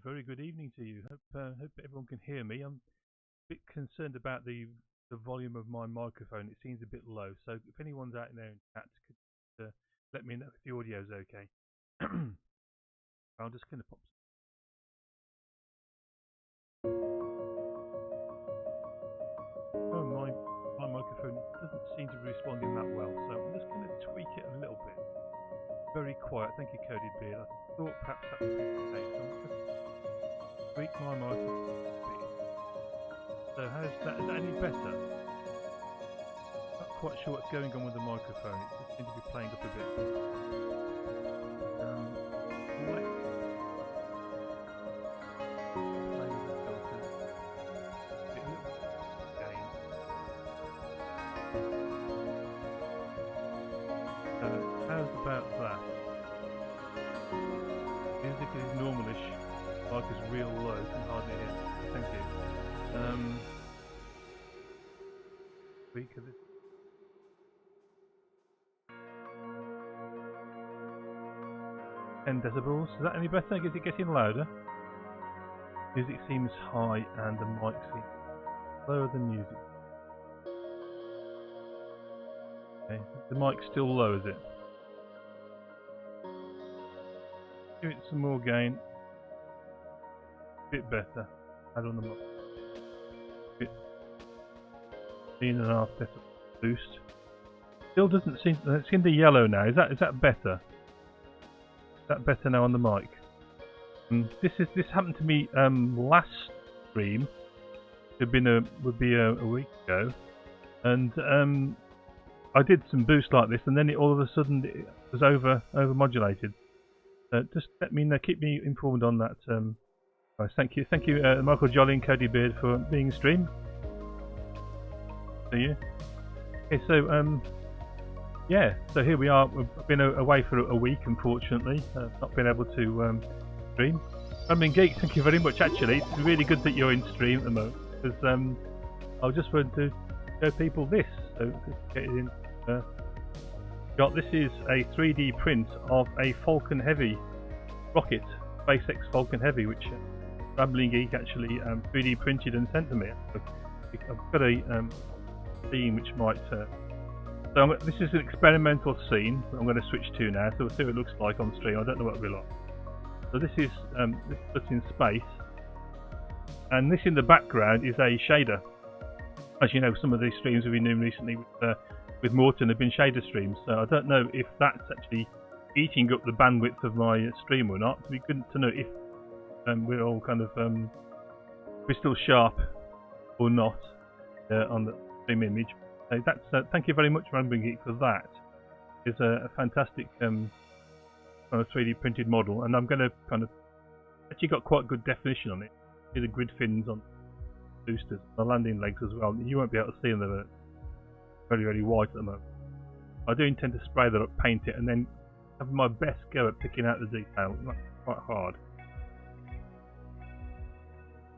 very good evening to you. Hope everyone can hear me. I'm a bit concerned about the volume of my microphone. It seems a bit low. So if anyone's out there in chat, could let me know if the audio's okay. I'm just going to pop. Oh, my microphone doesn't seem to be responding that well, so I'm just going to tweak it a little bit. Very quiet. Thank you, Cody Beard. I thought perhaps that would be the case. So I'm going to tweak my microphone a bit. So how's that? Is that any better? Not quite sure what's going on with the microphone. It just seems to be playing up a bit. Right. Playing with the filters. Get a little bit gain. How's about that? Music is normalish. Mic is real low. Can hardly hear. Thank you. Weak of this. 10 decibels. Is that any better? Is it getting louder? Music seems high and the mic seems lower than music. Okay. The mic's still low, is it? Give it some more gain. A bit better. Add on the mic. Bit 13.5 decibel boost. Still doesn't seem. It's in the yellow now. Is that better? Is that better now on the mic? This happened to me last stream. Would be a week ago, and I did some boost like this, and then all of a sudden it was over modulated. Just let me know, keep me informed on that. Guys, thank you, Michael Jolly and Cody Beard for being streamed. See you. Okay, so yeah, so here we are. We've been away for a week, unfortunately. Not been able to stream. Rambling Geek, thank you very much. Actually, it's really good that you're in stream at the moment, because I just wanted to show people this. So let's get it in. This is a 3D print of a Falcon Heavy rocket, SpaceX Falcon Heavy, which Rambling Geek actually 3D printed and sent to me. I've got a scene which might. This is an experimental scene that I'm going to switch to now, so we'll see what it looks like on stream. I don't know what it'll be like. So this is in space, and this in the background is a shader. As you know, some of these streams we've been doing recently with Morton have been shader streams, so I don't know if that's actually eating up the bandwidth of my stream or not. It'd be good to know if we're all kind of we're still sharp or not on the stream image. So that's thank you very much, Rambling Geek, for that. It's a fantastic kind of 3D printed model, and I'm going to kind of actually got quite good definition on it. See the grid fins on boosters, the landing legs as well. You won't be able to see them; they're very, very white at the moment. I do intend to spray that up, paint it, and then have my best go at picking out the detail. That's quite hard.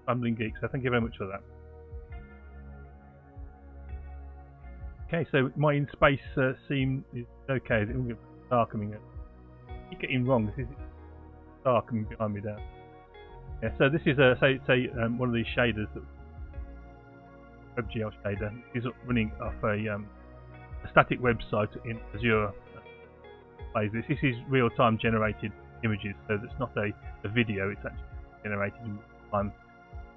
Rambling Geek, so thank you very much for that. Okay, so my in space scene is okay. It will get dark coming in. I keep getting wrong. This is dark coming behind me down. Yeah, so this is one of these shaders, that WebGL shader, is running off a static website in Azure. Plays this. This is real-time generated images, so that's not a video. It's actually generated in time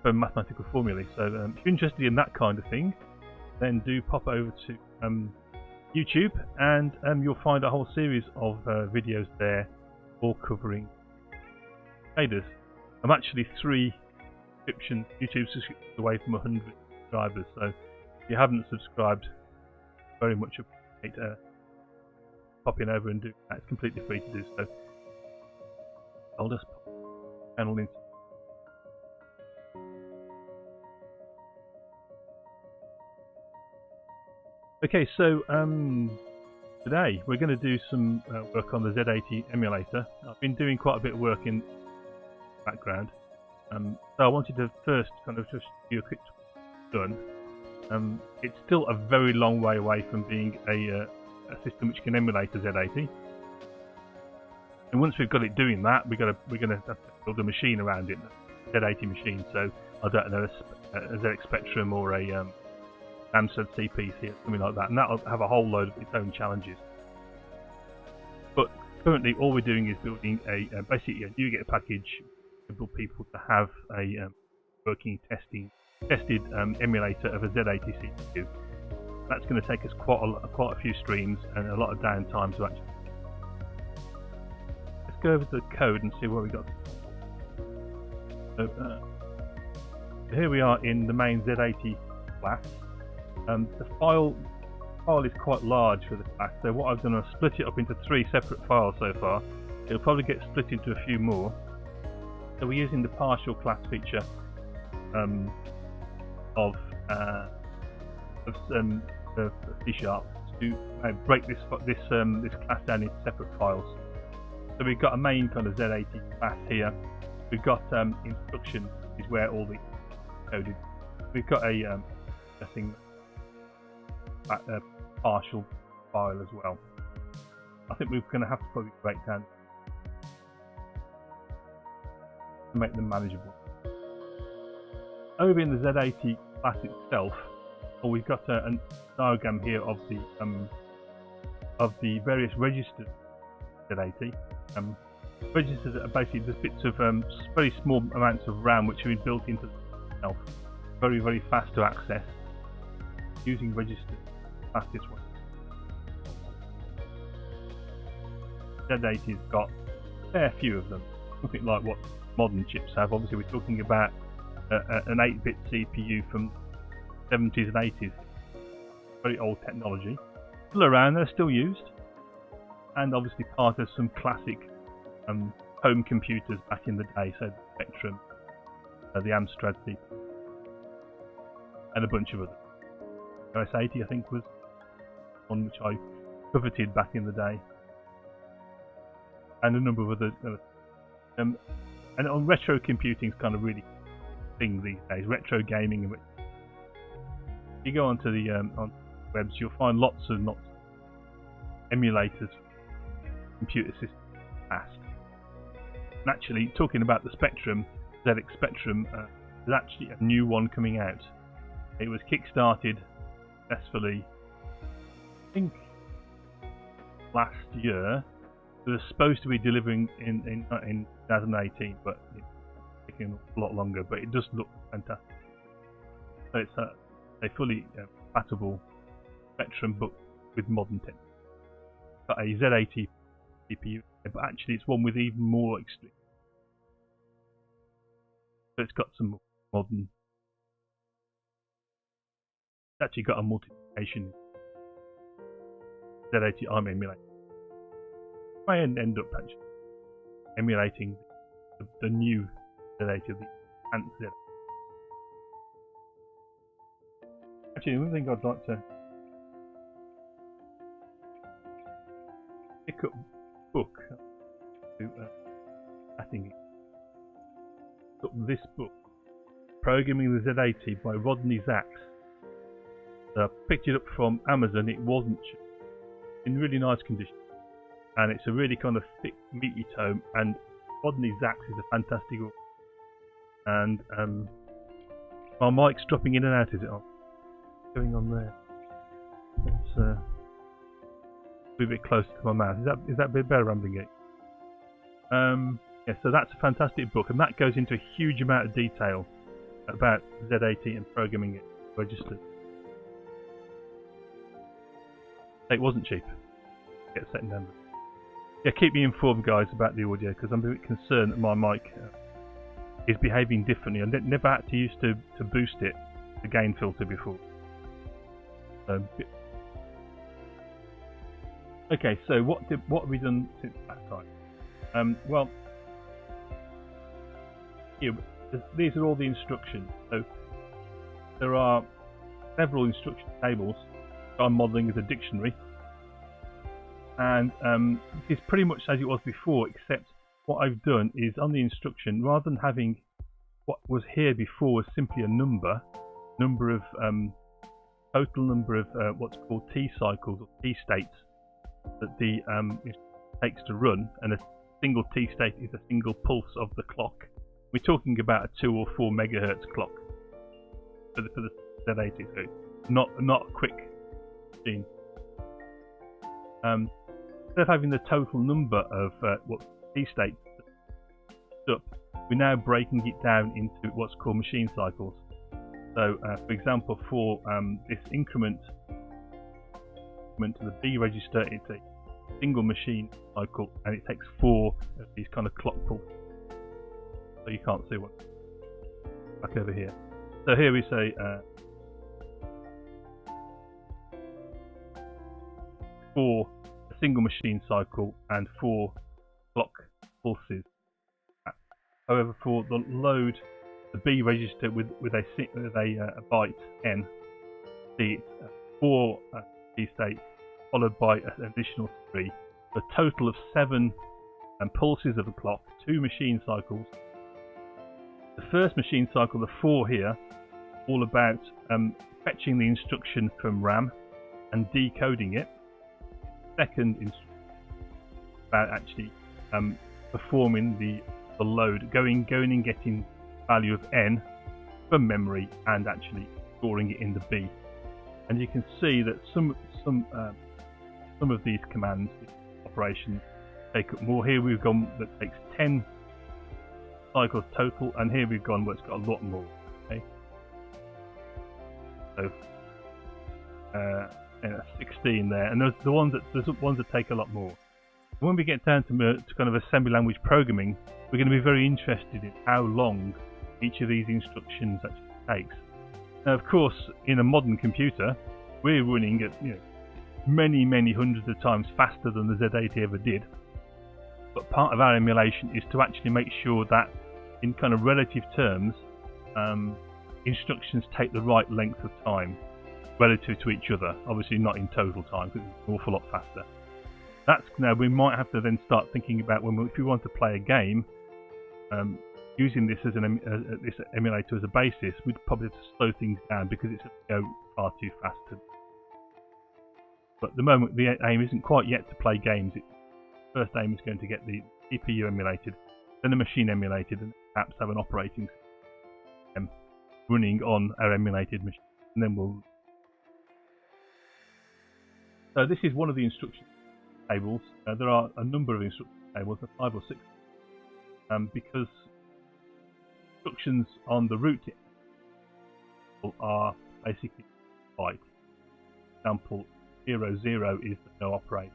for mathematical formulae. So if you're interested in that kind of thing, then do pop over to YouTube, and you'll find a whole series of videos there, all covering shaders. I'm actually 3 YouTube subscriptions away from 100 subscribers, so if you haven't subscribed, very much appreciate popping over and doing that. It's completely free to do so. I'll just pop the channel in. Okay, so today we're going to do some work on the Z80 emulator. I've been doing quite a bit of work in the background, so I wanted to first kind of just do a quick done. It's still a very long way away from being a system which can emulate a Z80, and once we've got it doing that, we're going to have to build a machine around it Z80 machine, so I don't know, a ZX Spectrum or a Amstrad CPC or something like that, and that'll have a whole load of its own challenges. But currently, all we're doing is building basically a NuGet package to enable people to have a working tested emulator of a Z80 CPU. That's going to take us quite a few streams and a lot of downtime to actually. Let's go over to the code and see what we got. So here we are in the main Z80 class. The file is quite large for the class, so what I've done is split it up into 3 separate files so far. It'll probably get split into a few more. So we're using the partial class feature of C# to break this class down into separate files. So we've got a main kind of Z80 class here. We've got instruction, is where all the code is. We've got a partial file as well. I think we're going to have to probably break down to make them manageable. Over in the Z80 class itself, we've got a diagram here of the various registers Z80. Registers are basically just bits of very small amounts of RAM which have been built into itself. Very, very fast to access using registers. Fastest way. Z80's got a fair few of them, nothing like what modern chips have. Obviously, we're talking about an 8-bit CPU from 70s and 80s. Very old technology. Still around, they're still used, and obviously part of some classic home computers back in the day, so the Spectrum, the Amstrad CPU, and a bunch of others. Z80, I think, was one which I coveted back in the day, and a number of others. And on retro computing is kind of really thing these days. Retro gaming. If you go onto the on webs, you'll find lots of emulators, computer systems past. And actually, talking about the Spectrum, ZX Spectrum, there's actually a new one coming out. It was kick-started successfully, I think, last year. It was supposed to be delivering in 2018, but it's taking a lot longer. But it does look fantastic. So it's a fully compatible Spectrum, but with modern tech. Got a Z80 CPU, but actually it's one with even more extreme. So it's got some modern. It's actually got a multiplication Z80 ARM emulator. I end up actually emulating the new Z80, the Ant Z. Actually, one thing I'd like to pick up a book I think this book, Programming the Z80 by Rodney Zacks. I picked it up from Amazon. It wasn't in really nice condition, and it's a really kind of thick, meaty tome. And Rodney Zacks is a fantastic author. And my mic's dropping in and out. Is it on? What's going on there? Let's be a bit closer to my mouth. Is that a bit better, Rambling Geek? Yeah, so that's a fantastic book, and that goes into a huge amount of detail about Z80 and programming it registered. It wasn't cheap. Get a second number. Yeah, keep me informed, guys, about the audio, because I'm a bit concerned that my mic is behaving differently. I never had to use to boost it, the gain filter before. Okay, so what have we done since that time? Well, here, these are all the instructions. So there are several instruction tables. I'm modelling as a dictionary, and this is pretty much as it was before, except what I've done is on the instruction, rather than having what was here before was simply a number of total number of what's called T cycles or T states that the it takes to run, and a single T state is a single pulse of the clock. We're talking about a 2 or 4 megahertz clock for the Z80, so not a quick machine. Instead of having the total number of what key states up, we're now breaking it down into what's called machine cycles. So, for example, for this increment to the B register, it's a single machine cycle, and it takes 4 of these kind of clock pulses. So you can't see what back over here. So here we say 4 a single machine cycle and 4 clock pulses. However, for the load, the B register with a byte n, it's 4 key states followed by an additional 3. A total of 7 pulses of the clock, 2 machine cycles. The first machine cycle, the 4 here, all about fetching the instruction from RAM and decoding it. Second instruction about actually performing the load, going and getting value of n from memory and actually storing it in the B. And you can see that some of these commands, operations, take up more. Here we've gone that takes 10 cycles total, and here we've gone where it's got a lot more. Okay, so 16 there, and there's ones that take a lot more. When we get down to kind of assembly language programming, we're going to be very interested in how long each of these instructions actually takes. Now, of course, in a modern computer, we're running at many hundreds of times faster than the Z80 ever did. But part of our emulation is to actually make sure that, in kind of relative terms, instructions take the right length of time relative to each other. Obviously, not in total time, because it's an awful lot faster. That's now we might have to then start thinking about if we want to play a game, using this as this emulator as a basis, we'd probably have to slow things down because it's going to go far too fast. But at the moment, the aim isn't quite yet to play games. First aim is going to get the CPU emulated, then the machine emulated, and perhaps have an operating system running on our emulated machine, and then we'll. So this is one of the instruction tables. There are a number of instruction tables, 5 or 6, because instructions on the root are basically byte. For example, 00 is the no operate.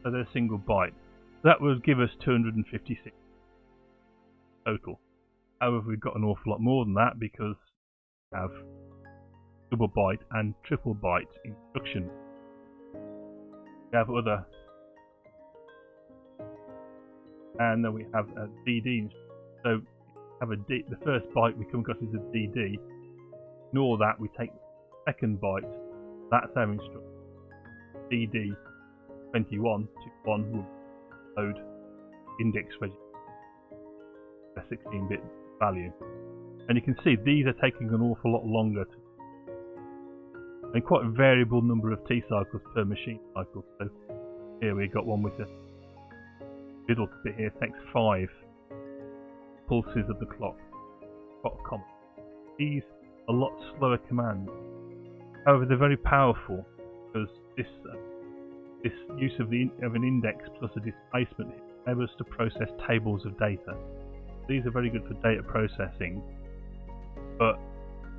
So they're a single byte. That would give us 256 total. However, we've got an awful lot more than that because we have double byte and triple byte instructions. We have other, and then we have a DD. So we have a D. The first byte we come across is a DD. Ignore that. We take the second byte. That's our instruction. DD 21 to 1 will load index register, a 16-bit value, and you can see these are taking an awful lot longer and quite a variable number of T cycles per machine cycle. So here we got one with a little bit here, takes 5 pulses of the clock. These are a lot slower commands. However, they're very powerful because this use of an index plus a displacement enables us to process tables of data. These are very good for data processing, but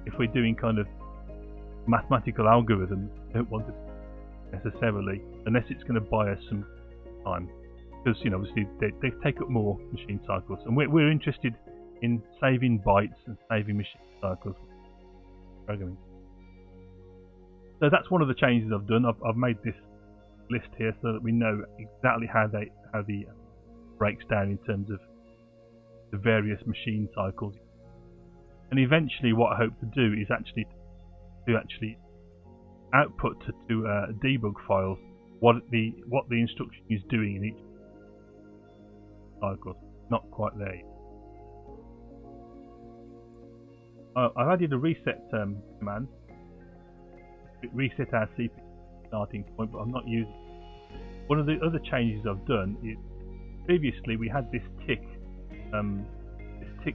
if we're doing kind of mathematical algorithms, we don't want to necessarily, unless it's going to buy us some time, because obviously they take up more machine cycles, and we're interested in saving bytes and saving machine cycles programming. So that's one of the changes I've done. I've made this list here so that we know exactly how the breaks down in terms of the various machine cycles. And eventually, what I hope to do is actually output to debug files what the instruction is doing in each cycle. Not quite there yet. I've added a reset command. It reset our CPU starting point, but I'm not using it. One of the other changes I've done is previously we had this tick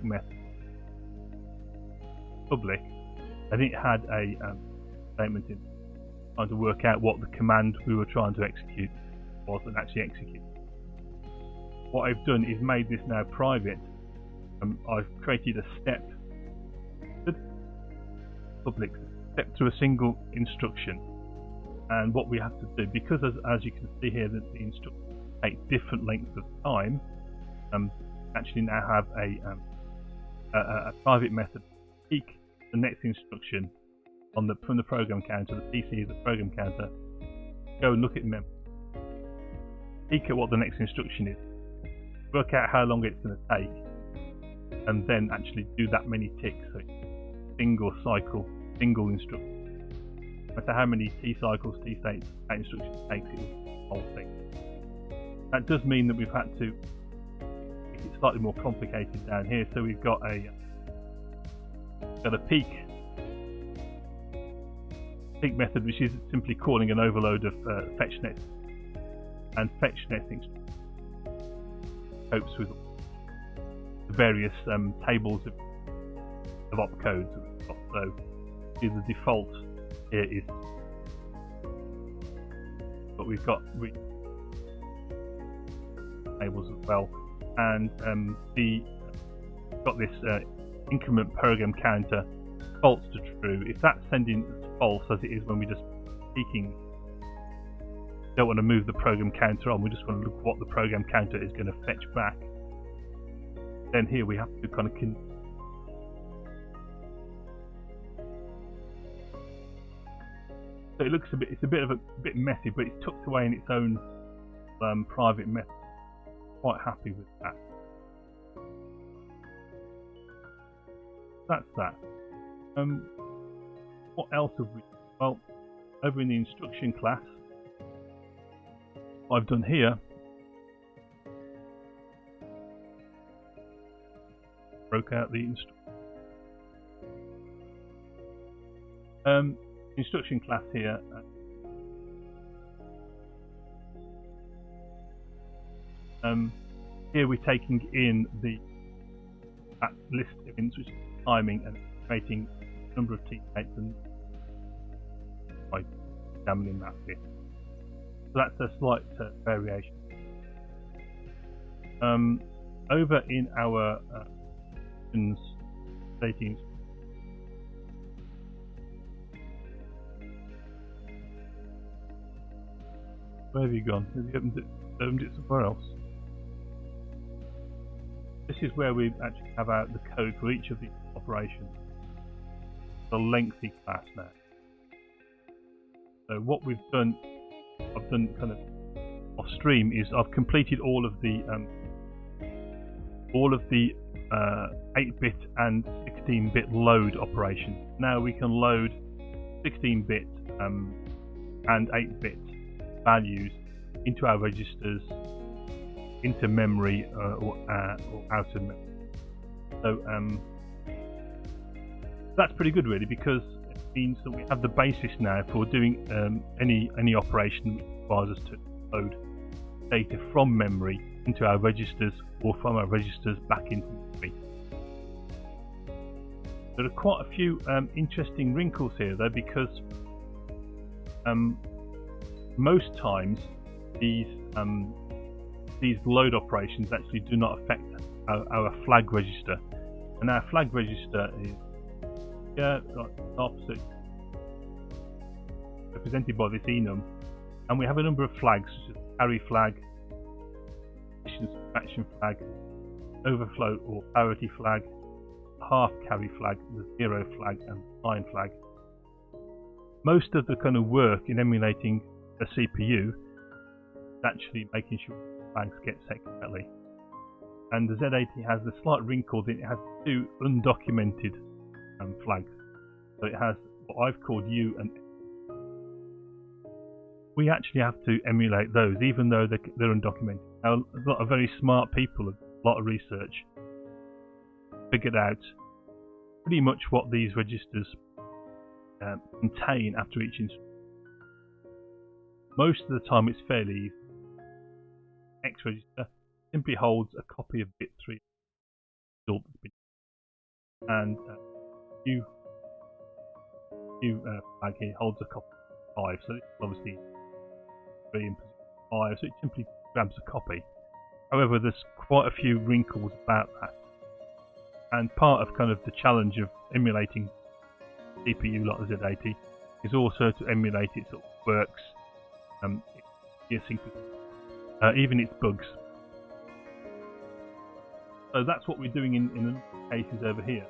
method public, and it had a statement in trying to work out what the command we were trying to execute was and actually execute. What I've done is made this now private. I've created a step public step through a single instruction, and what we have to do, because as you can see here that the instructions take different lengths of time, actually now have a private method peek the next instruction from the program counter. The PC is the program counter. Go and look at memory, peek at what the next instruction is, work out how long it's going to take, and then actually do that many ticks. So single cycle, single instruction. No matter how many T cycles, T states that instruction takes, it will do the whole thing. That does mean that we've had to make it slightly more complicated down here. So we've got a peek method, which is simply calling an overload of fetch net, and fetch net copes with the various tables of opcodes that we've got. So the default here is, but we've got tables as well, and we've got this increment program counter false to true. If that's sending false, as it is when we just peeking, don't want to move the program counter on, we just want to look what the program counter is going to fetch back. Then here we have to kind of so it looks it's a bit messy, but it's tucked away in its own private method. Quite happy with that. That's that. What else have we? Well, over in the instruction class, what I've done here, broke out the instruction class here. Here we're taking in that list of ints, which is timing, and creating a number of T states and by examining that bit. So that's a slight variation. Over in our stating, where have you gone? Have you opened it somewhere else? This is where we actually have out the code for each of the operations. The lengthy class now. So what we've done, I've done kind of off stream, is I've completed all of the 8-bit and 16-bit load operations. Now we can load 16-bit and 8-bit values into our registers, into memory or out of memory. So that's pretty good, really, because it means that we have the basis now for doing any operation that requires us to load data from memory into our registers, or from our registers back into memory. There are quite a few interesting wrinkles here, though, because most times these load operations actually do not affect our flag register, and our flag register is opposite, represented by this enum, and we have a number of flags such as carry flag, subtraction flag, overflow or parity flag, half carry flag, the 0 flag, and the sign flag. Most of the kind of work in emulating a CPU is actually making sure flags get set correctly. And the Z80 has the slight wrinkle that it has two undocumented flags. So it has what I've called U and S. We actually have to emulate those, even though they're undocumented. Now, a lot of very smart people, a lot of research, figured out pretty much what these registers contain after each instruction. Most of the time it's fairly easy. X register, simply holds a copy of bit 3 result that's been, and new flag here holds a copy of 5. So this is obviously 3 in position 5, so it simply grabs a copy. However, there's quite a few wrinkles about that, and part of kind of the challenge of emulating CPU like the Z80 is also to emulate its sort of works, even its bugs. So that's what we're doing in cases over here.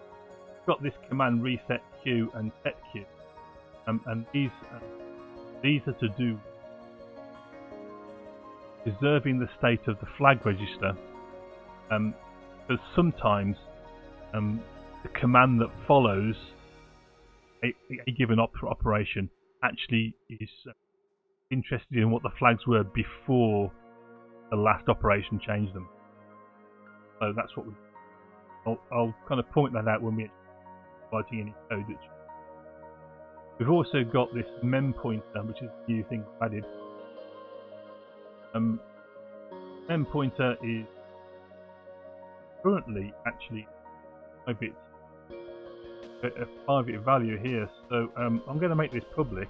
We've got this command reset queue and set queue, and these are to do preserving the state of the flag register, because sometimes the command that follows a given operation actually is interested in what the flags were before the last operation changed them. So that's what I'll kind of point that out when we're writing any code. We've also got this mem pointer, which is a new thing added. Mem pointer is currently actually a private value here, so I'm going to make this public.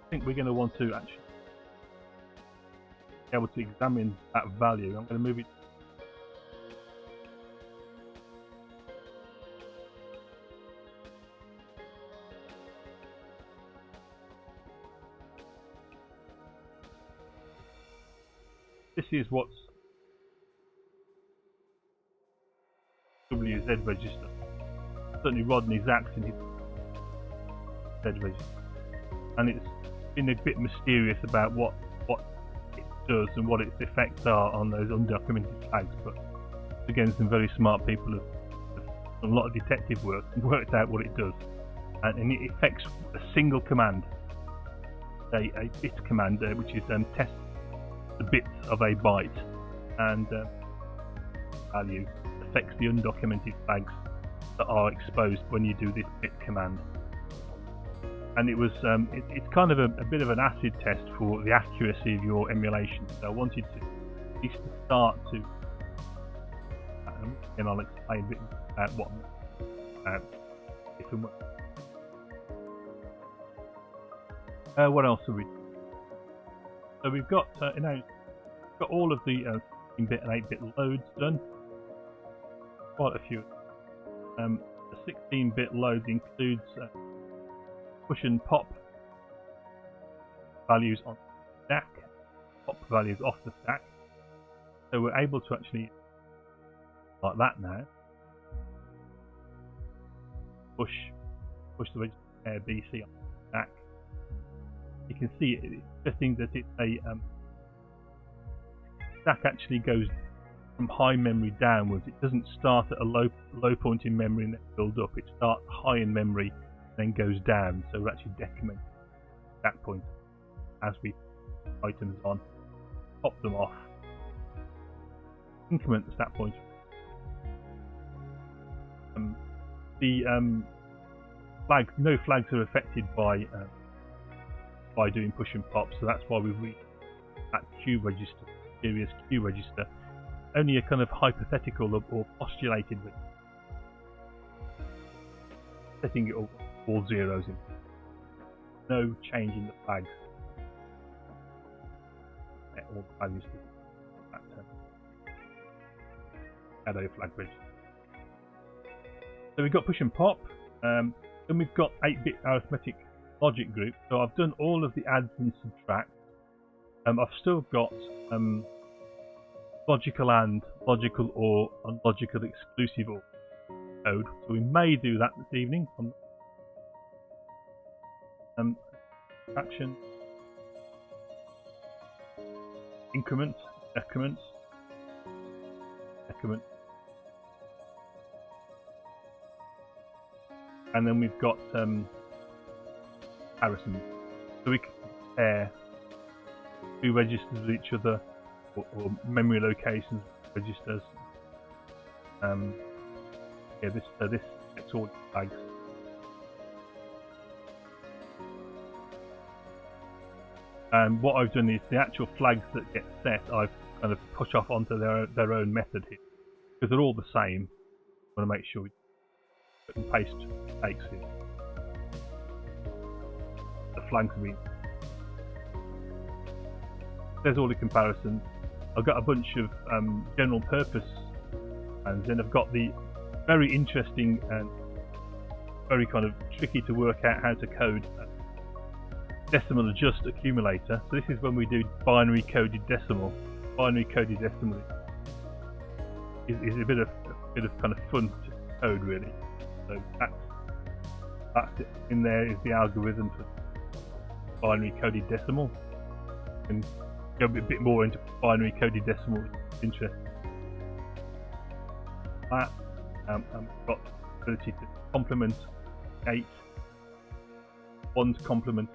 I think we're going to want to actually be able to examine that value. I'm going to move it. This is what's WZ register. Certainly Rodney's axe in his Z register, and it's been a bit mysterious about what it does and what its effects are on those undocumented flags. But again, some very smart people have done a lot of detective work and worked out what it does, and it affects a single command, a bit command, which is test the bits of a byte, and value affects the undocumented flags that are exposed when you do this bit command. And it was it's kind of a bit of an acid test for the accuracy of your emulation. So I wanted to at least start to, and I'll explain a bit about what different work. What else have we? So we've got got all of the 16-bit and 8-bit loads done. Quite a few. The 16-bit load includes push and pop values on the stack, pop values off the stack. So we're able to actually, like that now, push the register A, B, C on the stack. You can see it's interesting that it's a stack actually goes from high memory downwards. It doesn't start at a low point in memory and then build up. It starts high in memory and then goes down. So we're actually decrementing stack point as we put items on, pop them off, increment the stack point. Flags, no flags are affected by doing push and pop, so that's why we read that queue register, serious queue register. Only a kind of hypothetical or postulated register. Setting it all zeros in. No change in the flags. Set all the values to that shadow flag register. So we've got push and pop. Then we've got 8-bit arithmetic logic group. So I've done all of the adds and subtracts. I've still got logical and, logical or, and logical exclusive or code. So we may do that this evening. Action, increment, decrement, and then we've got comparison. So we can compare two registers with each other, or memory locations registers. This gets all the flags. And what I've done is the actual flags that get set, I've kind of push off onto their own method here, because they're all the same. I want to make sure we put and paste mistakes in. The flanks have been. There's all the comparisons. I've got a bunch of general purpose, and then I've got the very interesting and very kind of tricky to work out how to code decimal adjust accumulator. So this is when we do binary coded decimal. Binary coded decimal is a bit of kind of fun to code, really. So that's it. In there is the algorithm for binary coded decimal. And go a bit more into binary coded decimal, which is interesting. That I've got the ability to complement 8, 1's complement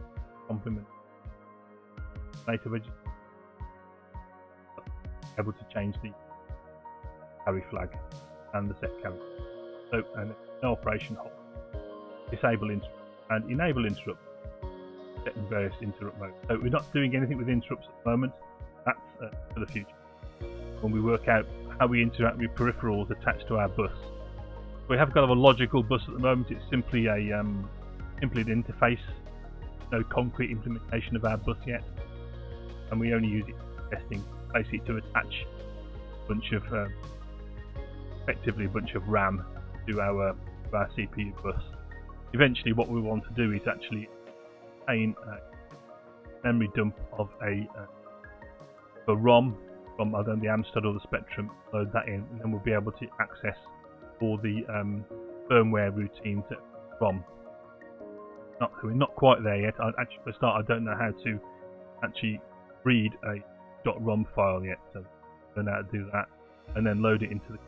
data register, able to change the carry flag and the set carry. So an operation hold, disable interrupt and enable interrupt, setting various interrupt modes. So we're not doing anything with interrupts at the moment. That's for the future, when we work out how we interact with peripherals attached to our bus. We have got a logical bus at the moment. It's simply an interface, no concrete implementation of our bus yet, and we only use it for testing, basically to attach a bunch of effectively a bunch of RAM to our CPU bus. Eventually, what we want to do is actually obtain a memory dump of a ROM from either the Amstrad or the Spectrum, load that in, and then we'll be able to access all the firmware routines at ROM. We're not quite there yet. Actually, for a start, I don't know how to actually read a .rom file yet, so I don't know how to do that, and then load it into the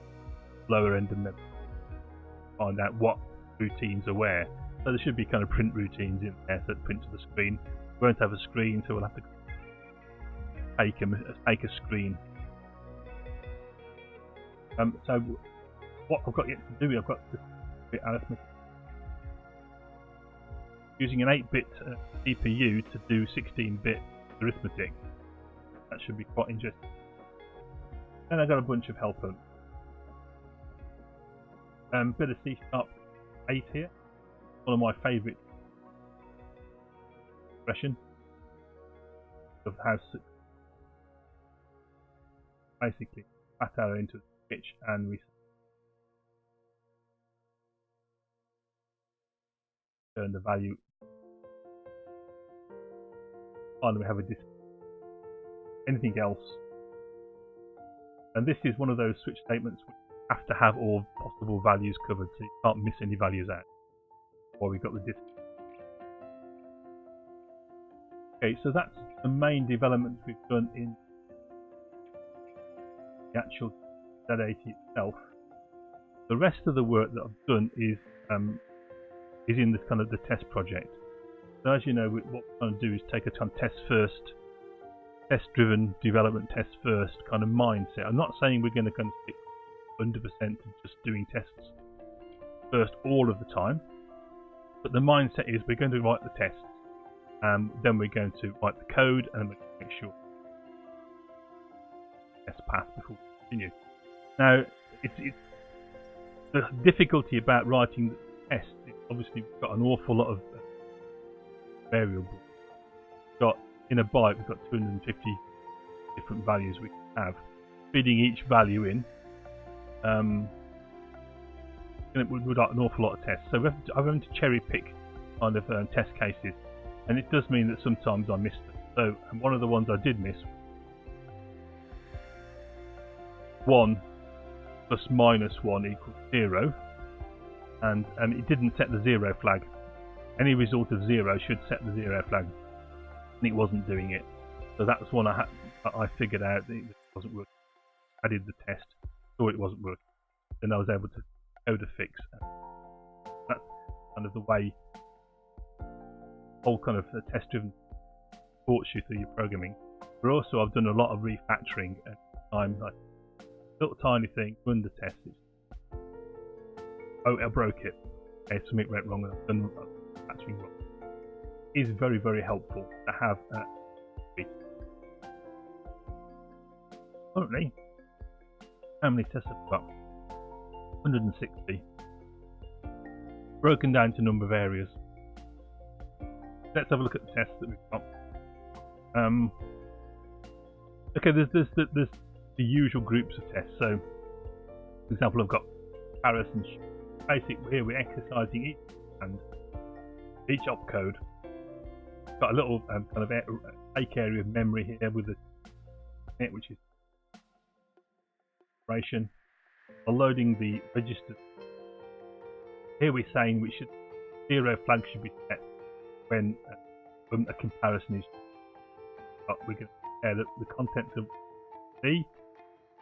lower end of memory. Find out what routines are where. So there should be kind of print routines in there that print to the screen. We won't have a screen, so we'll have to take a screen. So what I've got yet to do, I've got to bit arithmetic. Using an 8-bit CPU to do 16-bit arithmetic. That should be quite interesting. Then I've got a bunch of helper. Bit of C# 8 here. One of my favourite expression of how basically fat arrow into a switch and we turn the value. Finally, we have a display. Anything else? And this is one of those switch statements which have to have all possible values covered, so you can't miss any values out. Or we've got the display. Okay, so that's the main development we've done in the actual Z80 itself. The rest of the work that I've done is in this kind of the test project. So as you know, what we're trying to do is take a kind of test-driven development, test first kind of mindset. I'm not saying we're going to kind of stick 100% to just doing tests first all of the time, but the mindset is we're going to write the tests, then we're going to write the code, and we're going to make sure test pass before we continue. Now, it's the difficulty about writing the test is obviously we've got an awful lot of variables. In a byte, we've got 250 different values we can have. Feeding each value in would write an awful lot of tests. So I'm having to cherry pick kind of test cases, and it does mean that sometimes I miss them. So one of the ones I did miss, 1 plus minus 1 equals 0, and it didn't set the 0 flag. Any result of 0 should set the 0 flag, and it wasn't doing it. So that was one I figured out that it wasn't working. I did the test, saw it wasn't working, then I was able to code a fix. That's kind of the way whole kind of test-driven supports you through your programming. But also I've done a lot of refactoring at the time, like little tiny thing, run the test. Oh, I broke it. Okay, something went wrong and I've done refactoring wrong. It is very, very helpful to have Currently, how many tests have we got? 160. Broken down to a number of areas. Let's have a look at the tests that we've got. Okay, there's the usual groups of tests. So, for example, I've got comparison. Basically, here we're exercising each opcode. Got a little kind of fake area of memory here with the which is operation. Loading the registers. Here we're saying we should 0 flag should be set when a comparison is. We're going to compare the contents of B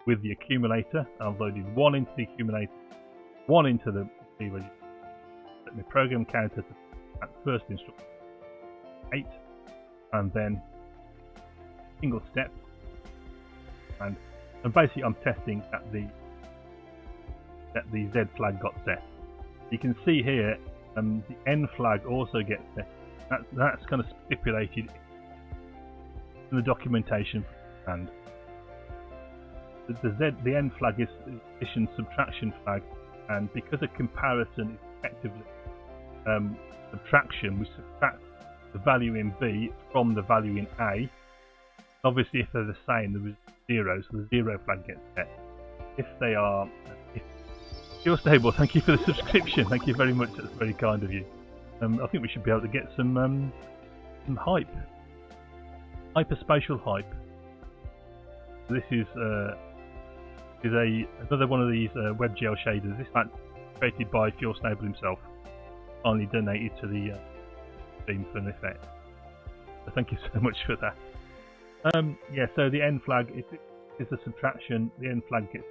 with the accumulator. I've loaded 1 into the accumulator, 1 into the B register. Set my program counter to that first instruction 8, and then single step, and basically I'm testing that the Z flag got set. You can see here the N flag also gets set. That's kind of stipulated in the documentation, and the N flag is addition subtraction flag, and because a comparison is effectively subtraction, we subtract the value in B from the value in A. Obviously, if they're the same, there was 0, so the 0 flag gets set. If they are, if you're stable, thank you for the subscription. Thank you very much. That's very kind of you. I think we should be able to get some hype, hyperspatial hype. This is another one of these WebGL shaders. This one created by Fuel Stable himself. Finally donated to the stream for an effect. So thank you so much for that. Yeah. So the N flag is a subtraction. The N flag gets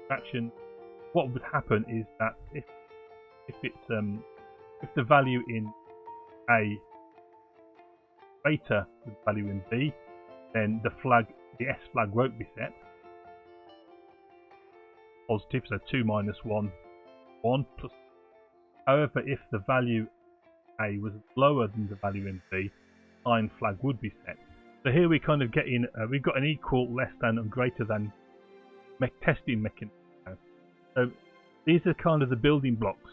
subtraction. What would happen is that if the value in A greater than the value in B, then the S flag won't be set. Positive, so 2 minus 1, 1 plus. However, if the value A was lower than the value in B, sign flag would be set. So here we kind of get in, we've got an equal, less than, and greater than testing mechanism. So these are kind of the building blocks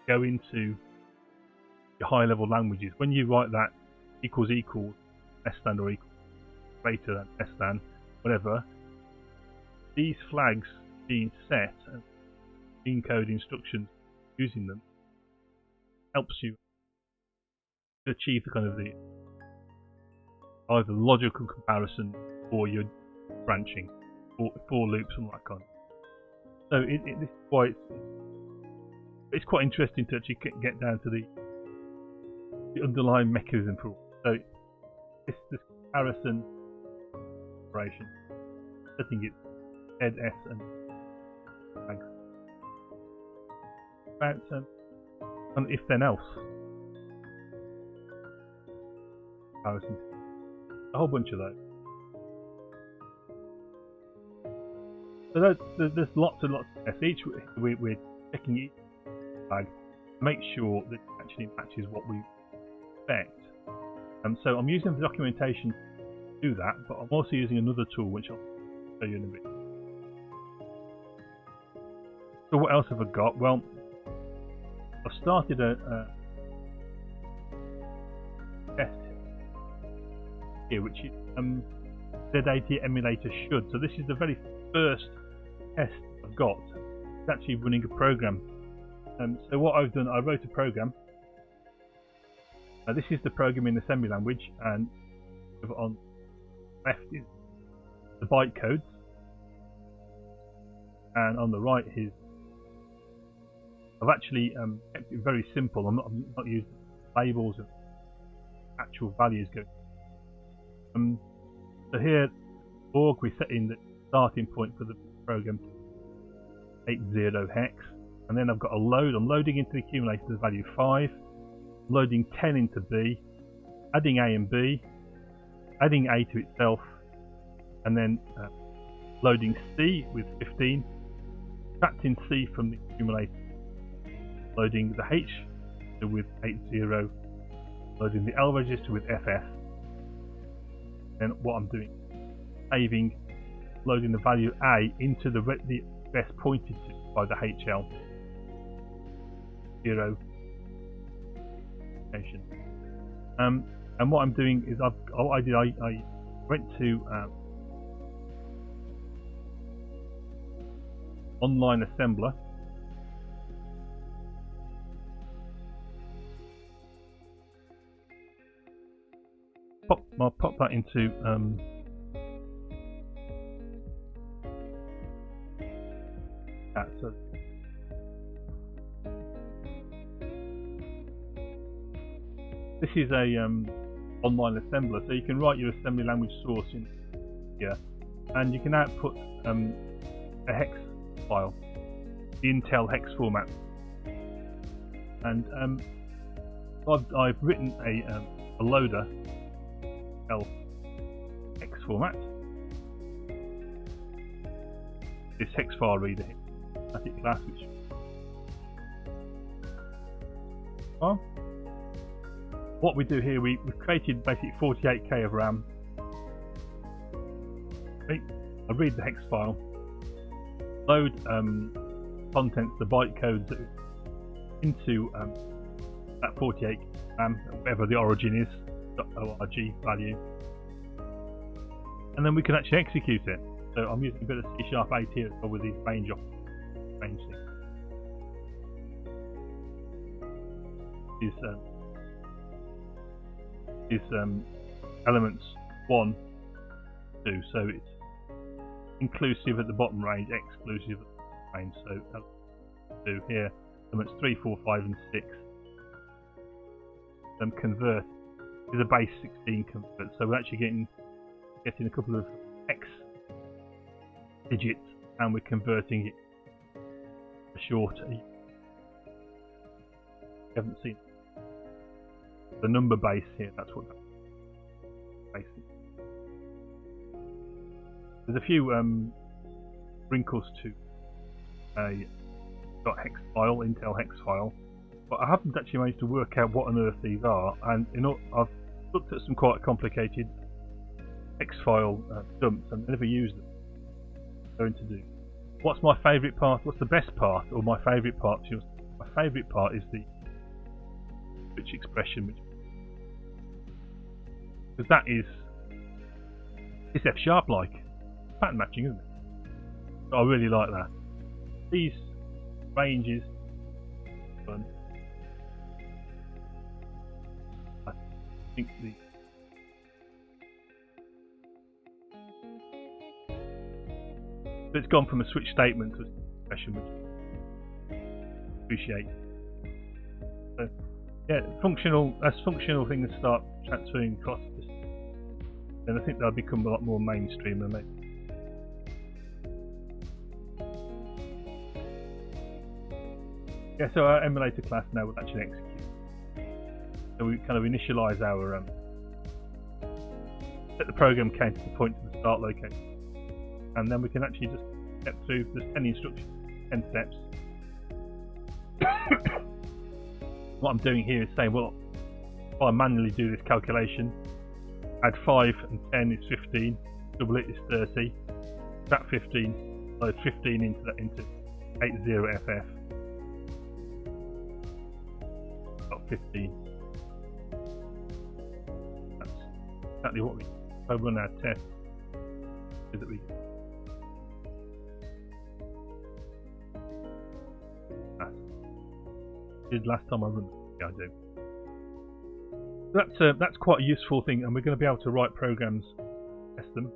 go into your high level languages. When you write that equals equals, less than or equal, greater than, less than, whatever, these flags being set and encode instructions using them helps you to achieve the kind of the either logical comparison or your branching, or for loops and that kind of. So this is why it's quite interesting to actually get down to the underlying mechanism for. So this comparison operation, setting it Z, S, and flags. About and if then else comparison. A whole bunch of those. So there's lots and lots of tests. Each we're checking each flag to make sure that it actually matches what we expect. So I'm using the documentation to do that, but I'm also using another tool which I'll show you in a bit. So what else have I got? Well, I've started a test here, which is Z80 Emulator should. So this is the very first test I've got. It's actually running a program. So what I've done, I wrote a program. This is the program in assembly language, and on the left is the byte codes, and on the right is I've actually kept it very simple. I'm not using labels and actual values going. So here, org, we set in the starting point for the program 80 hex, and then I've got a load. I'm loading into the accumulator the value 5, loading 10 into B, adding A and B, adding A to itself, and then loading C with 15, subtracting C from the accumulator, loading the H with 80, loading the L register with FF. Then what I'm doing, saving loading the value A into the address pointed to by the HL 0 location. And what I'm doing is I went to online assembler. I'll pop that into that. So this is a online assembler, so you can write your assembly language source in here, and you can output a hex file, the Intel hex format. And I've written a loader hex format. This hex file reader here, static class, which what we do here, we've created basically 48k of RAM. Okay. I read the hex file, load contents, the byte codes into that 48 RAM, whatever the origin is, .org value, and then we can actually execute it. So I'm using a bit of C#8 here with these range things. Is elements 1, 2, so it's inclusive at the bottom range, exclusive at the range. So 2 here, elements 3, 4, 5, and 6. Convert is a base 16 convert, so we're actually getting a couple of hex digits, and we're converting it short. You haven't seen the number base here. That's what that base is. There's a few wrinkles to a .hex file, Intel hex file, but I haven't actually managed to work out what on earth these are, and I've looked at some quite complicated hex file dumps and never used them. Going to do. What's my favourite part? What's the best part, or my favourite part? My favourite part is the switch expression, because that is it's F# like pattern matching, isn't it? So I really like that. These ranges, fun. I think so it's gone from a switch statement to a expression, which I appreciate. So yeah, as functional things start transferring across this, then I think they'll become a lot more mainstream than they. Yeah, so our emulator class now will actually execute. So we kind of initialize our set the program counter to point to the start location, and then we can actually just step through. There's 10 instructions, 10 steps. What I'm doing here is saying, well, if I manually do this calculation, add 5 and 10 is 15, double it is 30, that 15, load 15 into 80FF. Got 15. That's exactly what we run our test. Is that we did last time I run. Yeah, I do. That's quite a useful thing, and we're going to be able to write programs, test them.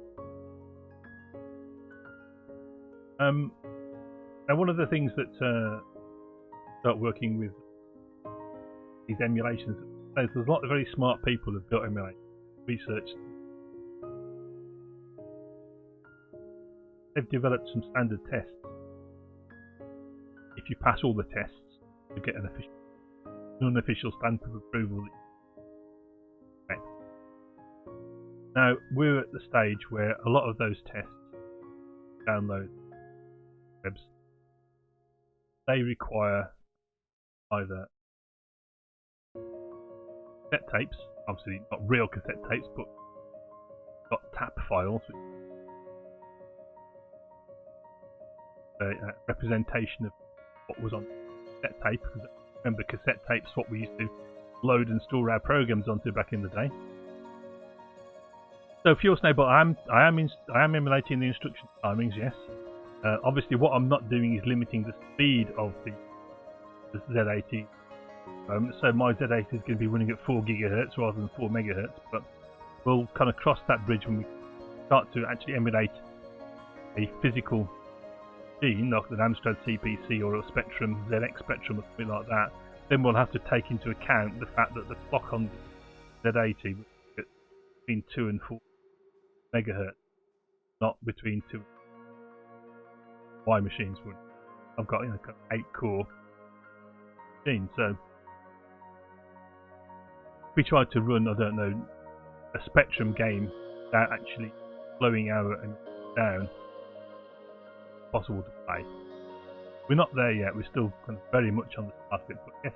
Now, one of the things that start working with these emulations, there's a lot of very smart people who've got emulators, researched. They've developed some standard tests. If you pass all the tests, you get an unofficial stamp of approval. Now, we're at the stage where a lot of those tests, download webs, they require either cassette tapes, obviously not real cassette tapes, but got tap files, a representation of what was on cassette tape. Because remember, cassette tape's what we used to load and store our programs onto back in the day. So Fuel Snowball, I am emulating the instruction timings, yes. Obviously, what I'm not doing is limiting the speed of the Z80. So my Z80 is going to be running at 4 GHz rather than 4 MHz, but we'll kind of cross that bridge when we start to actually emulate a physical machine, like an Amstrad CPC or a Spectrum, ZX Spectrum or something like that. Then we'll have to take into account the fact that the clock on the Z80 will be between 2 and 4 MHz, not between 2 and 4. My machines would. I've got, kind of 8-core machine, so if we tried to run, I don't know, a Spectrum game without actually slowing our down, it's possible to play. We're not there yet. We're still kind of very much on the start of it. But yes,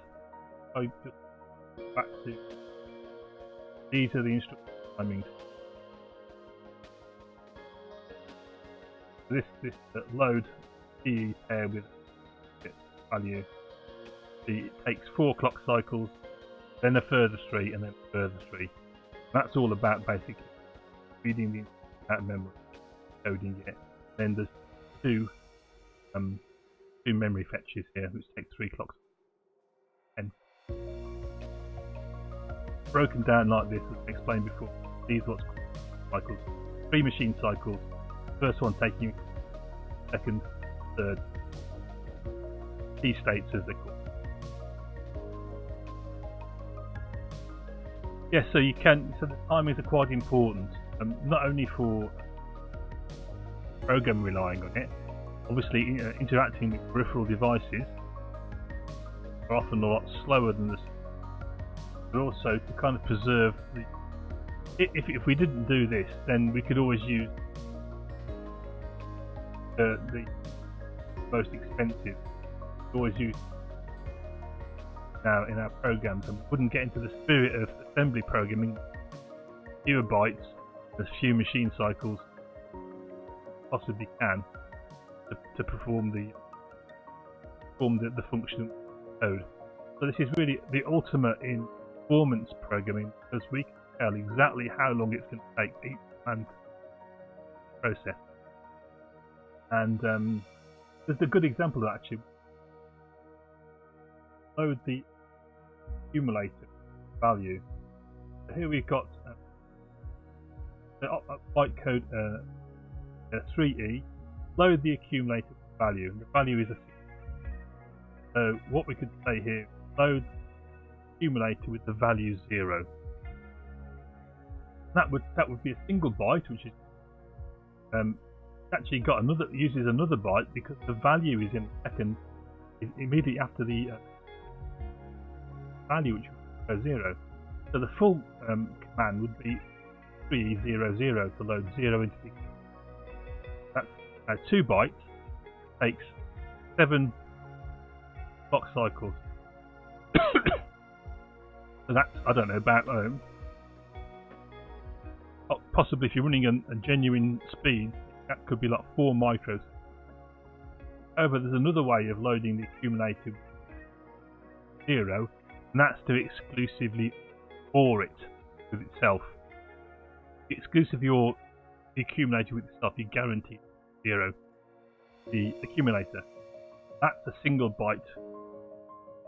I just back to these are the instruction timings. This load PE pair with value. It takes 4 clock cycles, then a further 3, and then a further 3. That's all about basically reading the out of memory, coding it. Then there's two memory fetches here, which take 3 clocks. And broken down like this, as I explained before, these lots of cycles, 3 machine cycles. First one taking second, third, key states as they call it. Yes, so you can. So the timings are quite important, not only for program relying on it. Obviously, interacting with peripheral devices are often a lot slower than this, but also to kind of preserve the. If we didn't do this, then we could always use the most expensive. Always use now in our programs, and wouldn't get into the spirit of assembly programming. Fewer bytes, as few machine cycles possibly can to perform the function code. So this is really the ultimate in performance programming, because we can tell exactly how long it's going to take each command process. And there's a good example of that, actually. Load the accumulator value. So here we've got the bytecode 3E. Load the accumulator value. The value is a. So what we could say here: load accumulator with the value 0. That would be a single byte, which is actually got uses another byte, because the value is in second immediately after the value, which would go 0. So the full command would be 3E00 to load 0 into the. That's 2 bytes, takes 7 clock cycles. So that's, I don't know, about possibly if you're running a genuine speed, that could be like 4 micros. However, there's another way of loading the accumulator 0, and that's to exclusively OR it with itself. Exclusively OR the accumulator with itself, you guarantee 0. The accumulator, that's a single byte,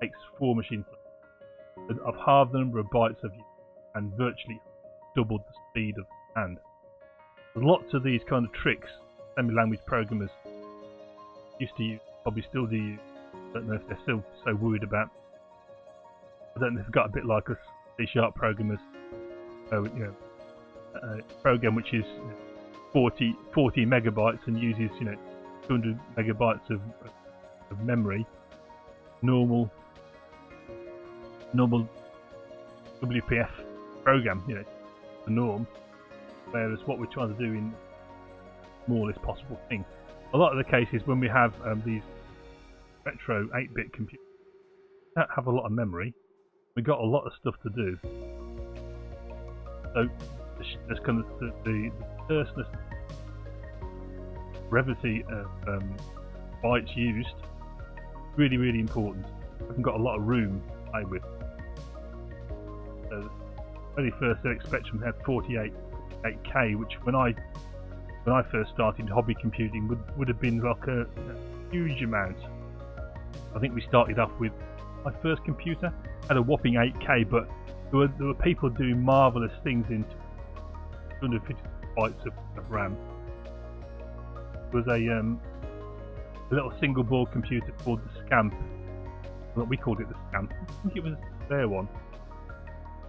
takes 4 machine cycles. I've halved the number of bytes of you and virtually doubled the speed of the command. There's lots of these kind of tricks assembly language programmers used to use, probably still do use. I don't know if they're still so worried about. I don't know if they've got a bit like us C# programmers. So, a program which is 40 megabytes and uses 200 megabytes of memory. Normal WPF program, the norm. Whereas what we're trying to do in smallest possible thing. A lot of the cases when we have these retro 8-bit computers don't have a lot of memory. We've got a lot of stuff to do. So there's kind of the terseness, brevity of bytes used. Really, really important. I haven't got a lot of room to play with. So the very first ZX Spectrum had 48K, which when I first started hobby computing would have been like a huge amount. I think we started off with my first computer had a whopping 8K, but there were people doing marvelous things in 250 bytes of RAM. There was a little single board computer called the Scamp. Well, we called it the Scamp. I think it was their one.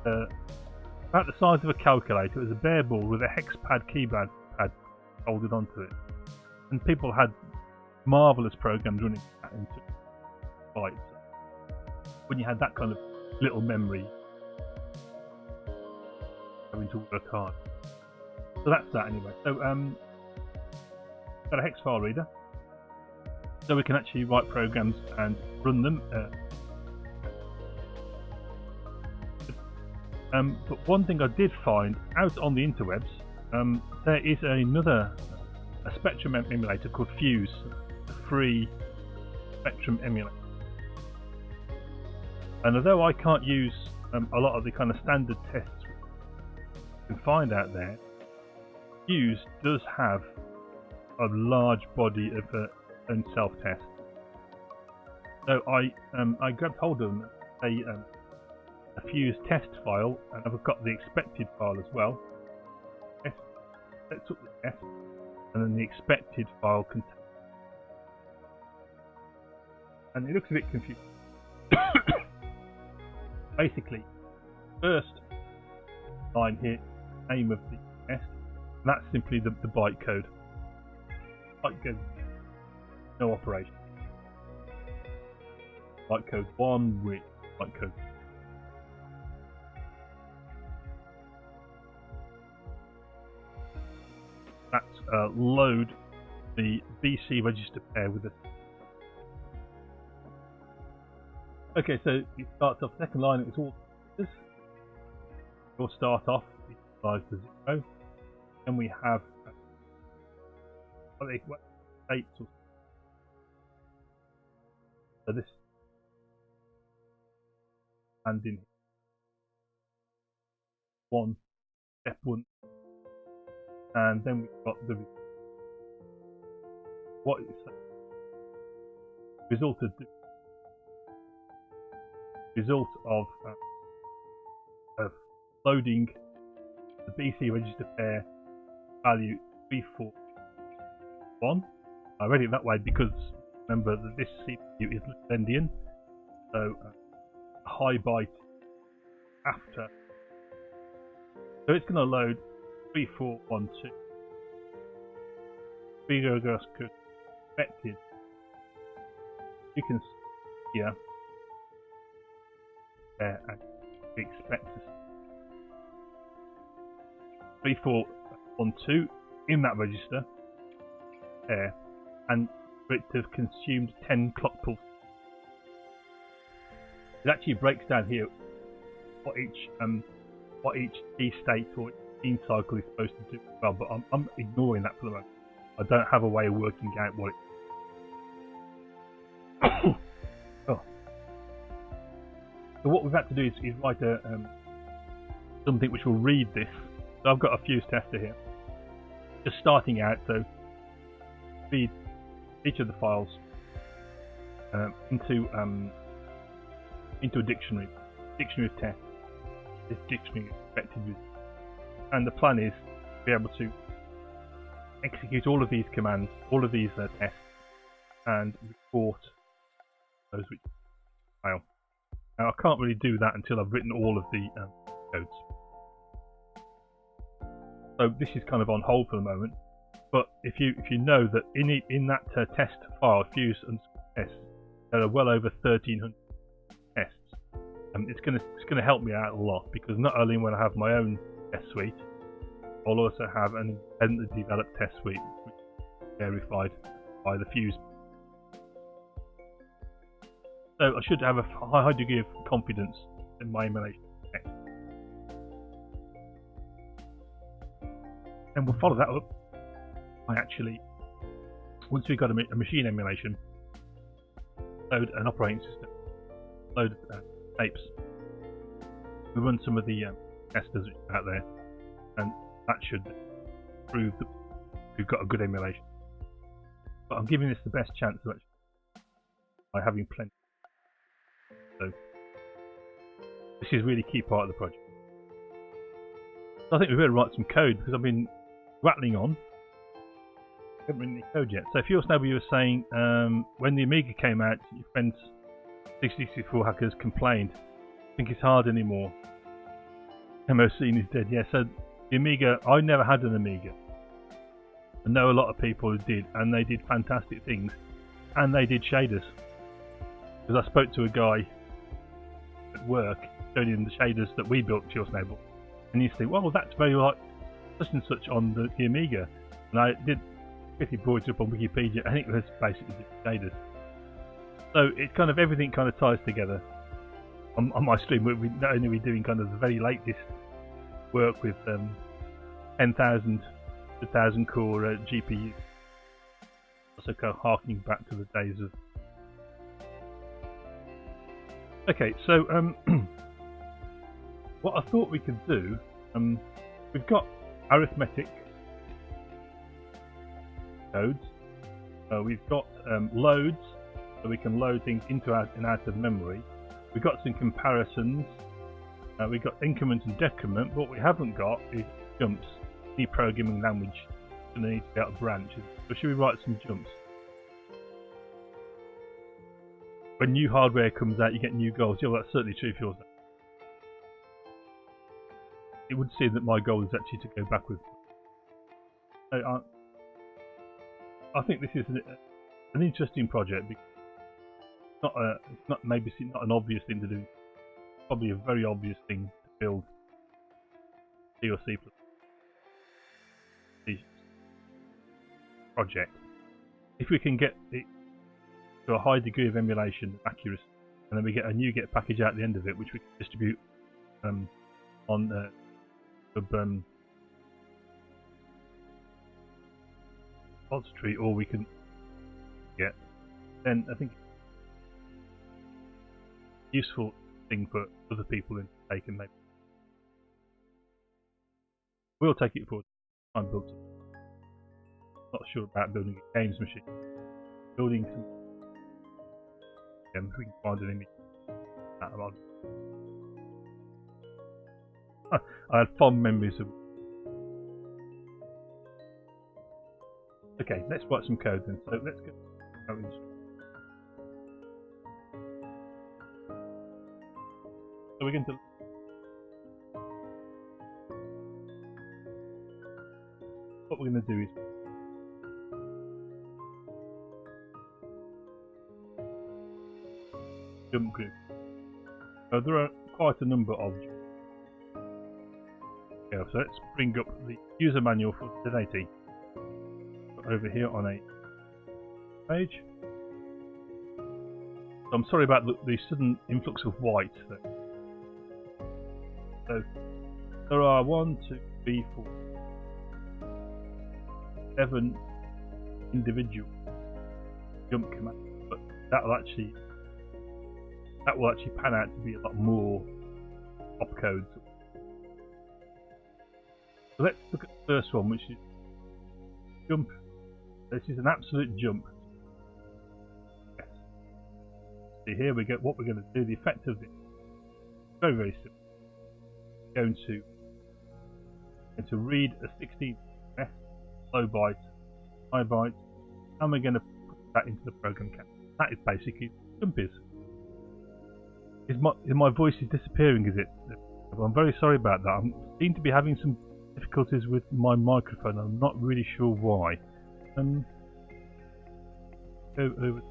About the size of a calculator. It was a bare board with a hex pad keypad folded onto it, and people had marvelous programs running in bytes. When you had that kind of little memory, having to work hard. So that's that anyway. So got a hex file reader, so we can actually write programs and run them. But one thing I did find out on the interwebs, there is a Spectrum emulator called Fuse, a free Spectrum emulator. And although I can't use a lot of the kind of standard tests you can find out there, Fuse does have a large body of own self-test. So I grabbed hold of a Fuse test file, and I've got the expected file as well. Let's up the test, and then the expected file contains. And it looks a bit confusing. Basically, first line here, name of the test, and that's simply the byte code. Byte code, no operation. Byte code 1 with byte code. That's load the BC register pair with it. Okay, so it starts off second line. It's all this. We'll start off it applies to 0. Then we have dates. So this and in step 1. And then we've got the what is result of loading the BC register pair value 341. I read it that way because remember that this CPU is Lendian, so high byte after. So it's going to load 3412. Video goes expected. You can see here and we expect 3412 in that register there, and for it to have consumed 10 clock pulses. It actually breaks down here what each key state or gene cycle is supposed to do as well, but I'm ignoring that for the moment. I don't have a way of working out what it. Oh. So what we've had to do is write something which will read this. So I've got a Fuse tester here, just starting out. So feed each of the files into a dictionary of tests. This dictionary is expected with. And the plan is to be able to execute all of these commands, all of these tests, and report those which fail. Now I can't really do that until I've written all of the codes. So this is kind of on hold for the moment. But if you know that in that test file, Fuse and tests, there are well over 1,300 tests. It's going to help me out a lot, because not only when I have my own test suite, I'll also have an independently developed test suite, which is verified by the Fuse. So I should have a high degree of confidence in my emulation tech. And we'll follow that up by actually once we've got a machine emulation, load an operating system, load tapes. We run some of the testers out there, and that should prove that we've got a good emulation. But I'm giving this the best chance of actually by having plenty. So this is really a key part of the project. So I think we better write some code because I've been rattling on. I haven't written any code yet. So if you're Snowball, you were saying when the Amiga came out, your friends 64 hackers complained. I think it's hard anymore. MOC is dead. Yeah, so the Amiga, I never had an Amiga. I know a lot of people who did, and they did fantastic things, and they did shaders. Because I spoke to a guy at work, showing him the shaders that we built, Pure Snowball, and he used to think, well, that's very like such and such on the Amiga, and I did quickly brought it up on Wikipedia, and it was basically just shaders. So it kind of everything kind of ties together. On my stream, we not only are we doing kind of the very latest work with 10,000 core GPU, also kind of harking back to the days of. Okay, so what I thought we could do, we've got arithmetic codes, we've got loads, so we can load things into and out of memory. We've got some comparisons, we've got increment and decrement, but what we haven't got is jumps. Any programming language is going to need to be able to branch. So should we write some jumps? When new hardware comes out, you get new goals. Yeah, well, that's certainly true for yours. It would seem that my goal is actually to go backwards. So, I think this is an interesting project because it's not maybe not an obvious thing to do. Probably a very obvious thing to build C or C++ project. If we can get it to a high degree of emulation and accuracy, and then we get a NuGet package out at the end of it, which we can distribute on repository, or we can get, then I think useful thing for other people to take, and maybe we'll take it forward and build something. Not sure about building a games machine. Building some, if we can find an image. I had fond memories of. Okay, let's write some code then. So let's go. So we're going to. What we're going to do is. Jump group. So there are quite a number of jumps. Yeah, so let's bring up the user manual for Z80 over here on a page. So I'm sorry about the sudden influx of white there. So there are 1, 2, 3, 4, 7 individual jump commands, but that will actually pan out to be a lot more opcodes. So let's look at the first one, which is jump. This is an absolute jump. Yes. See, here we go. What we're going to do, the effect of this, very, very simple. We're going to read a 16 low byte, high byte, and we're going to put that into the program cache. That is basically what jump is. My voice is disappearing, is it? I'm very sorry about that. I seem to be having some difficulties with my microphone. I'm not really sure why. Go over.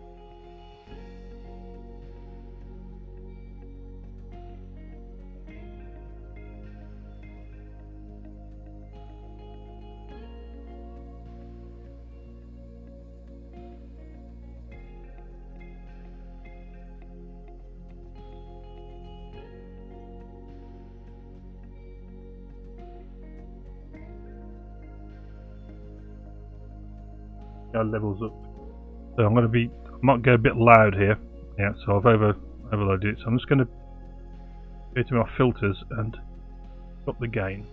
Levels up. So I might go a bit loud here. Yeah, so I've overloaded it. So I'm just going to go to my filters and up the gain.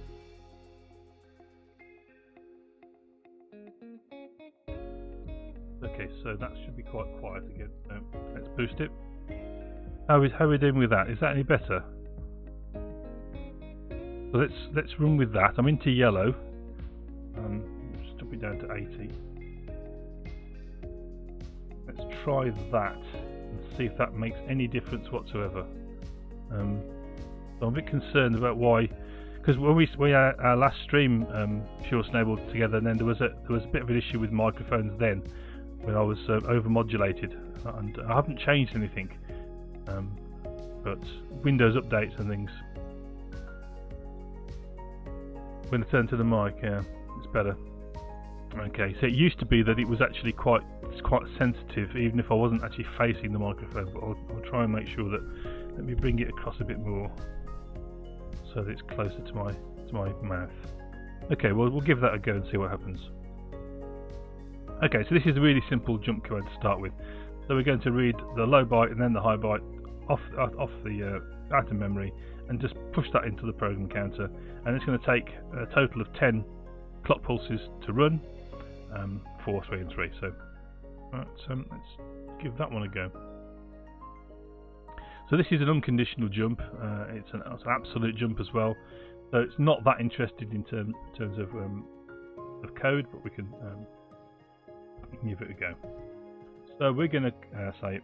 Okay, so that should be quite quiet again. So let's boost it. How are we doing with that? Is that any better? So let's run with that. I'm into yellow. Just drop it down to 80. Let's try that and see if that makes any difference whatsoever. So I'm a bit concerned about why, because when we had our last stream, Pure Snowball together, and then there was a bit of an issue with microphones then when I was over-modulated, and I haven't changed anything. But Windows updates and things. When I turn to the mic, yeah, it's better. Okay, so it used to be that it was actually quite sensitive, even if I wasn't actually facing the microphone. But I'll try and make sure that. Let me bring it across a bit more, so that it's closer to my mouth. Okay, well we'll give that a go and see what happens. Okay, so this is a really simple jump command to start with. So we're going to read the low byte and then the high byte off the out of memory, and just push that into the program counter, and it's going to take a total of 10 clock pulses to run, 4, 3 and 3. So let's give that one a go. So this is an unconditional jump. It's an absolute jump as well, so it's not that interested in terms of code, but we can give it a go. So we're going to say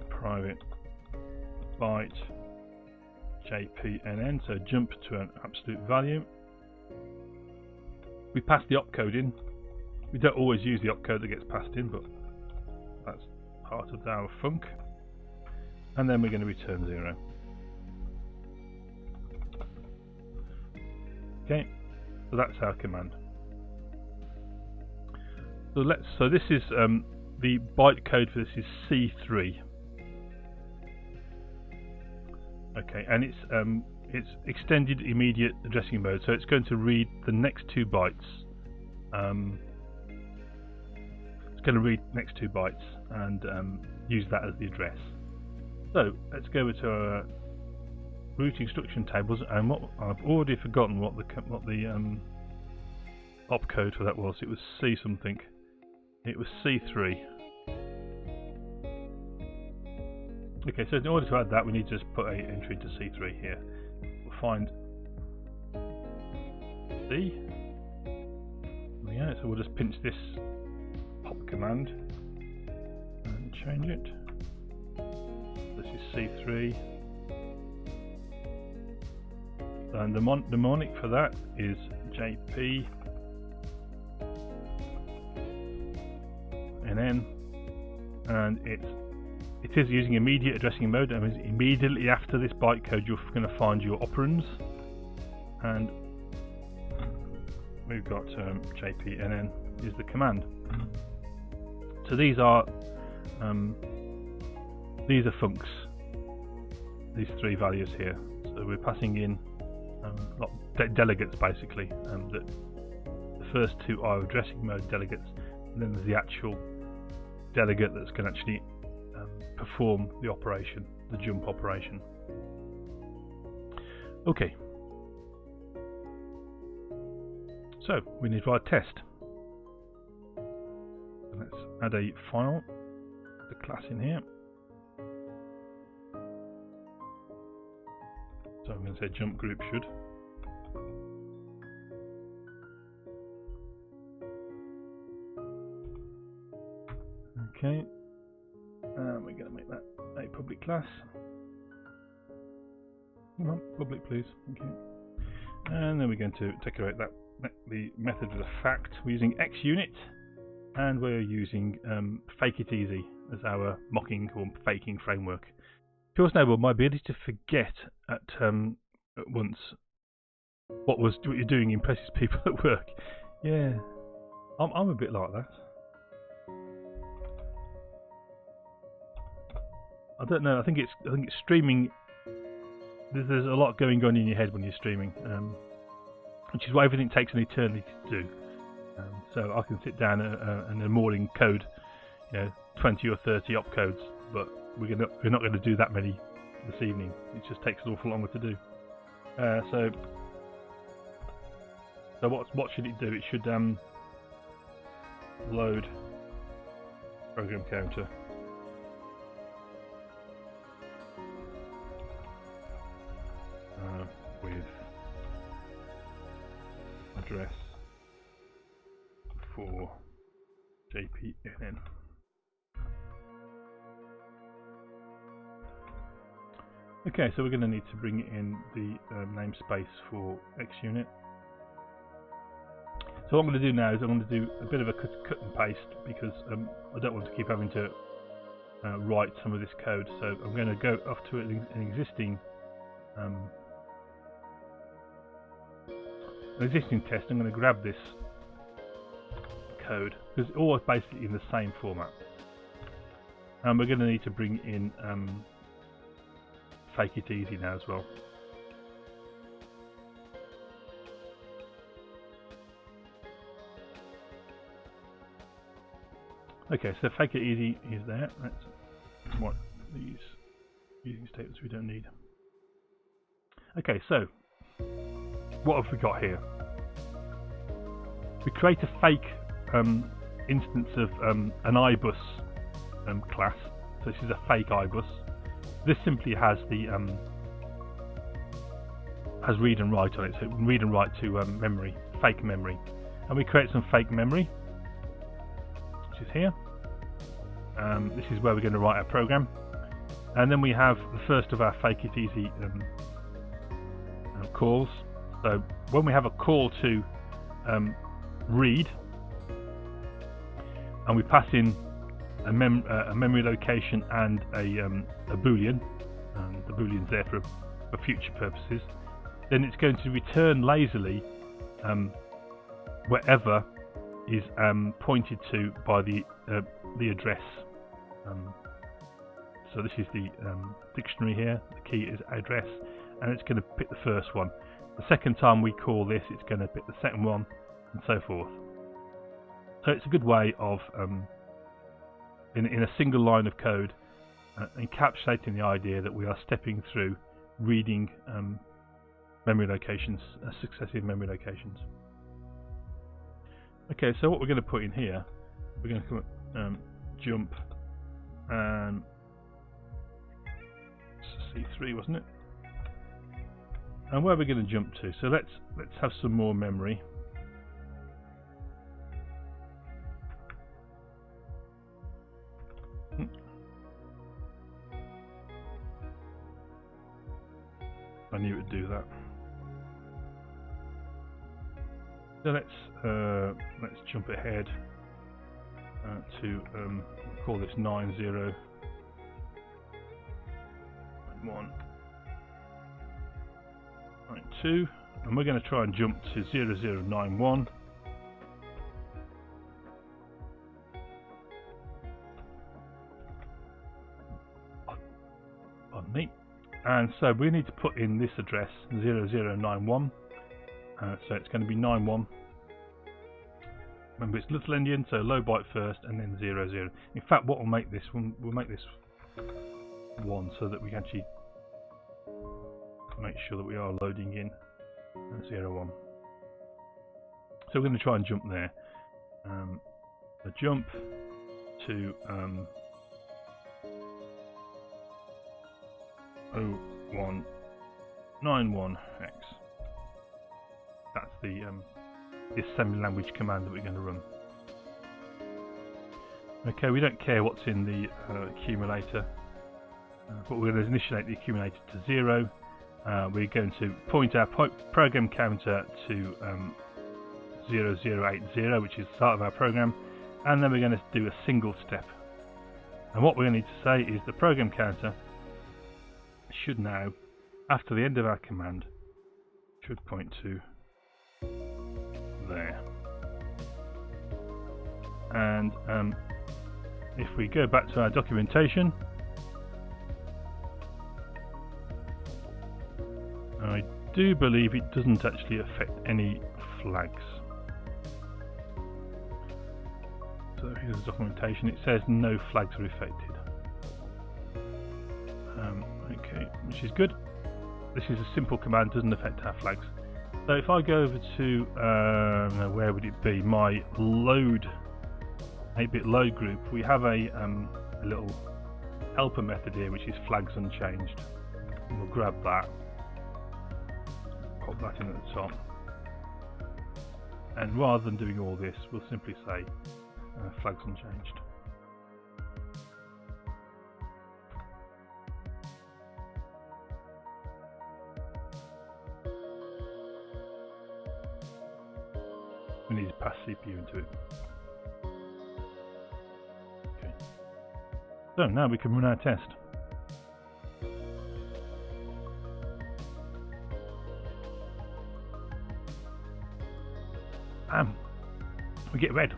private byte JPNN, so jump to an absolute value. We pass the opcode in. We don't always use the opcode that gets passed in, but that's part of our funk. And then we're going to return 0. Okay, so that's our command. So this is the byte code for this is C3. Okay, and it's extended immediate addressing mode, so it's going to read the next 2 bytes. It's going to read next 2 bytes and use that as the address. So let's go over to our root instruction tables, and I've already forgotten what the opcode for that was. It was C something. It was C3. Okay, so in order to add that, we need to just put an entry to C3 here. We'll find C. Yeah, so we'll just pinch this pop command and change it. This is C3. And the mnemonic for that is JP NN, and it is using immediate addressing mode. That means immediately after this bytecode you're going to find your operands, and we've got JPNN is the command. So these are funks, these 3 values here. So we're passing in delegates basically. That the first 2 are addressing mode delegates, and then there's the actual delegate that's going to actually perform the operation, the jump operation. Okay, so we need to write a test. Let's add a file, the class in here. So I'm going to say jump group should. Okay, we're going to make that a public class. Come on, public please. Okay. And then we're going to decorate that the method with a fact. We're using XUnit, and we're using Fake It Easy as our mocking or faking framework. Pure Snowball, my ability to forget at once what you're doing impresses people at work. Yeah, I'm a bit like that. I don't know. I think it's streaming. There's a lot going on in your head when you're streaming, which is why everything takes an eternity to do. So I can sit down in the morning, code 20 or 30 opcodes, but we're not going to do that many this evening. It just takes an awful longer to do. So what should it do? It should load program counter. With address for JPNN. Okay, so we're going to need to bring in the namespace for XUnit. So what I'm going to do now is I'm going to do a bit of a cut and paste, because I don't want to keep having to write some of this code. So I'm going to go off to an existing test. I'm going to grab this code because it's all basically in the same format, and we're going to need to bring in Fake It Easy now as well. Okay, so Fake It Easy is there. That's what these using statements we don't need. Okay, so what have we got here? We create a fake instance of an iBus class. So this is a fake iBus. This simply has the has read and write on it. So it can read and write to memory, fake memory, and we create some fake memory, which is here. This is where we're going to write our program, and then we have the first of our Fake It Easy calls. So when we have a call to read, and we pass in a memory location and a boolean, and the boolean's there for future purposes, then it's going to return lazily wherever is pointed to by the address. So this is the dictionary here. The key is address, and it's going to pick the first one. The second time we call this, it's going to pick the second one, and so forth. So it's a good way of, in a single line of code, encapsulating the idea that we are stepping through reading memory locations, successive memory locations. Okay, so what we're going to put in here, we're going to come up, jump, C3, wasn't it? And where are we going to jump to? So let's have some more memory. I knew it would do that. So let's jump ahead to call this 90.1. And we're going to try and jump to 0091. Pardon me. And so we need to put in this address 0091. So it's going to be 91. Remember, it's little endian, so low byte first, and then 00. In fact, what we'll make this 1, so that we can actually make sure that we are loading in 01. So we're going to try and jump there. A jump to 0191x. That's the assembly language command that we're going to run. Okay, we don't care what's in the accumulator, but we're going to initiate the accumulator to 0. We're going to point our program counter to 0080, which is the start of our program, and then we're going to do a single step. And what we're going to need to say is the program counter should now, after the end of our command, should point to there. And if we go back to our documentation, I do believe it doesn't actually affect any flags. So So here's the documentation. It says no flags are affected. Okay, which is good. This is a simple command, doesn't affect our flags. So if I go over to where would it be? My load 8-bit load group. We have a little helper method here, which is flags unchanged. And we'll grab that, pop that in at the top, and rather than doing all this, we'll simply say flags unchanged. We need to pass CPU into it. Okay. So now we can run our test. We get red.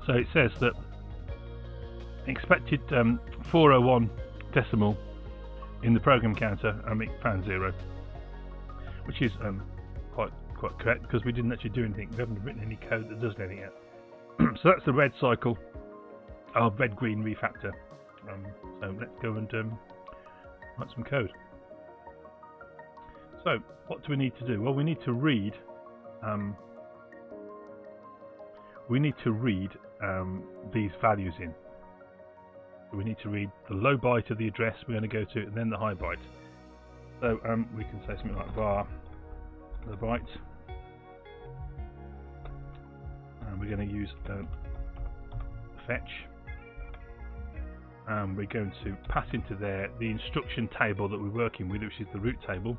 So it says that expected 401 decimal in the program counter, and we found 0, which is quite correct, because we didn't actually do anything. We haven't written any code that does anything yet. So that's the red cycle of red-green refactor. So let's go and write some code. So what do we need to do? Well, we need to read these values in. So we need to read the low byte of the address we're going to go to, and then the high byte. So we can say something like var the byte, and we're going to use fetch, and we're going to pass into there the instruction table that we're working with, which is the root table.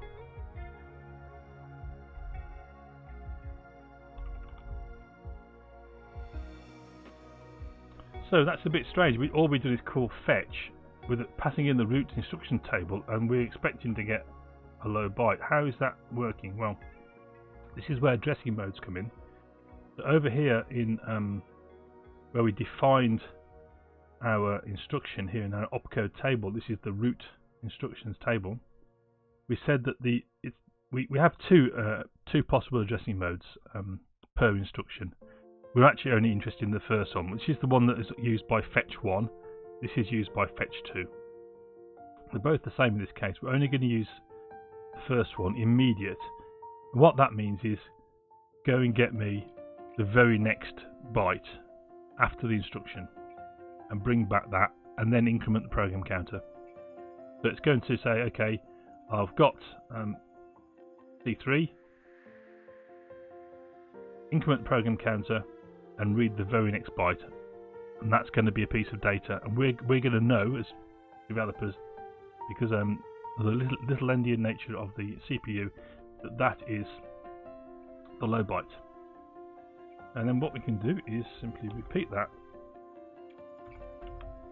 So that's a bit strange. All we do is call fetch with it passing in the root instruction table, and we're expecting to get a low byte. How is that working? Well, this is where addressing modes come in. So over here in where we defined our instruction here in our opcode table, this is the root instructions table. We said that we have two possible addressing modes per instruction. We're actually only interested in the first one, which is the one that is used by fetch 1. This is used by fetch 2. They're both the same in this case. We're only going to use the first one, immediate. And what that means is go and get me the very next byte after the instruction and bring back that, and then increment the program counter. So it's going to say, okay, I've got C3, increment the program counter, and read the very next byte, and that's going to be a piece of data, and we're going to know as developers, because the little endian nature of the CPU, that is the low byte. And then what we can do is simply repeat that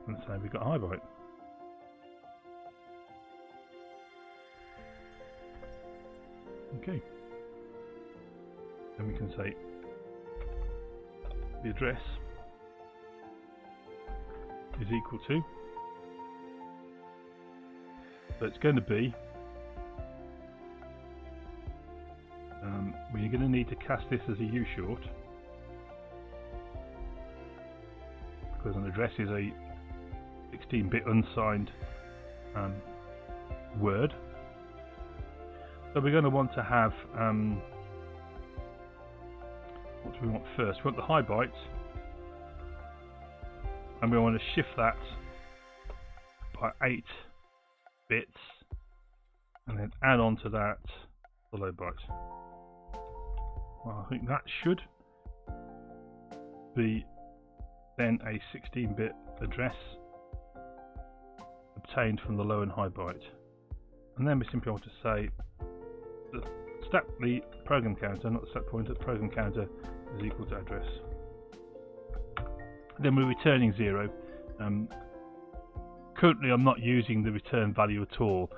and say we've got a high byte. Okay, then we can say the address is equal to, so it's going to be, we're going to need to cast this as a U short, because an address is a 16-bit unsigned word. So we're going to want to have what do we want first? We want the high byte, and we want to shift that by 8 bits, and then add on to that the low byte. Well, I think that should be then a 16-bit address obtained from the low and high byte. And then we simply want to say that the program counter, not the set pointer, the program counter is equal to address. Then we're returning 0. Currently I'm not using the return value at all,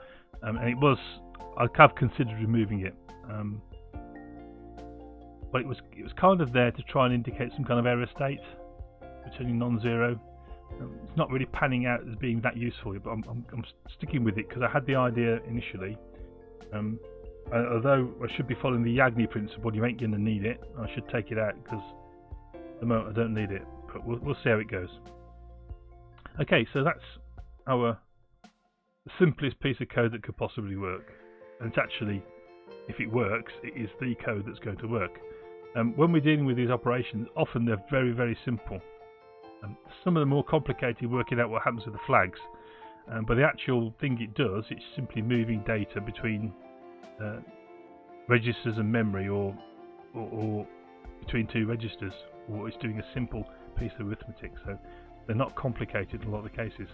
and I have considered removing it, but it was kind of there to try and indicate some kind of error state, returning non-zero. It's not really panning out as being that useful, but I'm sticking with it because I had the idea initially. Although I should be following the Yagni principle, you ain't going to need it. I should take it out because At the moment I don't need it, but we'll see how it goes. Okay, so that's our simplest piece of code that could possibly work. And it's actually, if it works, it is the code that's going to work. When we're dealing with these operations, often they're very, very simple. Some of them are more complicated, working out what happens with the flags. But the actual thing it does, it's simply moving data between registers and memory, or between two registers, or it's doing a simple piece of arithmetic. So they're not complicated in a lot of the cases.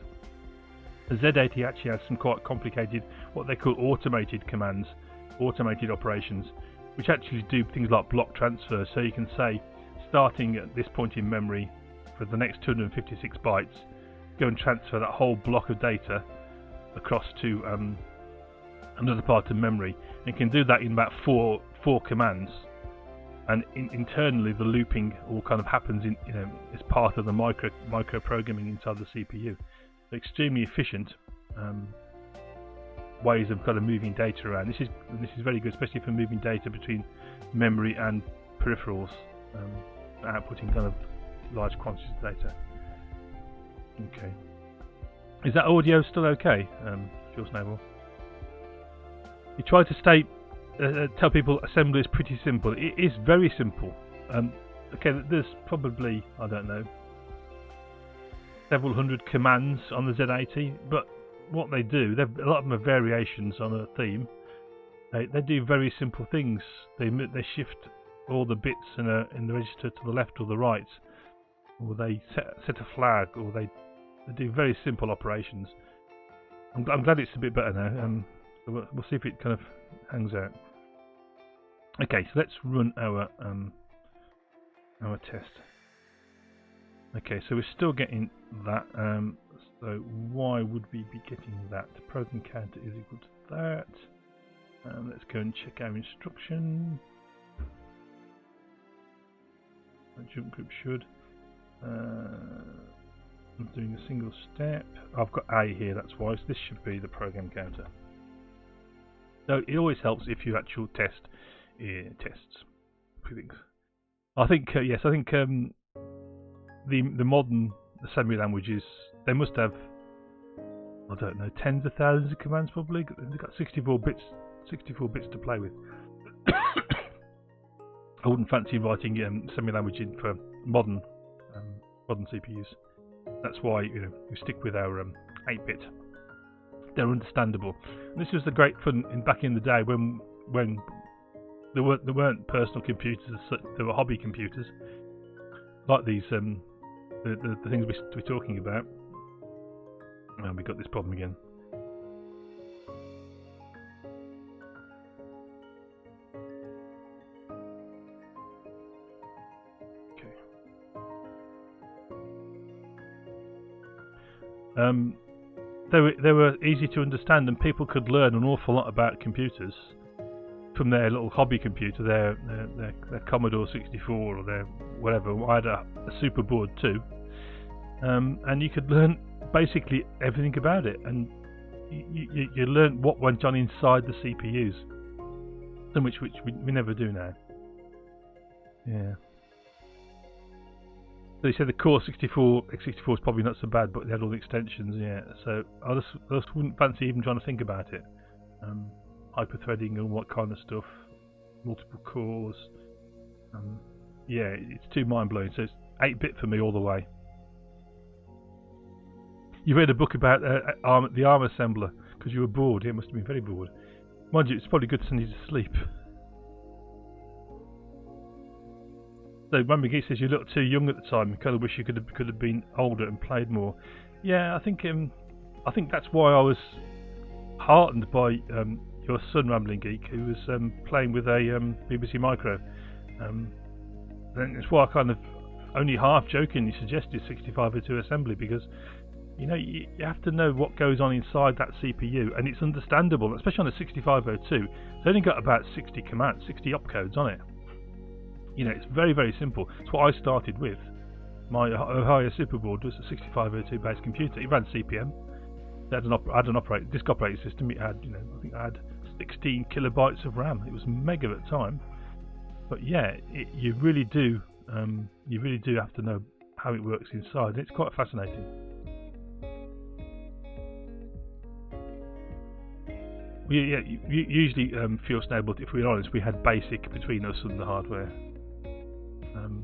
The Z80 actually has some quite complicated, what they call automated commands, automated operations, which actually do things like block transfer. So you can say, starting at this point in memory, for the next 256 bytes, go and transfer that whole block of data across to another part of memory. And you can do that in about four commands. And internally, the looping all kind of happens in, as part of the micro programming inside the CPU. So extremely efficient ways of kind of moving data around. This is very good, especially for moving data between memory and peripherals, outputting kind of large quantities of data. Okay, is that audio still okay, Jules Noble? You try to tell people assembly is pretty simple. It is very simple. Okay, there's probably, I don't know, several hundred commands on the Z80, but what they do, a lot of them are variations on a theme. They do very simple things. They shift all the bits in the register to the left or the right, or they set a flag, or they do very simple operations. I'm glad it's a bit better now. So we'll see if it kind of hangs out. Okay, so let's run our test. Okay, so we're still getting that. So why would we be getting that? The program counter is equal to that. Let's go and check our instruction. The jump group should. I'm doing a single step. I've got A here, that's why. So this should be the program counter. So it always helps if you actual test tests. I think yes. I think the modern assembly languages, they must have, I don't know, tens of thousands of commands probably. They've got 64 bits to play with. I wouldn't fancy writing assembly language in for modern CPUs. That's why we stick with our 8-bit. They're understandable. And this was the great fun back in the day when there weren't personal computers, there were hobby computers like these the things we're talking about. And we got this problem again. They were easy to understand, and people could learn an awful lot about computers from their little hobby computer, their Commodore 64 or their whatever. I had a super board too, and you could learn basically everything about it, and you learn what went on inside the CPUs, which we never do now. Yeah. So you said the Core 64, x64 is probably not so bad, but they had all the extensions, yeah. So I just wouldn't fancy even trying to think about it. Hyperthreading and all that kind of stuff, multiple cores. Yeah, it's too mind-blowing. So it's 8-bit for me all the way. You read a book about the ARM assembler because you were bored. Yeah, it must have been very bored. Mind you, it's probably good to send you to sleep. So Rambo Geek says you looked too young at the time. You kind of wish you could have been older and played more. Yeah, I think that's why I was heartened by your son, Rambling Geek, who was playing with a BBC Micro. And it's why I kind of only half jokingly suggested 6502 assembly, because you have to know what goes on inside that CPU, and it's understandable, especially on a 6502. It's only got about 60 commands, 60 opcodes on it. It's very, very simple. It's what I started with. My Ohio Superboard was a 6502 based computer. It ran CPM. It had an disk operating system. It had, I think I had 16 kilobytes of RAM. It was mega at the time. But yeah, you really do you really do have to know how it works inside. It's quite fascinating. We usually Fuel Stable, if we're honest, we had BASIC between us and the hardware.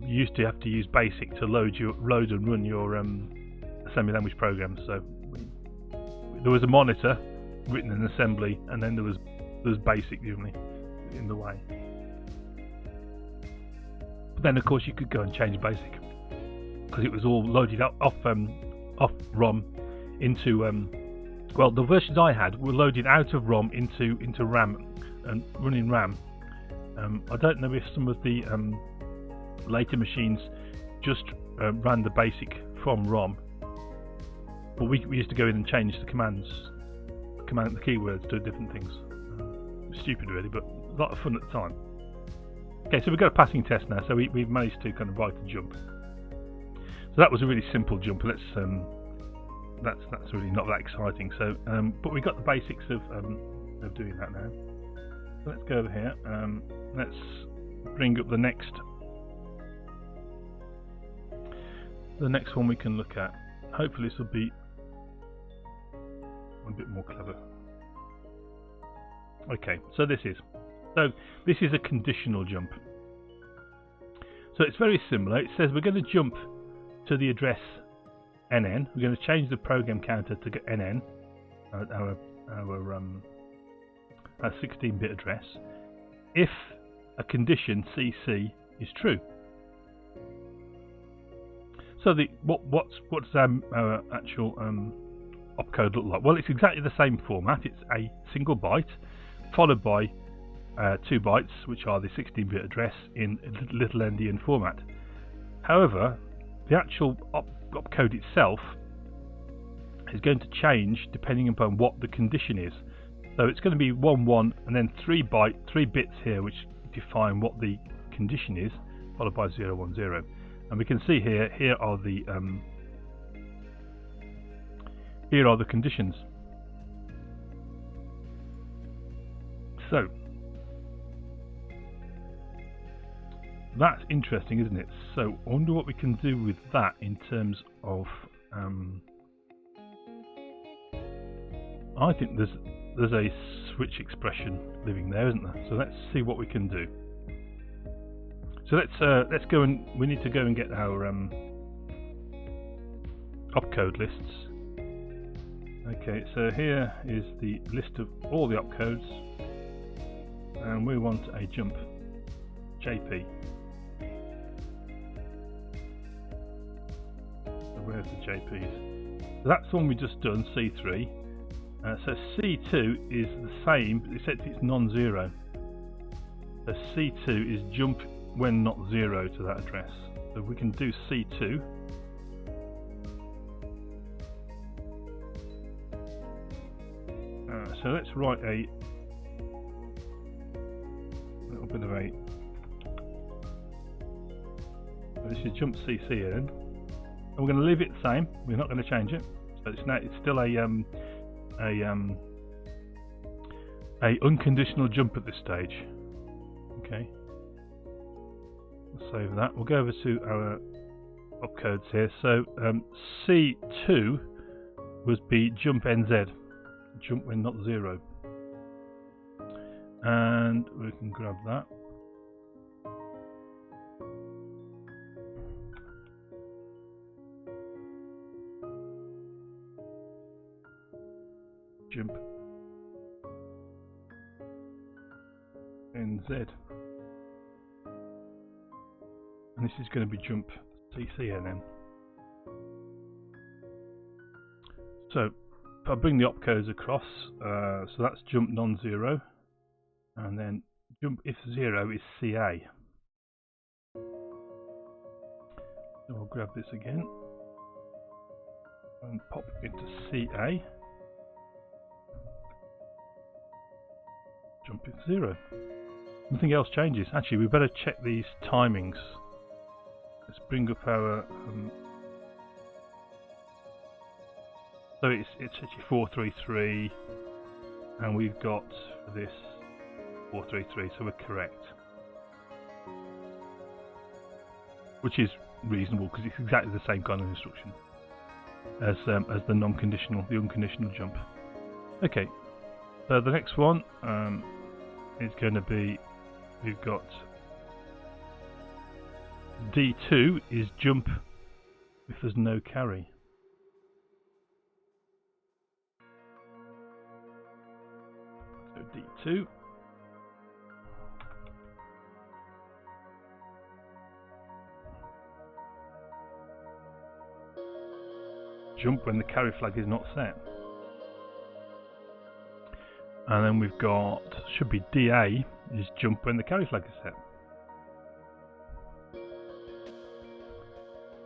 You used to have to use BASIC to load and run your assembly language programs. So there was a monitor written in assembly, and then there was BASIC usually in the way. But then of course you could go and change BASIC because it was all loaded off ROM into well, the versions I had were loaded out of ROM into RAM and running RAM. I don't know if some of the later machines just ran the BASIC from ROM, but we used to go in and change the commands, the keywords to different things. It was stupid really, but a lot of fun at the time. Okay, so we've got a passing test now, so we've managed to kind of write a jump. So that was a really simple jump. That's really not that exciting. So, but we got the basics of doing that now. So let's go over here. Let's bring up the next one we can look at. Hopefully this will be a bit more clever. Okay, so this is a conditional jump. So it's very similar. It says we're going to jump to the address NN. We're going to change the program counter to NN, our 16-bit address, if a condition CC is true. So what does our actual opcode look like? Well, it's exactly the same format. It's a single byte followed by 2 bytes, which are the 16-bit address in little endian format. However, the actual opcode itself is going to change depending upon what the condition is. So it's going to be 11 and then 3 bits here which define what the condition is, followed by 010. And we can see here are the conditions. So that's interesting, isn't it? So I wonder what we can do with that in terms of I think there's a switch expression living there, isn't there? So let's see what we can do. So let's go and we need to go and get our opcode lists. Okay, so here is the list of all the opcodes, and we want a jump JP. So where's the JPs? So that's the one we just done, C3. So C2 is the same, except it's non-zero. So C2 is jump when not 0 to that address. So we can do C2. So let's write a little bit of a. This is jump CC in, and we're going to leave it the same. We're not going to change it. So it's still a unconditional jump at this stage. Okay. We'll save that. We'll go over to our opcodes here. So C2 would be jump NZ, jump when not 0, and we can grab that. Jump NZ, and this is going to be jump CCNN. So if I bring the opcodes across, so that's jump non-zero, and then jump if 0 is CA. So I'll grab this again and pop into CA. Jump if 0. Nothing else changes. Actually, we better check these timings. Let's bring up our. So it's actually 433, and we've got this 433. So we're correct. which is reasonable because it's exactly the same kind of instruction as the non-conditional, the unconditional jump. Okay, so the next one is going to be, we've got D2 is jump if there's no carry. So D2. Jump when the carry flag is not set. And then we've got, should be DA is jump when the carry flag is set.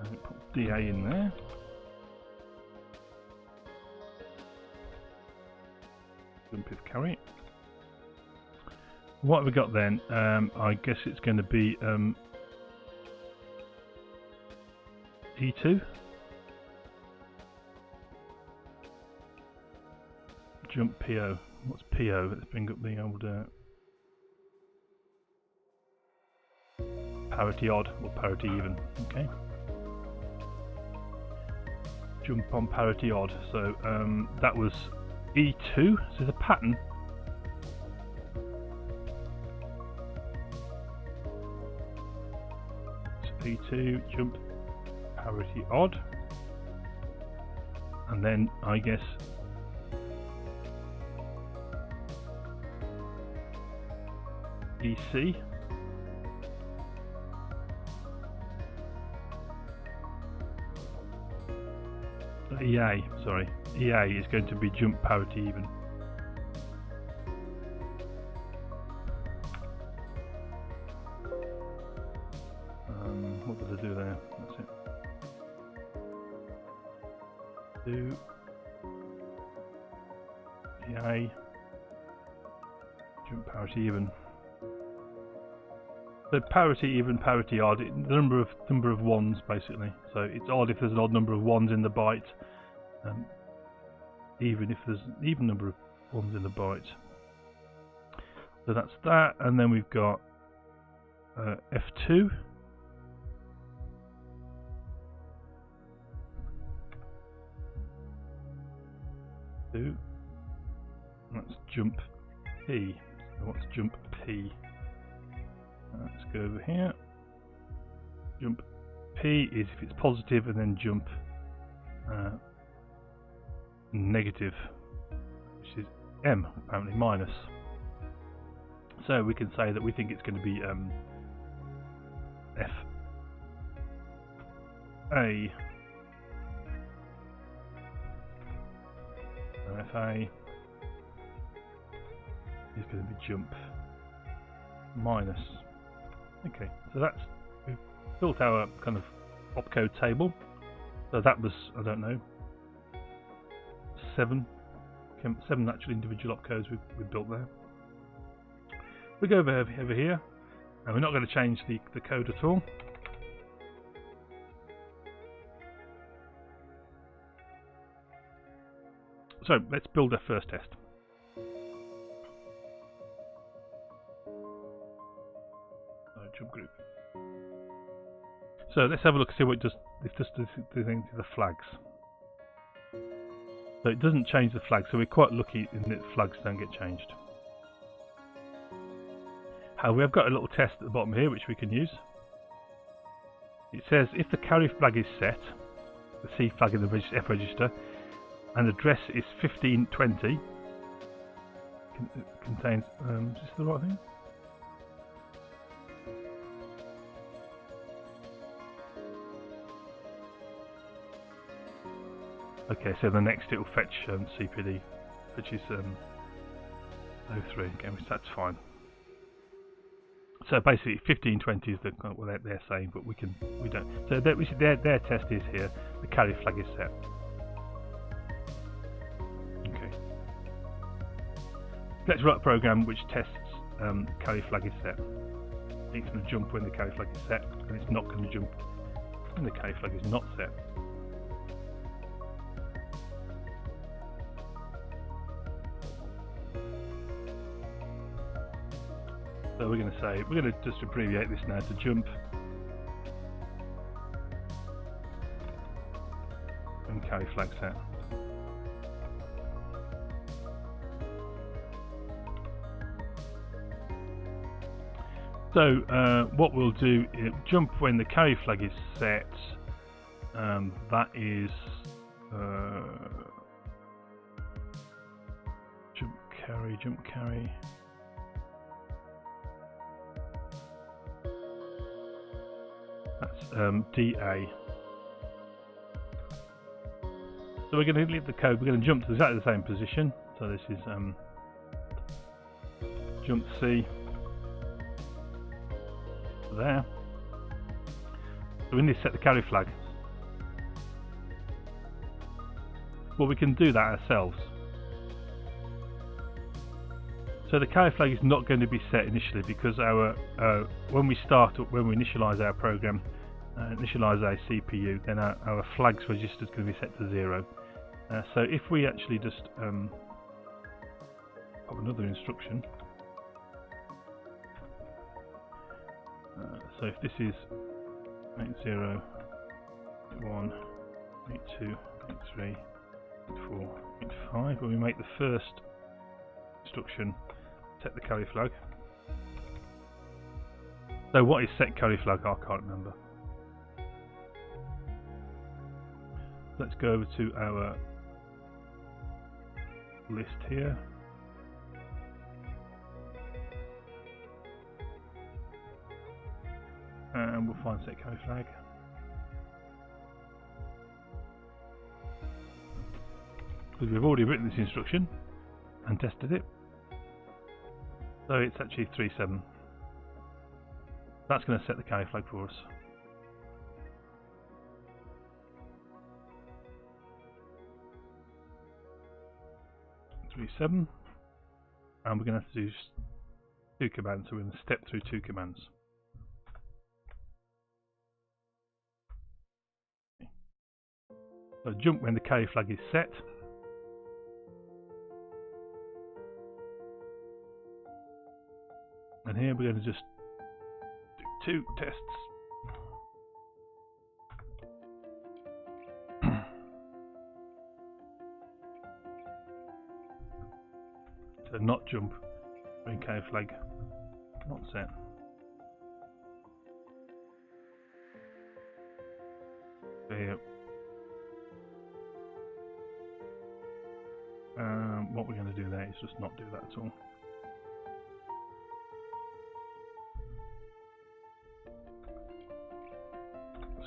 And put DA in there. Jump if carry. What have we got then? I guess it's going to be E2. Jump PO. What's PO? Let's bring up the old parity odd or parity even. Okay. Jump on parity odd. So that was E2. So there's a pattern. So E2 jump parity odd, and then I guess EC. EA, sorry. EA is going to be jump parity even. What did I do there? That's it. 2 EA jump parity even. So parity even, parity odd, the number of ones basically. So it's odd if there's an odd number of ones in the byte, even if there's an even number of ones in the byte. So that's that, and then we've got F2. That's jump P. So what's jump P? Let's go over here. Jump P is if it's positive, and then jump negative, which is M, apparently minus. So we can say that we think it's going to be F A. So FA is going to be jump minus. Okay, so that's, we've built our kind of opcode table. So that was, I don't know, 7 actual individual opcodes we built there. We go over here, and we're not going to change the code at all. So let's build our first test. Jump group. So let's have a look and see what it does. It just does the thing to the flags. So it doesn't change the flags, so we're quite lucky in that flags don't get changed. However, we've got a little test at the bottom here which we can use. It says if the carry flag is set, the C flag in the F register, and address is 1520, contains, is this the right thing? Okay, so the next it will fetch CPD, which is 03. Okay, which that's fine. So basically, 1520 is the what they're saying, but we don't. So their test is here. The carry flag is set. Okay. Let's write a program which tests carry flag is set. It's going to jump when the carry flag is set, and it's not going to jump when the carry flag is not set. So we're going to just abbreviate this now to jump carry flag set. So what we'll do is jump when the carry flag is set. That is jump carry. That's DA. So we're going to leave the code. We're going to jump to exactly the same position. So this is jump C. There. So we need to set the carry flag. Well, we can do that ourselves. So the carry flag is not going to be set initially because our when we initialize our program, initialize our CPU, then our flags register is going to be set to 0. So if we actually just pop another instruction. So if this is 80, 81, 82, 83, 84, 85, when we make the first instruction set the carry flag. So what is set carry flag? I can't remember. Let's go over to our list here. And we'll find set carry flag. Because we've already written this instruction and tested it. So it's actually 37. That's going to set the carry flag for us. And we're going to have to do 2 commands, so we're going to step through 2 commands. So jump when the carry flag is set. And here we're going to just do 2 tests. So not jump when carry flag not set. So here. What we're going to do there is just not do that at all.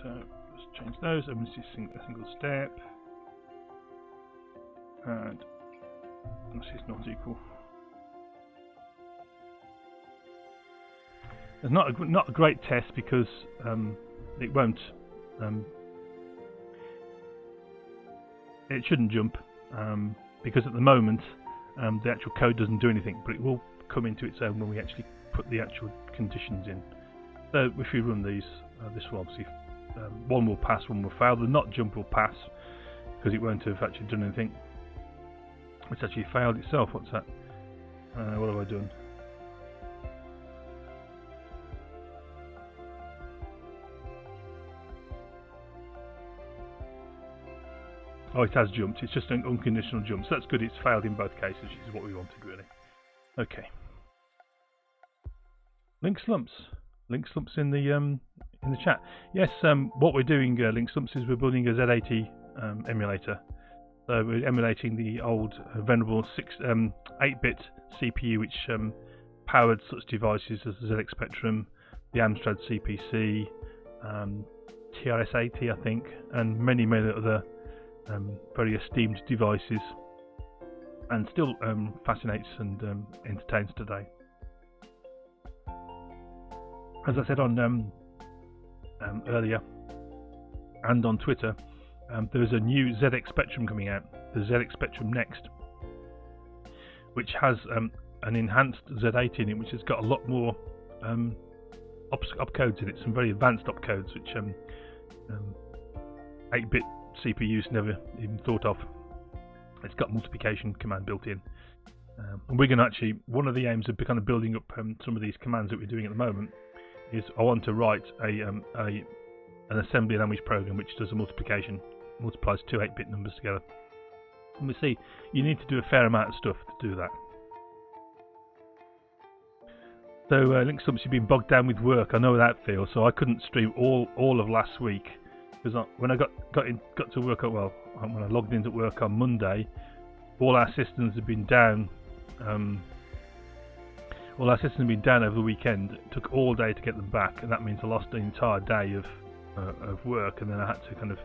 So just change those, and we see a single step, and this is not equal. It's not a great test because it won't. It shouldn't jump because at the moment the actual code doesn't do anything, but it will come into its own when we actually put the actual conditions in. So if we run these, this will obviously one will pass, one will fail. The not jump will pass because it won't have actually done anything. It's actually failed itself. What's that? What have I done? Oh, it has jumped. It's just an unconditional jump. So that's good. It's failed in both cases, which is what we wanted, really. Okay. Link slumps. Link slumps in the chat. Yes. What we're doing, link slumps, is we're building a Z80 emulator. So we're emulating the old venerable 8-bit CPU, which powered such devices as the ZX Spectrum, the Amstrad CPC, TRS-80, I think, and many other very esteemed devices, and still fascinates and entertains today. As I said on earlier and on Twitter, there's a new ZX Spectrum coming out, the ZX Spectrum Next, which has an enhanced Z80 in it, which has got a lot more opcodes in it, some very advanced opcodes, which 8-bit CPUs never even thought of. It's got multiplication command built in, and we're going to actually, one of the aims of kind of building up some of these commands that we're doing at the moment is I want to write an assembly language program which does a multiplication multiplies two 8-bit numbers together. And we see you need to do a fair amount of stuff to do that. So Linksumps, you've been bogged down with work. I know how that feels. So I couldn't stream all of last week because when I got to work, when I logged into work on Monday, all our systems have been down. All our systems have been down over the weekend. It took all day to get them back, and that means I lost an entire day of work, and then I had to kind of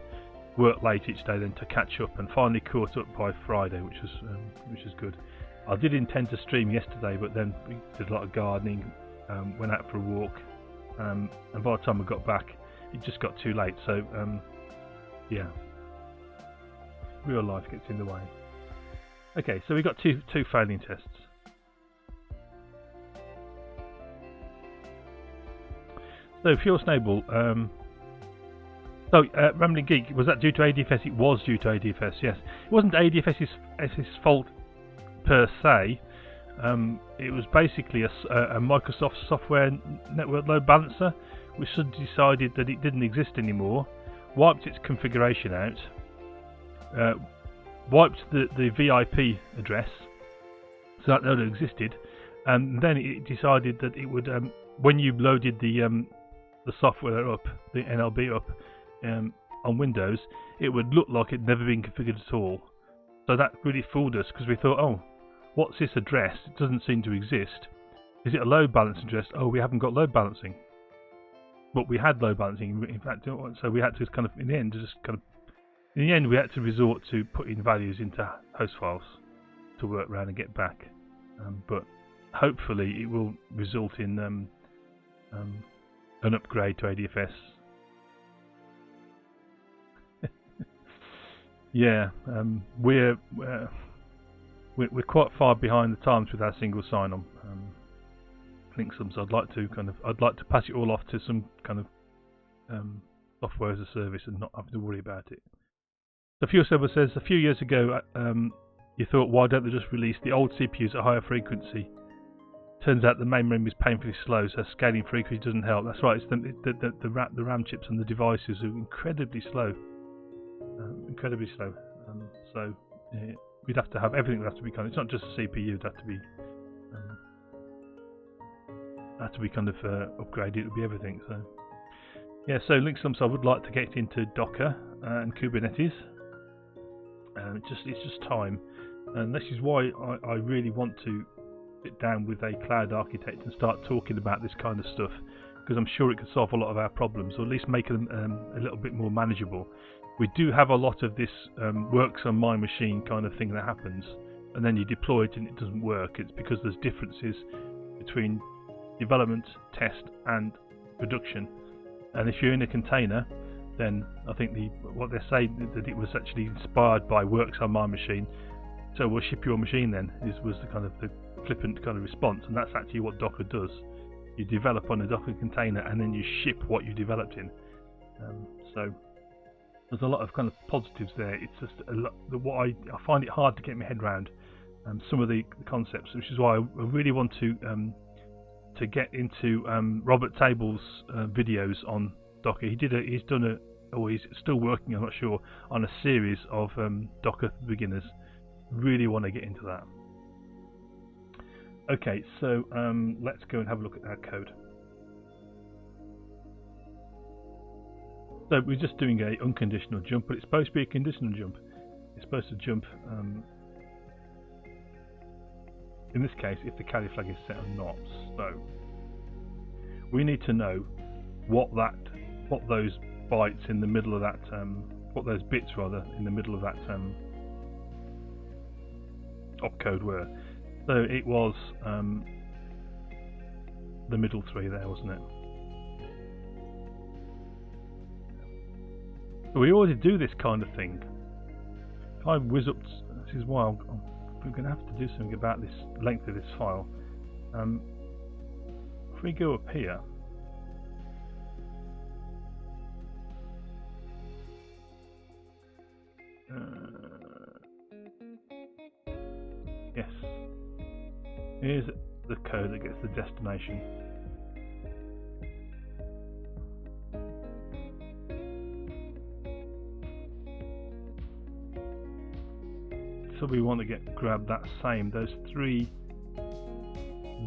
work late each day then to catch up, and finally caught up by Friday, which was good. I did intend to stream yesterday, but then we did a lot of gardening, went out for a walk, and by the time I got back, it just got too late. So yeah, real life gets in the way. Okay, so we got two failing tests. So Fuel Snowball, Rambling Geek, was that due to ADFS? It was due to ADFS, yes. It wasn't ADFS's fault per se. It was basically a Microsoft software network load balancer, which decided that it didn't exist anymore, wiped its configuration out, wiped the VIP address, so that no longer existed, and then it decided that it would, when you loaded the software up, the NLB up on Windows, it would look like it'd never been configured at all. So that really fooled us, because we thought, oh, what's this address? It doesn't seem to exist. Is it a load balancing address? Oh, we haven't got load balancing. But we had load balancing, in fact, so we had to kind of, in the end, we had to resort to putting values into host files to work around and get back. But hopefully it will result in an upgrade to ADFS. Yeah, we're quite far behind the times with our single sign-on. Linksums, I'd like to pass it all off to some kind of software as a service and not having to worry about it. The Fuel Server says, a few years ago, you thought, why don't they just release the old CPUs at higher frequency? Turns out the main memory is painfully slow, so scaling frequency doesn't help. That's right, it's the RAM chips and the devices are incredibly slow. So we'd have to have everything. Would have to be kind of, it's not just a CPU. It'd have to be kind of upgraded. It would be everything. So yeah. So Linksumps, I would like to get into Docker and Kubernetes. It's just time, and this is why I really want to sit down with a cloud architect and start talking about this kind of stuff, because I'm sure it could solve a lot of our problems, or at least make them a little bit more manageable. We do have a lot of this works on my machine kind of thing that happens, and then you deploy it and it doesn't work. It's because there's differences between development, test and production. And if you're in a container, then I think what they say that it was actually inspired by works on my machine, so we'll ship your machine then, was the kind of the flippant kind of response, and that's actually what Docker does. You develop on a Docker container and then you ship what you developed in. So there's a lot of kind of positives there. It's just I find it hard to get my head around some of the concepts, which is why I really want to get into Robert Table's videos on Docker. He's still working, I'm not sure, on a series of Docker for beginners. Really want to get into that. Okay, so let's go and have a look at our code. So we're just doing a unconditional jump, but it's supposed to be a conditional jump. It's supposed to jump, in this case, if the carry flag is set or not. So we need to know what those bytes in the middle of that, what those bits rather in the middle of that opcode were. So it was the middle three there, wasn't it? So we already do this kind of thing. If I whiz up, this is why we're going to have to do something about this length of this file. If we go up here, yes, here's the code that gets the destination. so we want to grab that same, those 3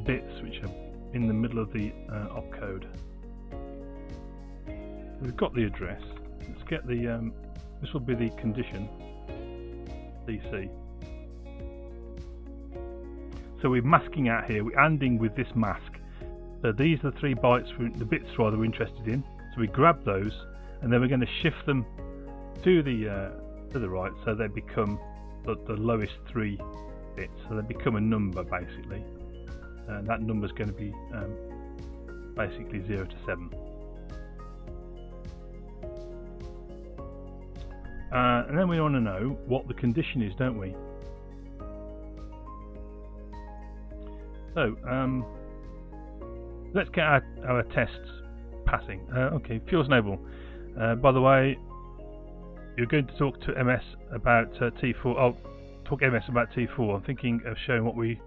bits which are in the middle of the opcode. We've got the address. Let's get the this will be the condition DC. So we're masking out here, we're ending with this mask. So these are the 3 bytes, the bits rather, we're interested in. So we grab those, and then we're going to shift them to the right, so they become the lowest 3 bits. So they become a number basically, and that number is going to be basically 0 to 7. And then we want to know what the condition is, don't we? So let's get our tests passing. Okay, Fuels Noble. By the way, you're going to talk to MS about T4. I'll talk MS about T4. I'm thinking of showing what we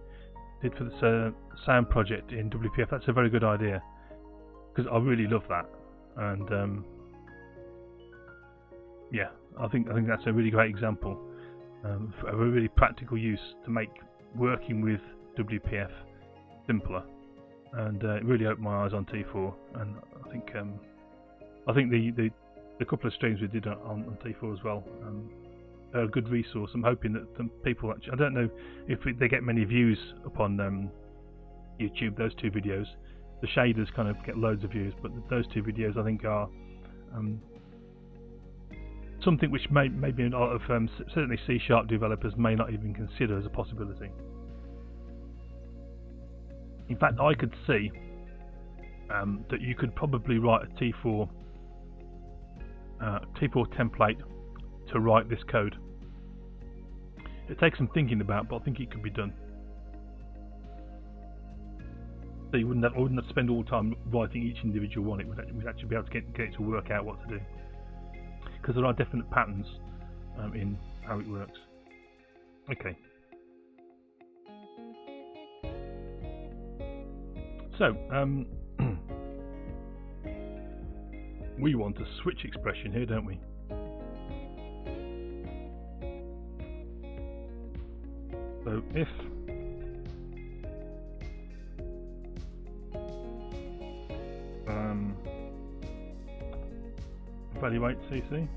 did for the sound project in WPF. That's a very good idea, because I really love that. And yeah, I think that's a really great example of a really practical use to make working with WPF simpler, and it really opened my eyes on T4. And I think the couple of streams we did on T4 as well are a good resource. I'm hoping that the people actually, I don't know if they get many views upon YouTube, those 2 videos. The shaders kind of get loads of views, but those 2 videos I think are something which maybe a lot of certainly C# developers may not even consider as a possibility. In fact, I could see that you could probably write a T4 template to write this code. It takes some thinking about, but I think it could be done. So you wouldn't have to spend all the time writing each individual one. It would actually be able to get it to work out what to do, because there are definite patterns in how it works. Okay. So, we want a switch expression here, don't we? So if evaluate CC,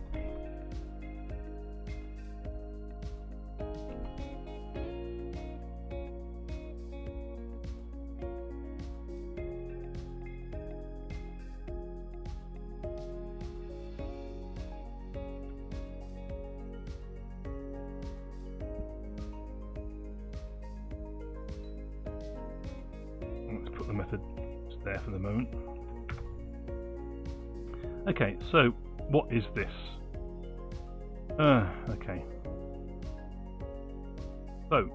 let's put the method there for the moment. Okay, so what is this? Okay. So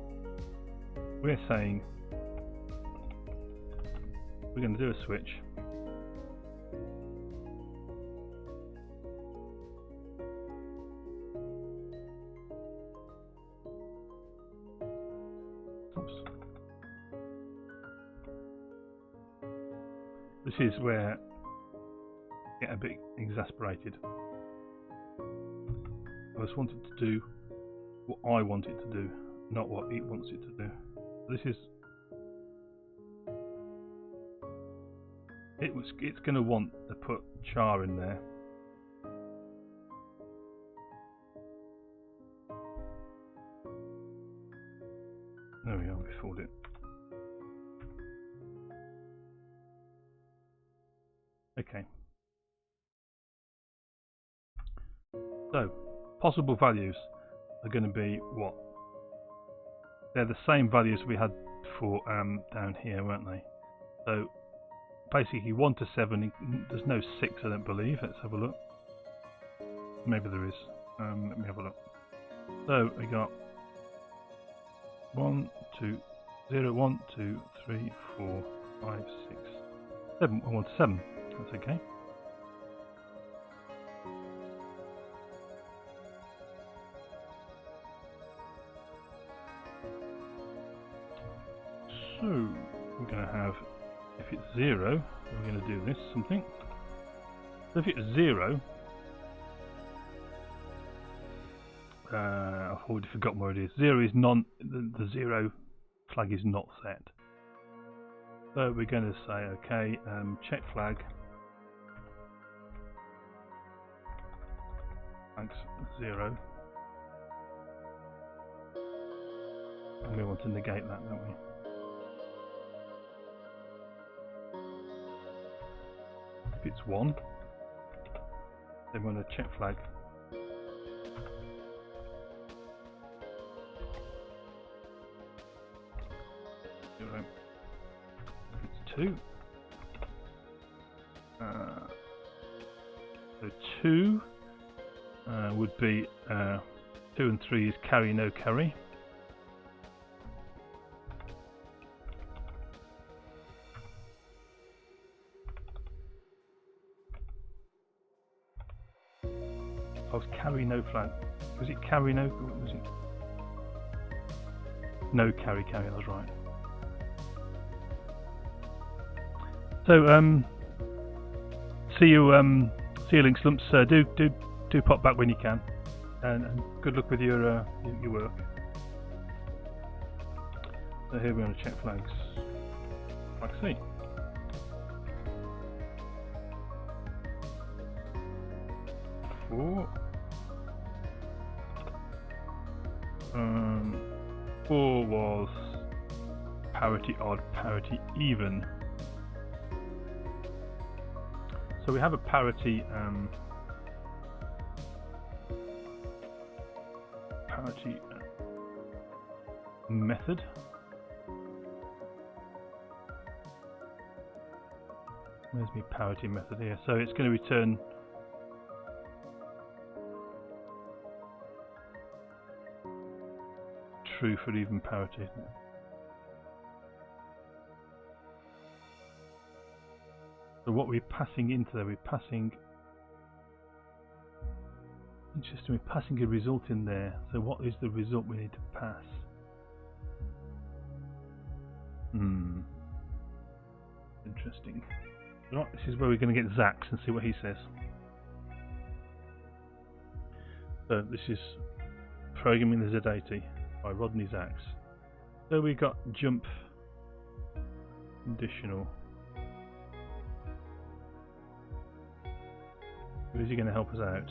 we're saying we're going to do a switch. Oops. This is where I get a bit exasperated. I just wanted to do what I want it to do, not what it wants it to do. This is it's going to want to put char in there. There we are, we fooled it. Okay. So, possible values are going to be what? They're the same values we had for down here, weren't they? So, basically 1 to 7, there's no 6 I don't believe. Let's have a look. Maybe there is. Let me have a look. So, we got 1, 2, 0, 1, 2, 3, 4, 5, 6, 7. I want 7. That's okay. So we're going to have, if it's 0, we're going to do this something. So if it's 0, I've already forgotten where it is. Zero is the zero flag is not set. So we're going to say, okay, check flag. Flag's 0. And we want to negate that, don't we? If it's 1, then we're going to check flag. If it's 2, so 2 would be 2 and 3 is carry, no carry. I was carry, no flag. Was it carry, no? Was it? No carry, carry. I was right. So see you Link Slumps. Do pop back when you can, and good luck with your work. So here we're going to check flags. Flag C. Four. 4 was parity odd, parity even. So we have a parity method. Where's my parity method here? So it's going to return true for even parity, isn't it? So what we're passing into there, we're passing, interesting, we're passing a result in there. So what is the result we need to pass? Interesting. Right, this is where we're going to get Zax and see what he says. So this is Programming the Z80 by Rodney Zax. So we got jump conditional. Is he going to help us out?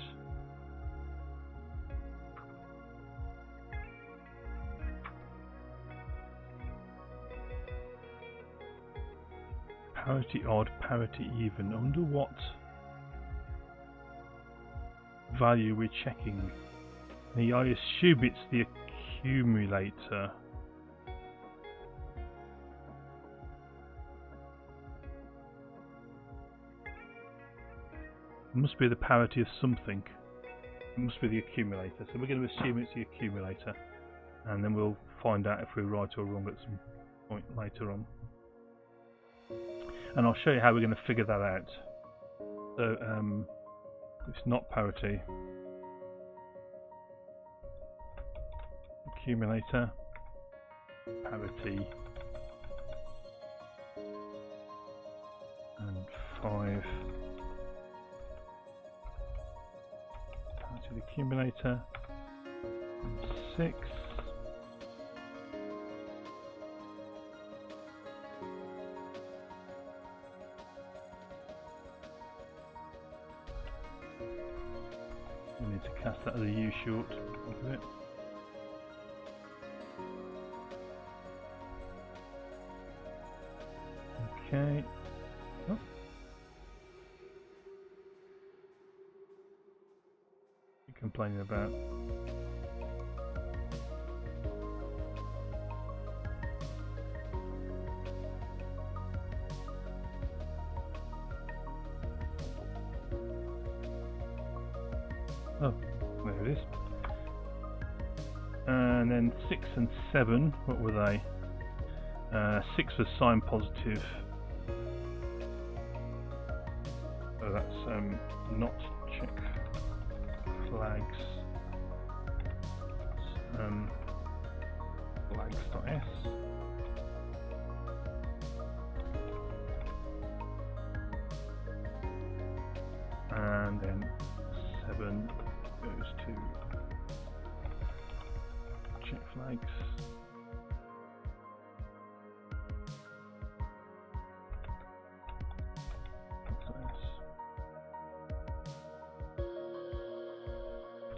Parity odd, parity even. I wonder what value we're checking. I assume it's the accumulator. It must be the parity of something. It must be the accumulator. So we're going to assume it's the accumulator, and then we'll find out if we're right or wrong at some point later on. And I'll show you how we're going to figure that out. So it's not parity. Accumulator, parity, and 5. Parity of the accumulator, and 6. We need to cast that as a U short. Look at it. Okay. Oh. You're complaining about. Oh, there it is. And then 6 and 7, what were they? 6 was sign positive. So that's not check flags. Flags.s. And then 7 goes to flags.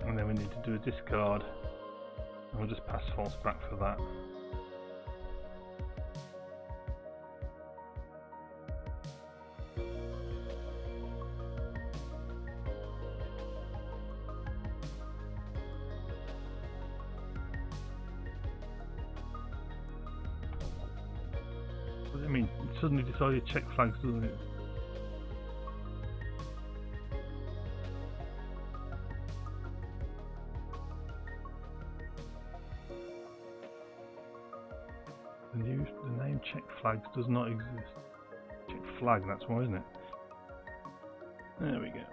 And then we need to do a discard, and we'll just pass false back for that. What does it mean? It suddenly decided to check flags, doesn't it? The name check flags does not exist. Check flag, that's why, isn't it? There we go.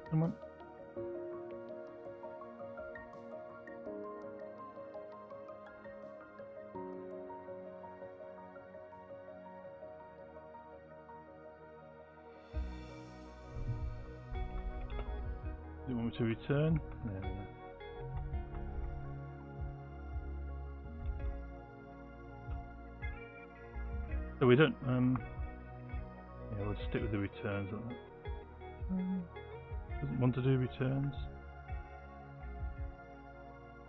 Come on. Do you want me to return? There we go. So we don't, yeah, we'll stick with the returns. Doesn't want to do returns.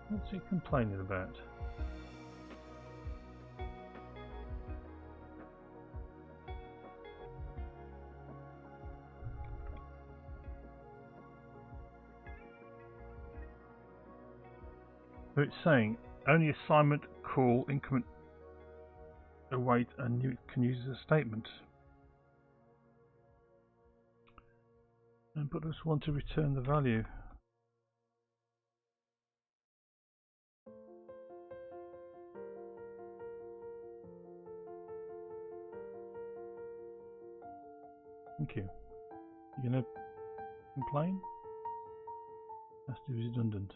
What's he complaining about? So it's saying only assignment, call, increment, await, and you can use as a statement. But I just want to return the value. Thank you. You gonna complain? Has to be redundant.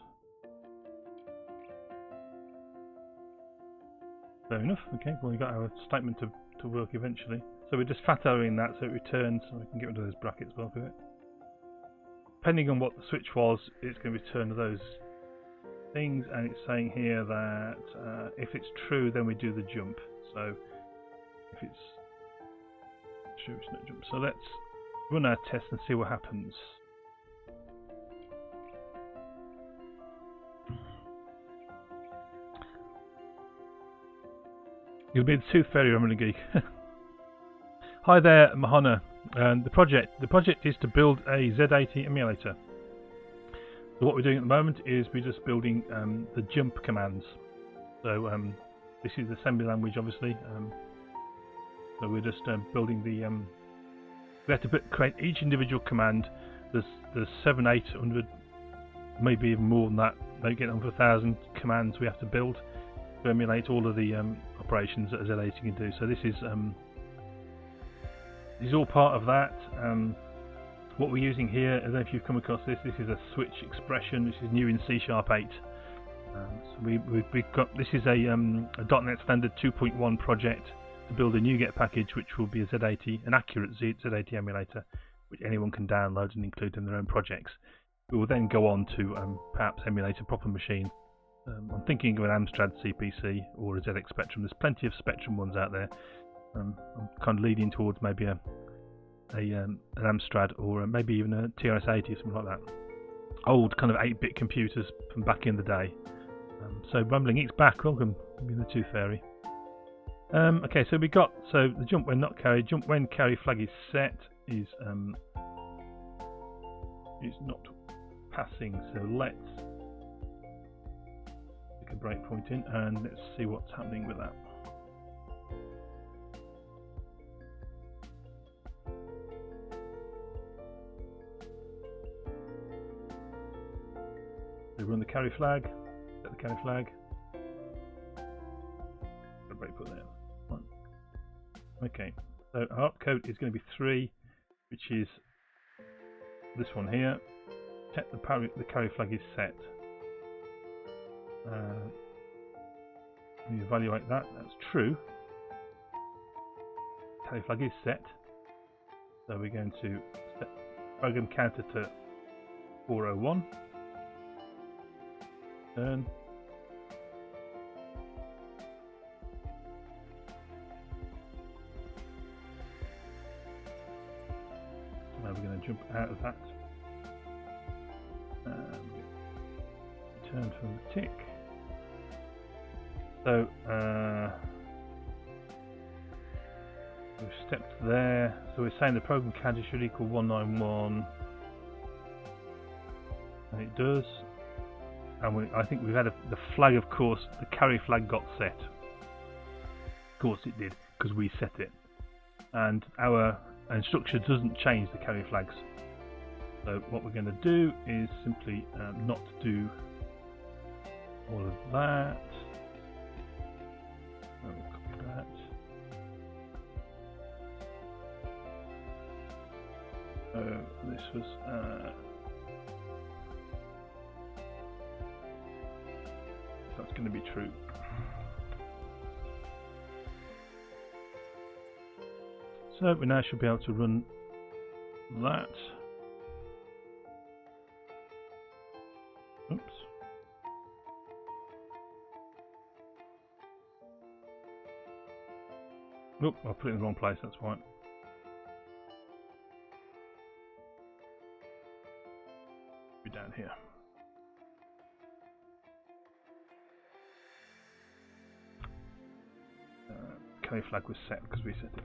Fair enough. Okay, well we got our statement to work eventually. So we're just fat arrowing that so it returns, so we can get rid of those brackets off of it. Depending on what the switch was, it's going to return those things, and it's saying here that if it's true, then we do the jump. So if it's true, it's no jump. So let's run our test and see what happens. You'll be the Tooth Fairy, Remedy Geek. Hi there, Mahana. And the project is to build a Z80 emulator. So what we're doing at the moment is we're just building the jump commands. So this is assembly language, obviously. So we're just building the. We have to create each individual command. There's 700, 800, maybe even more than that. Maybe get over 1,000 commands we have to build to emulate all of the operations that a Z80 can do. So this is all part of that. What we're using here, I don't know if you've come across this. This is a switch expression. This is new in C#8. So we've got, this is a .NET Standard 2.1 project to build a NuGet package, which will be a Z80, an accurate Z80 emulator, which anyone can download and include in their own projects. We will then go on to perhaps emulate a proper machine. I'm thinking of an Amstrad CPC or a ZX Spectrum. There's plenty of Spectrum ones out there. I'm kind of leading towards maybe an Amstrad or maybe even a TRS-80 or something like that. Old kind of 8-bit computers from back in the day. So Rumbling Geek's back. Welcome, be the Tooth Fairy. Okay, so we got the jump when not carried. Jump when carry flag is set is not passing. So let's stick a breakpoint in and let's see what's happening with that. We run the carry flag, set the carry flag, put a breakpoint there. Right. Okay, so our opcode is going to be 3, which is this one here. Check the carry flag is set. We evaluate that, that's true. Carry flag is set. So we're going to set program counter to 401. Turn. jump out of that. Return from the tick. So we've stepped there. So we're saying the program counter should equal 191, and it does. And I think we've had the flag, of course, the carry flag got set. Of course it did, because we set it. And our instruction doesn't change the carry flags. So what we're going to do is simply not do all of that. We'll copy that. So this was that's going to be true. So we now should be able to run that. Oops. Nope, I put it in the wrong place, that's why. Be down here. Carry flag was set because we set it.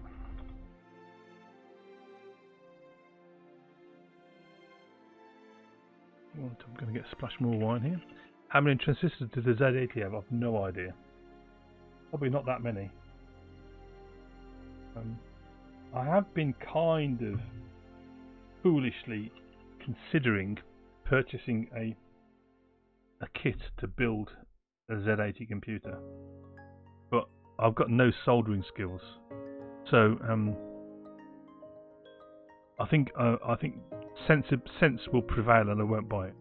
I'm going to get a splash more wine here. How many transistors did the Z80 have? I've no idea. Probably not that many. I have been kind of foolishly considering purchasing a kit to build a Z80 computer, but I've got no soldering skills, so I think sense will prevail, and I won't buy it.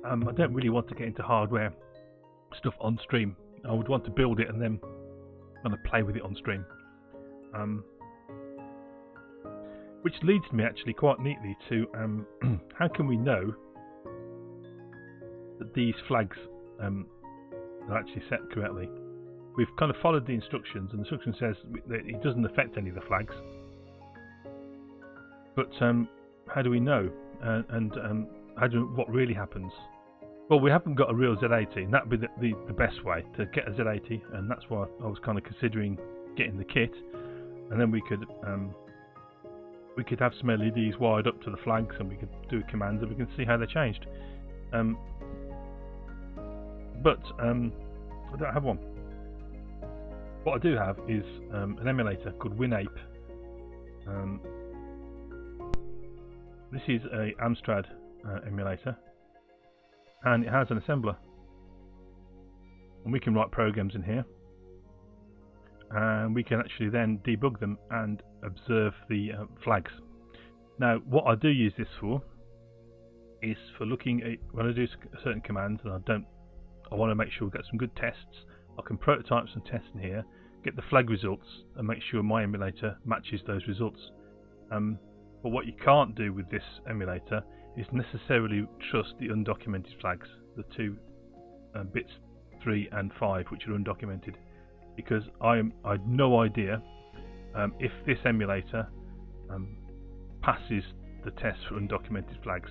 I don't really want to get into hardware stuff on stream. I would want to build it and then kind of play with it on stream. Which leads me actually quite neatly to how can we know that these flags are actually set correctly? We've kind of followed the instructions, and the instruction says that it doesn't affect any of the flags. But how do we know? And what really happens? Well, we haven't got a real Z80, and that would be the best way to get a Z80, and that's why I was kind of considering getting the kit, and then we could have some LEDs wired up to the flags, and we could do commands, and we can see how they're changed. But I don't have one. What I do have is an emulator called WinApe. This is a Amstrad emulator, and it has an assembler, and we can write programs in here, and we can actually then debug them and observe the flags. Now, what I do use this for is for looking at when I do certain commands, and I want to make sure we get some good tests. I can prototype some tests in here, get the flag results, and make sure my emulator matches those results. But what you can't do with this emulator is necessarily trust the undocumented flags, the two bits 3 and 5, which are undocumented, because I had no idea if this emulator passes the test for undocumented flags.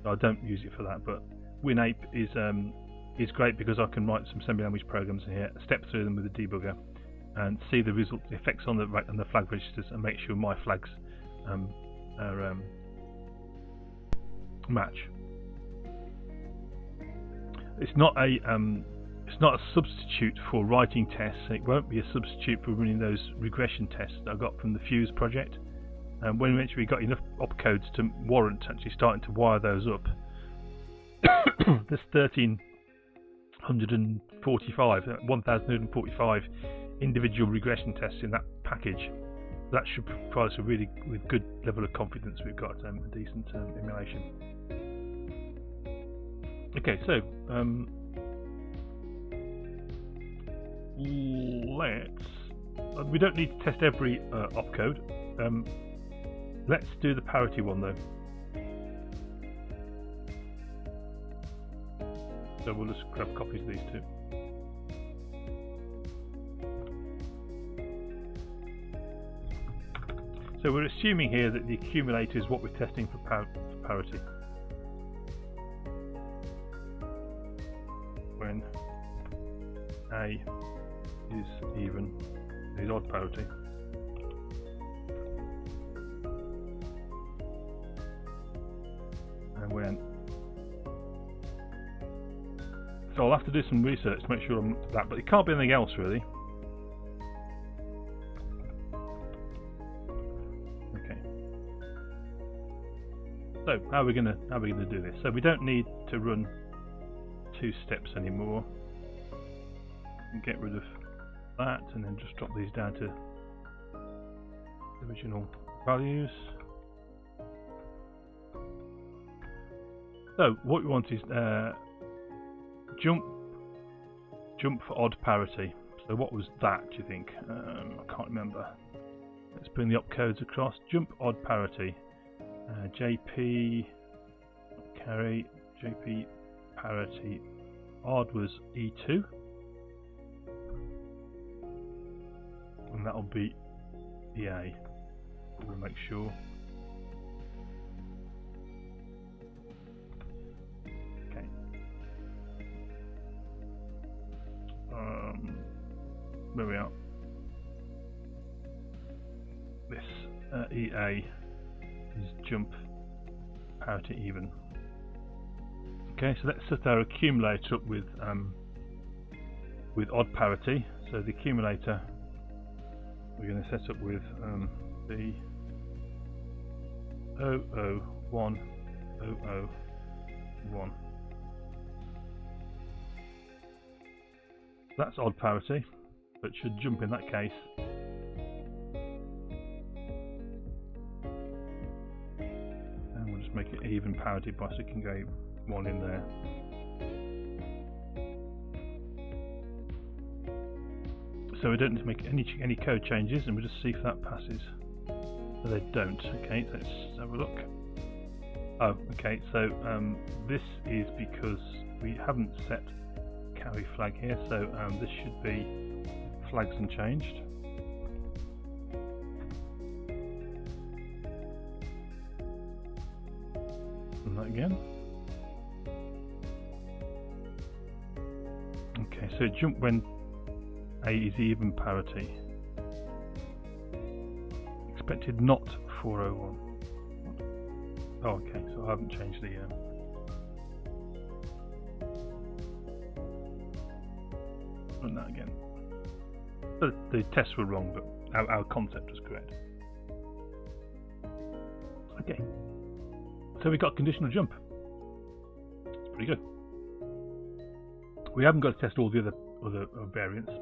So I don't use it for that. But WinApe is great because I can write some assembly language programs in here, step through them with a debugger, and see the result, the effects on the flag registers, and make sure my flags are match. It's not a substitute for writing tests. It won't be a substitute for running those regression tests that I got from the Fuse project. When eventually we got enough opcodes to warrant actually starting to wire those up, there's 1,145 individual regression tests in that package. That should provide us a really good level of confidence we've got a decent emulation. Okay, so we don't need to test every opcode. Let's do the parity one though. So we'll just grab copies of these two. So we're assuming here that the accumulator is what we're testing for parity. When A is even, is odd parity. And when, so I'll have to do some research to make sure I'm that, but it can't be anything else really. Okay. So how are we gonna do this? So we don't need to run 2 steps anymore. And get rid of that, and then just drop these down to the original values. So what we want is jump for odd parity. So what was that, do you think? I can't remember. Let's bring the opcodes across. Jump odd parity. JP carry JP parity odd was E2, and that'll be EA. We'll make sure. Okay. Where we are. This EA is jump parity even. Okay, so let's set our accumulator up with odd parity. So the accumulator we're going to set up with the 001 001. That's odd parity, but it should jump in that case. And we'll just make it even parity by sticking a 1 in there. So we don't need to make any code changes, and we'll just see if that passes. So they don't. Okay, let's have a look. Oh, okay, so this is because we haven't set carry flag here, so this should be flags unchanged. And that again. Okay, so jump when A is even parity. Expected not 401. Oh, okay, so I haven't changed the run that again. So the tests were wrong, but our concept was correct. Okay, so we got conditional jump. It's pretty good. We haven't got to test all the other variants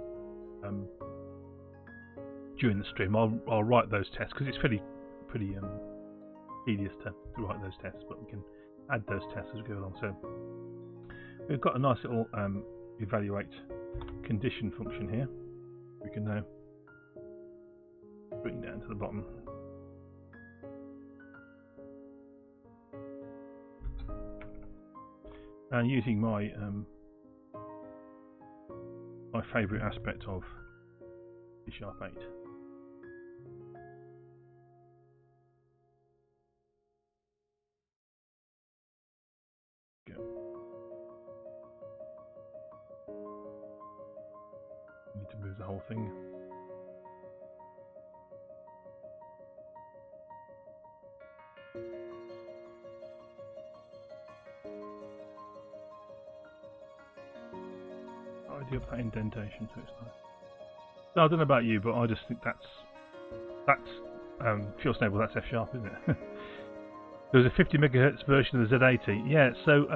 during the stream. I'll write those tests because it's pretty tedious to write those tests, but we can add those tests as we go along. So we've got a nice little evaluate condition function here. We can now bring down to the bottom. And using my my favourite aspect of C#8. Go. Need to move the whole thing. I do that indentation, so it's nice. No, I don't know about you, but I just think that's pure stable. That's F#, isn't it? There's a 50 MHz version of the Z80. Yeah, so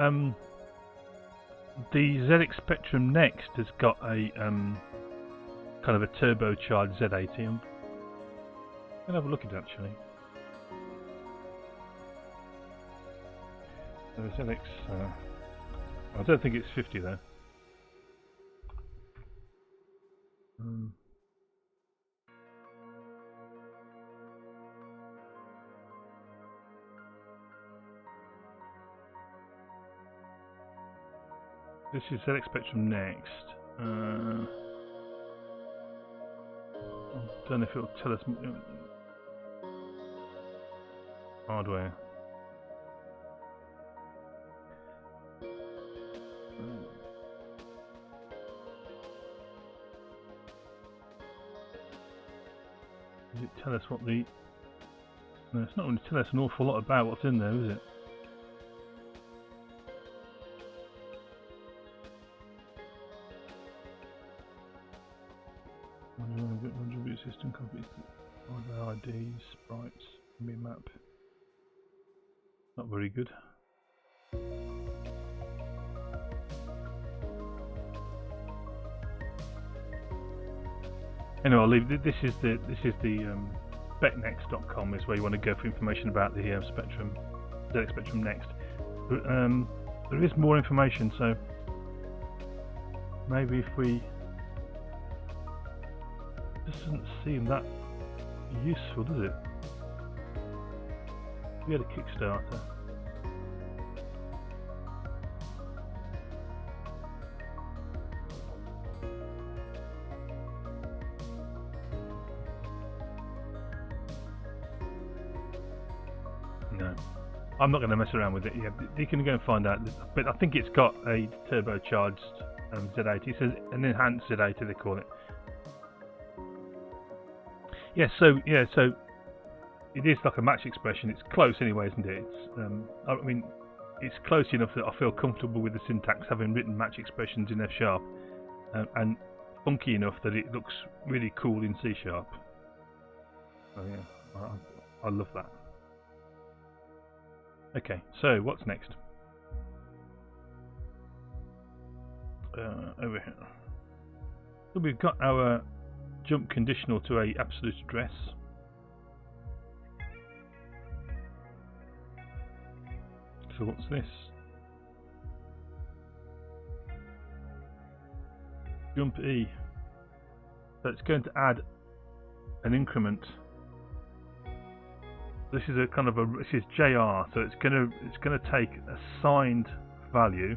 the ZX Spectrum Next has got a kind of a turbocharged Z80. I'm gonna have a look at it actually. So ZX. I don't think it's 50 though. This is ZX Spectrum Next. I don't know if it will tell us. hardware. Does it tell us what the... No, it's not going to tell us an awful lot about what's in there, is it? System copies, hardware IDs, sprites, map. Not very good. Anyway, I'll leave. This is the specnext.com is where you want to go for information about the Spectrum, ZX Spectrum Next. But, there is more information, so maybe if we... Doesn't seem that useful, does it? We had a Kickstarter. No, I'm not going to mess around with it. Yeah, you can go and find out. But I think it's got a turbocharged Z80. It says an enhanced Z80, they call it. Yeah, so it is like a match expression. It's close anyway, isn't it? It's, I mean, it's close enough that I feel comfortable with the syntax, having written match expressions in F#, and funky enough that it looks really cool in C#. So yeah, I love that. Okay, so what's next? Over here. So we've got our jump conditional to a absolute address. So what's this? Jump E. So it's going to add an increment. This is a kind of this is JR, so it's gonna take a signed value.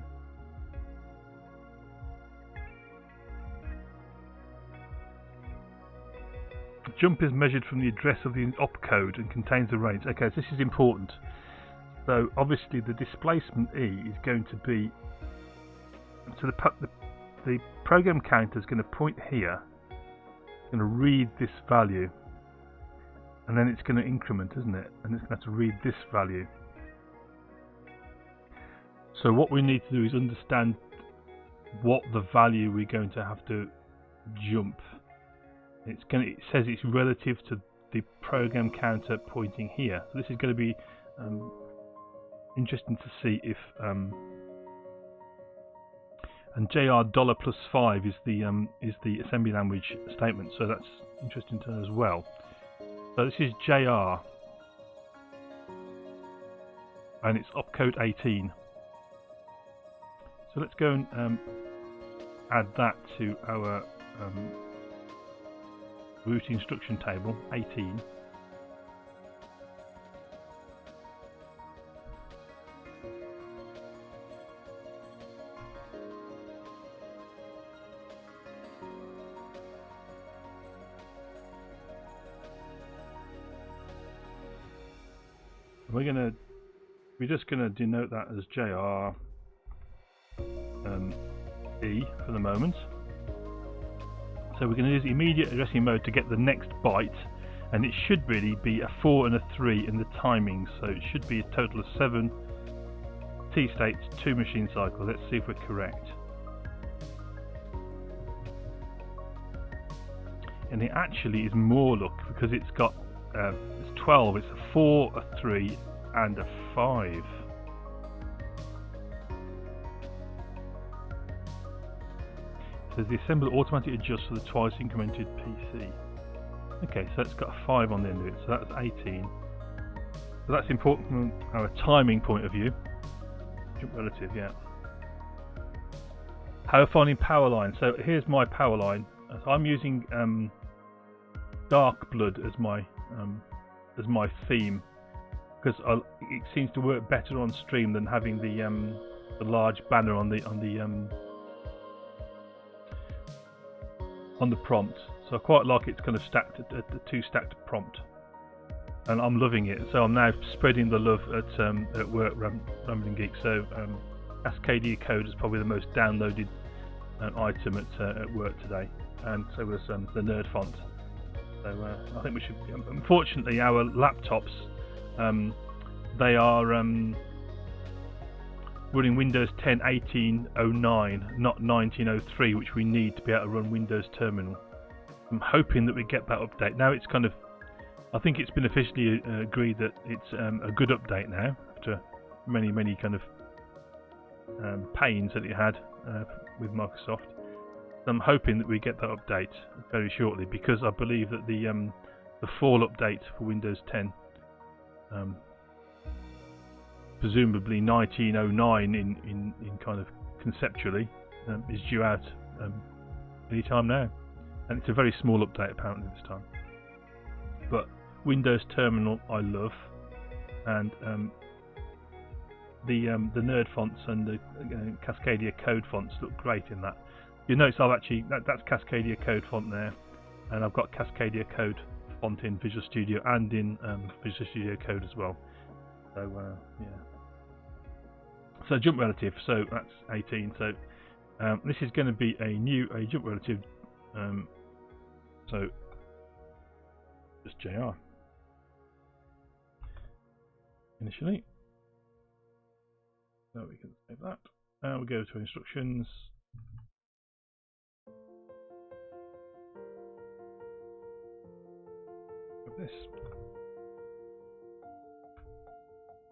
Jump is measured from the address of the opcode and contains a range. Okay, so this is important. So obviously the displacement E is going to be, so the program counter is going to point here, it's going to read this value, and then it's going to increment, isn't it? And it's going to have to read this value. So what we need to do is understand what the value we're going to have to jump. It says it's relative to the program counter pointing here. So this is going to be interesting to see if and JR $+5 is the assembly language statement. So that's interesting to know as well. So this is JR, and it's opcode 18. So let's go and add that to our root instruction table 18. We're just gonna denote that as JR E for the moment. So we're going to use immediate addressing mode to get the next byte, and it should really be a 4 and a 3 in the timing. So it should be a total of 7 T states, 2 machine cycles. Let's see if we're correct. And it actually is more, look, because it's got it's 12. It's a 4, a 3, and a 5. Says the assembler automatically adjusts for the twice incremented PC. Okay, so it's got a 5 on the end of it, so that's 18. So that's important from our timing point of view. Jump relative, yeah. How finding power line? So here's my power line. So I'm using dark blood as my theme, because it seems to work better on stream than having the large banner on the prompt. So I quite like it's kind of stacked, a 2 stacked prompt. and I'm loving it. So I'm now spreading the love at work, Rambling Geek. So Cascadia Code is probably the most downloaded item at work today, and so was the Nerd font. So I think we should. Unfortunately, our laptops they are running Windows 10 1809, not 1903, which we need to be able to run Windows Terminal. I'm hoping that we get that update. Now it's kind of, I think it's been officially agreed that it's a good update now after many kind of pains that it had with Microsoft. So I'm hoping that we get that update very shortly, because I believe that the fall update for Windows 10, presumably 1909 in kind of conceptually, is due out any time now, and it's a very small update apparently this time. But Windows Terminal I love, and the Nerd fonts and the Cascadia Code fonts look great in that. You notice I've actually that's Cascadia Code font there, and I've got Cascadia Code font in Visual Studio and in Visual Studio Code as well. So yeah. So jump relative. So that's 18. So this is going to be a jump relative. So just JR initially. So we can save that. We go to instructions. This.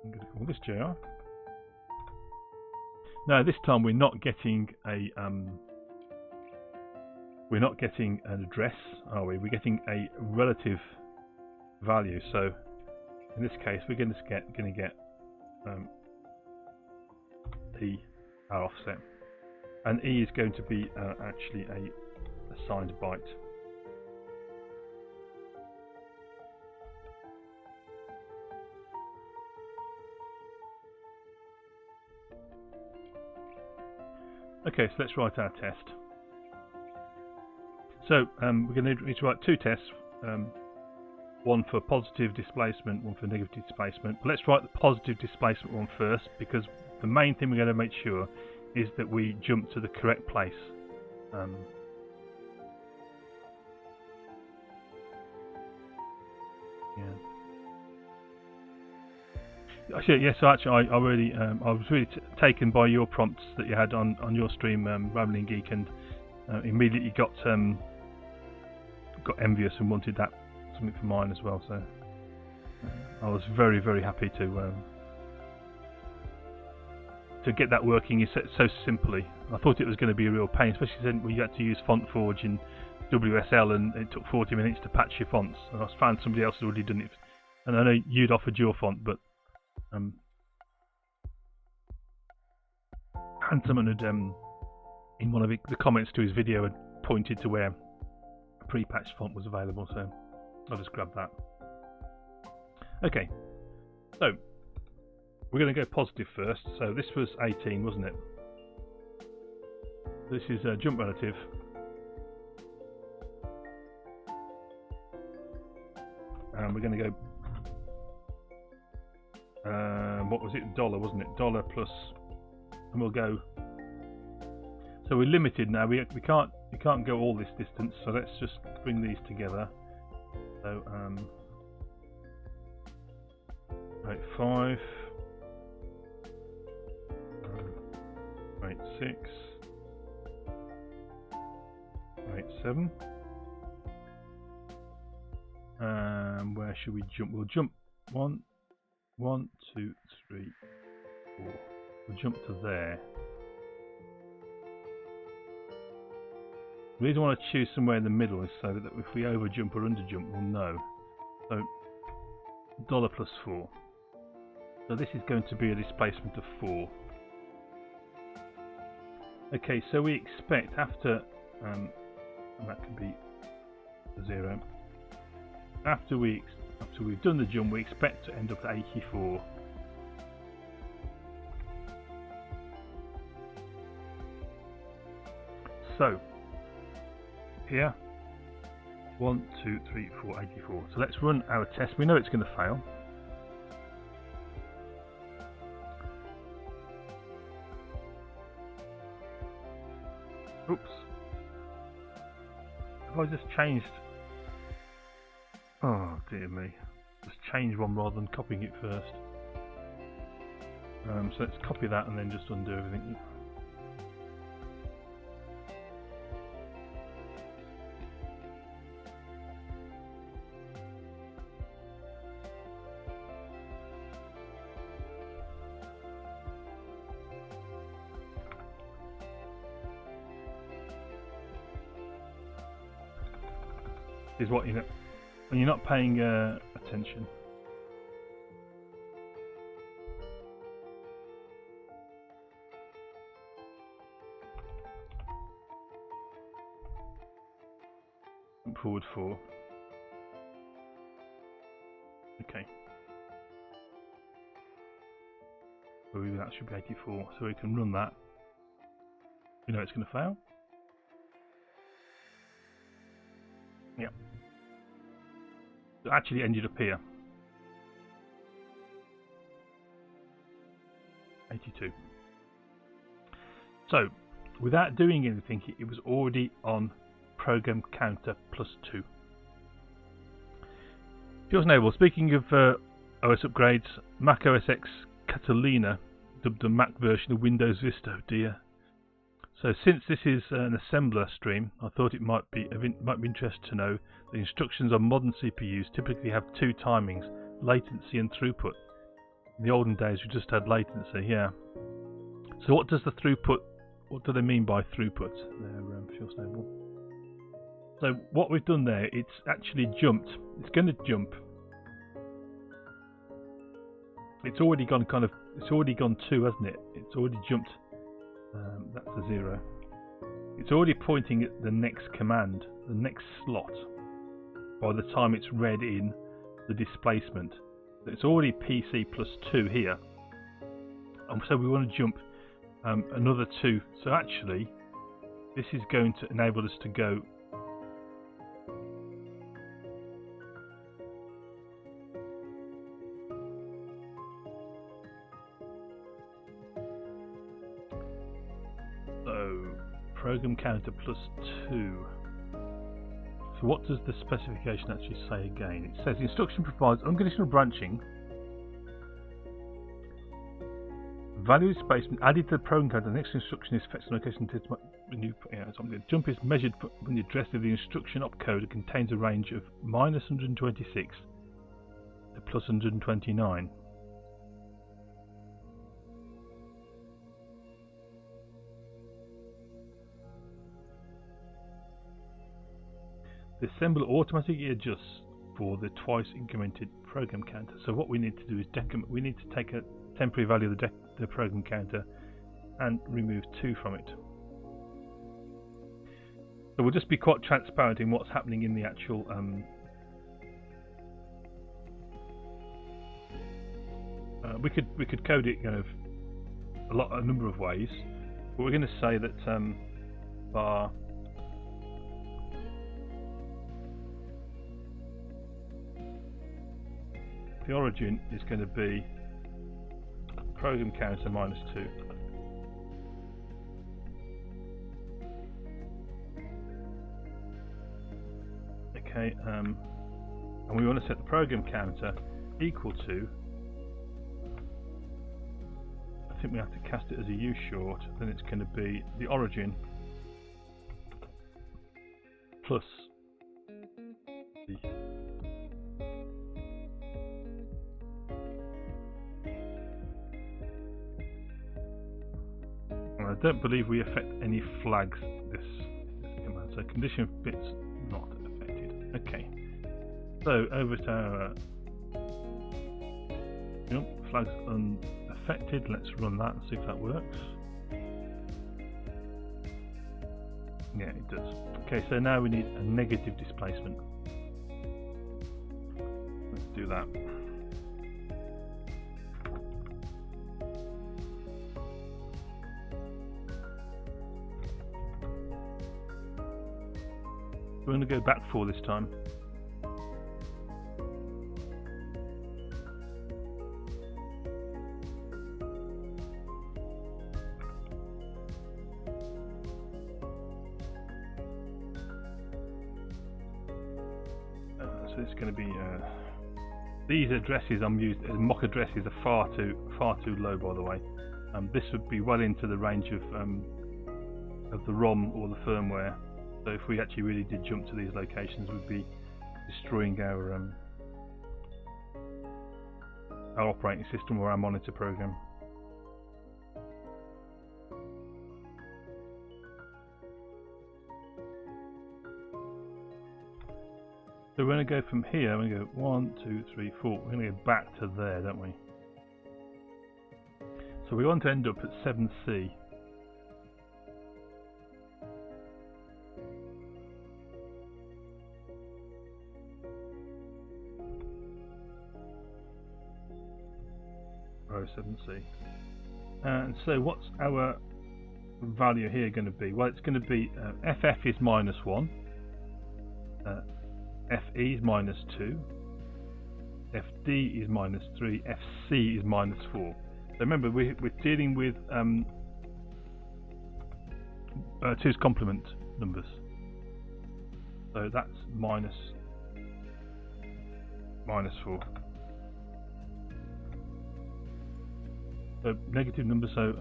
I'm going to call this JR. Now this time we're not getting an address, are we? We're getting a relative value. So in this case, we're going to get E, our offset, and E is going to be actually a assigned byte. Okay, so let's write our test. So we're going to need to write two tests, one for positive displacement, one for negative displacement. But let's write the positive displacement one first, because the main thing we're going to make sure is that we jump to the correct place. Actually, yes. So actually, I really, I was really taken by your prompts that you had on your stream, Rambling Geek, and immediately got envious and wanted that something for mine as well. So I was very happy to get that working so simply. I thought it was going to be a real pain, especially when you had to use FontForge in WSL, and it took 40 minutes to patch your fonts. And I found somebody else had already done it, and I know you'd offered your font, but and someone had in one of the comments to his video had pointed to where a pre-patched font was available, so I'll just grab that. Okay, so we're going to go positive first. So this was 18, wasn't it? This is a jump relative. And we're going to go what was it? Dollar, wasn't it? Dollar plus, and we'll go. So we're limited now. We can't go all this distance. So let's just bring these together. So 5, 6, 7. Where should we jump? We'll jump 1, 2, 3, 4. We'll jump to there. We don't want to choose somewhere in the middle, so that if we over jump or under jump, we'll know. So dollar plus 4. So this is going to be a displacement of 4. Okay, so we expect after, and that can be 0. After we've done the jump, we expect to end up at 84. So here 1, 2, 3, 4, 84. So let's run our test. We know it's going to fail. Oops. Have I just changed? Oh dear me. Just change one rather than copying it first. So let's copy that and then just undo everything. Is what you know when you're not paying attention. Forward 4. Okay. So that should be 84. So we can run that. We know it's going to fail. Yeah. It actually ended up here. 82. So, without doing anything, it was already on program counter +2. Feels noble. Speaking of OS upgrades, Mac OS X Catalina dubbed the Mac version of Windows Vista. Oh dear. So since this is an assembler stream, I thought it might be interest to know the instructions on modern CPUs typically have two timings, latency and throughput. In the olden days we just had latency, yeah. So what does the throughput, what do they mean by throughput? There, Feel Stable. So what we've done there, it's actually jumped. It's going to jump. It's already gone it's already gone 2, hasn't it? It's already jumped. That's a 0. It's already pointing at the next command, the next slot, by the time it's read in the displacement. So it's already PC +2 here. And so we want to jump another 2. So actually, this is going to enable us to go program counter +2. So what does the specification actually say again? It says the instruction provides unconditional branching, value displacement added to the program counter. The next instruction is fetched on location when you something. Jump is measured when the address of the instruction opcode contains a range of -126 to +129. The assembler automatically adjusts for the twice incremented program counter. So what we need to do is we need to take a temporary value of the program counter and remove 2 from it. So we'll just be quite transparent in what's happening in the actual we could code it a number of ways, but we're going to say that bar the origin is going to be program counter -2. Okay, and we want to set the program counter equal to, I think we have to cast it as a U short, then it's going to be the origin plus the I don't believe we affect any flags this command, so condition fits not affected. Okay, so over to our flags unaffected. Let's run that and see if that works. Yeah, it does. Okay, so now we need a negative displacement. Let's do that. We we're going to go back 4 this time. So it's going to be these addresses I'm using as mock addresses are far too low, by the way. This would be well into the range of the ROM or the firmware. So if we actually really did jump to these locations, we'd be destroying our operating system or our monitor program. So we're going to go from here, we're going to go 1, 2, 3, 4. We're going to go back to there, don't we? So we want to end up at 7C. Row 7C. And so what's our value here going to be? Well, it's going to be FF is -1. FE is -2, FD is -3, FC is -4. So remember, we're dealing with 2's complement numbers. So that's -4. So negative numbers, so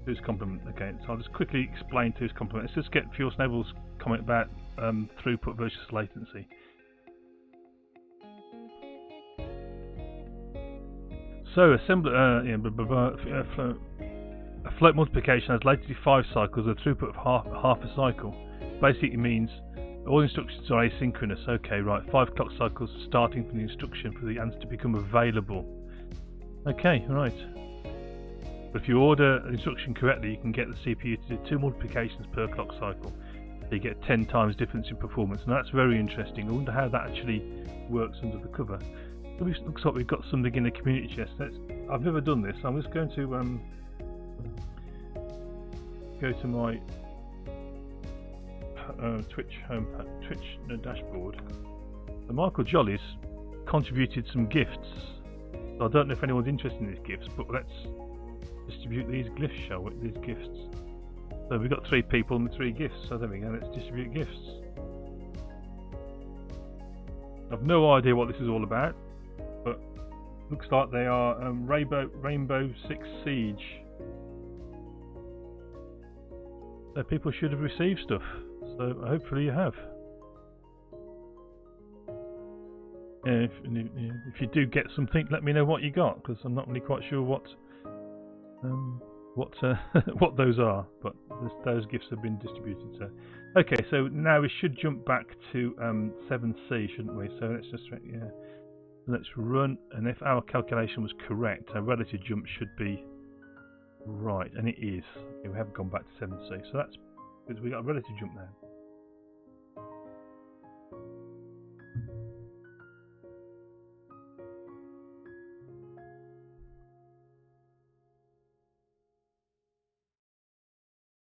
2's complement. Okay, so I'll just quickly explain 2's complement. Let's just get Fuel Snowball's comment about throughput versus latency. So a float multiplication has latency 5 cycles, a throughput of half a cycle. Basically means all instructions are asynchronous. Okay, right, 5 clock cycles starting from the instruction for the answer to become available. Okay, right. But if you order an instruction correctly, you can get the CPU to do 2 multiplications per clock cycle. So you get 10 times difference in performance, and that's very interesting. I wonder how that actually works under the cover. So it looks like we've got something in the community chest. I've never done this. I'm just going to go to my Twitch dashboard. And Michael Jolly's contributed some gifts. So I don't know if anyone's interested in these gifts, but let's distribute these gifts, shall we? These gifts. So we've got 3 people and 3 gifts. So there we go. Let's distribute gifts. I've no idea what this is all about, but looks like they are Rainbow Six Siege. So people should have received stuff. So hopefully you have. Yeah, if you do get something, let me know what you got, because I'm not really quite sure what those are, but those gifts have been distributed. So okay, so now we should jump back to 7C, shouldn't we? So let's just let's run, and if our calculation was correct, our relative jump should be right, and it is. Okay, we haven't gone back to 7C, so that's because we got a relative jump now.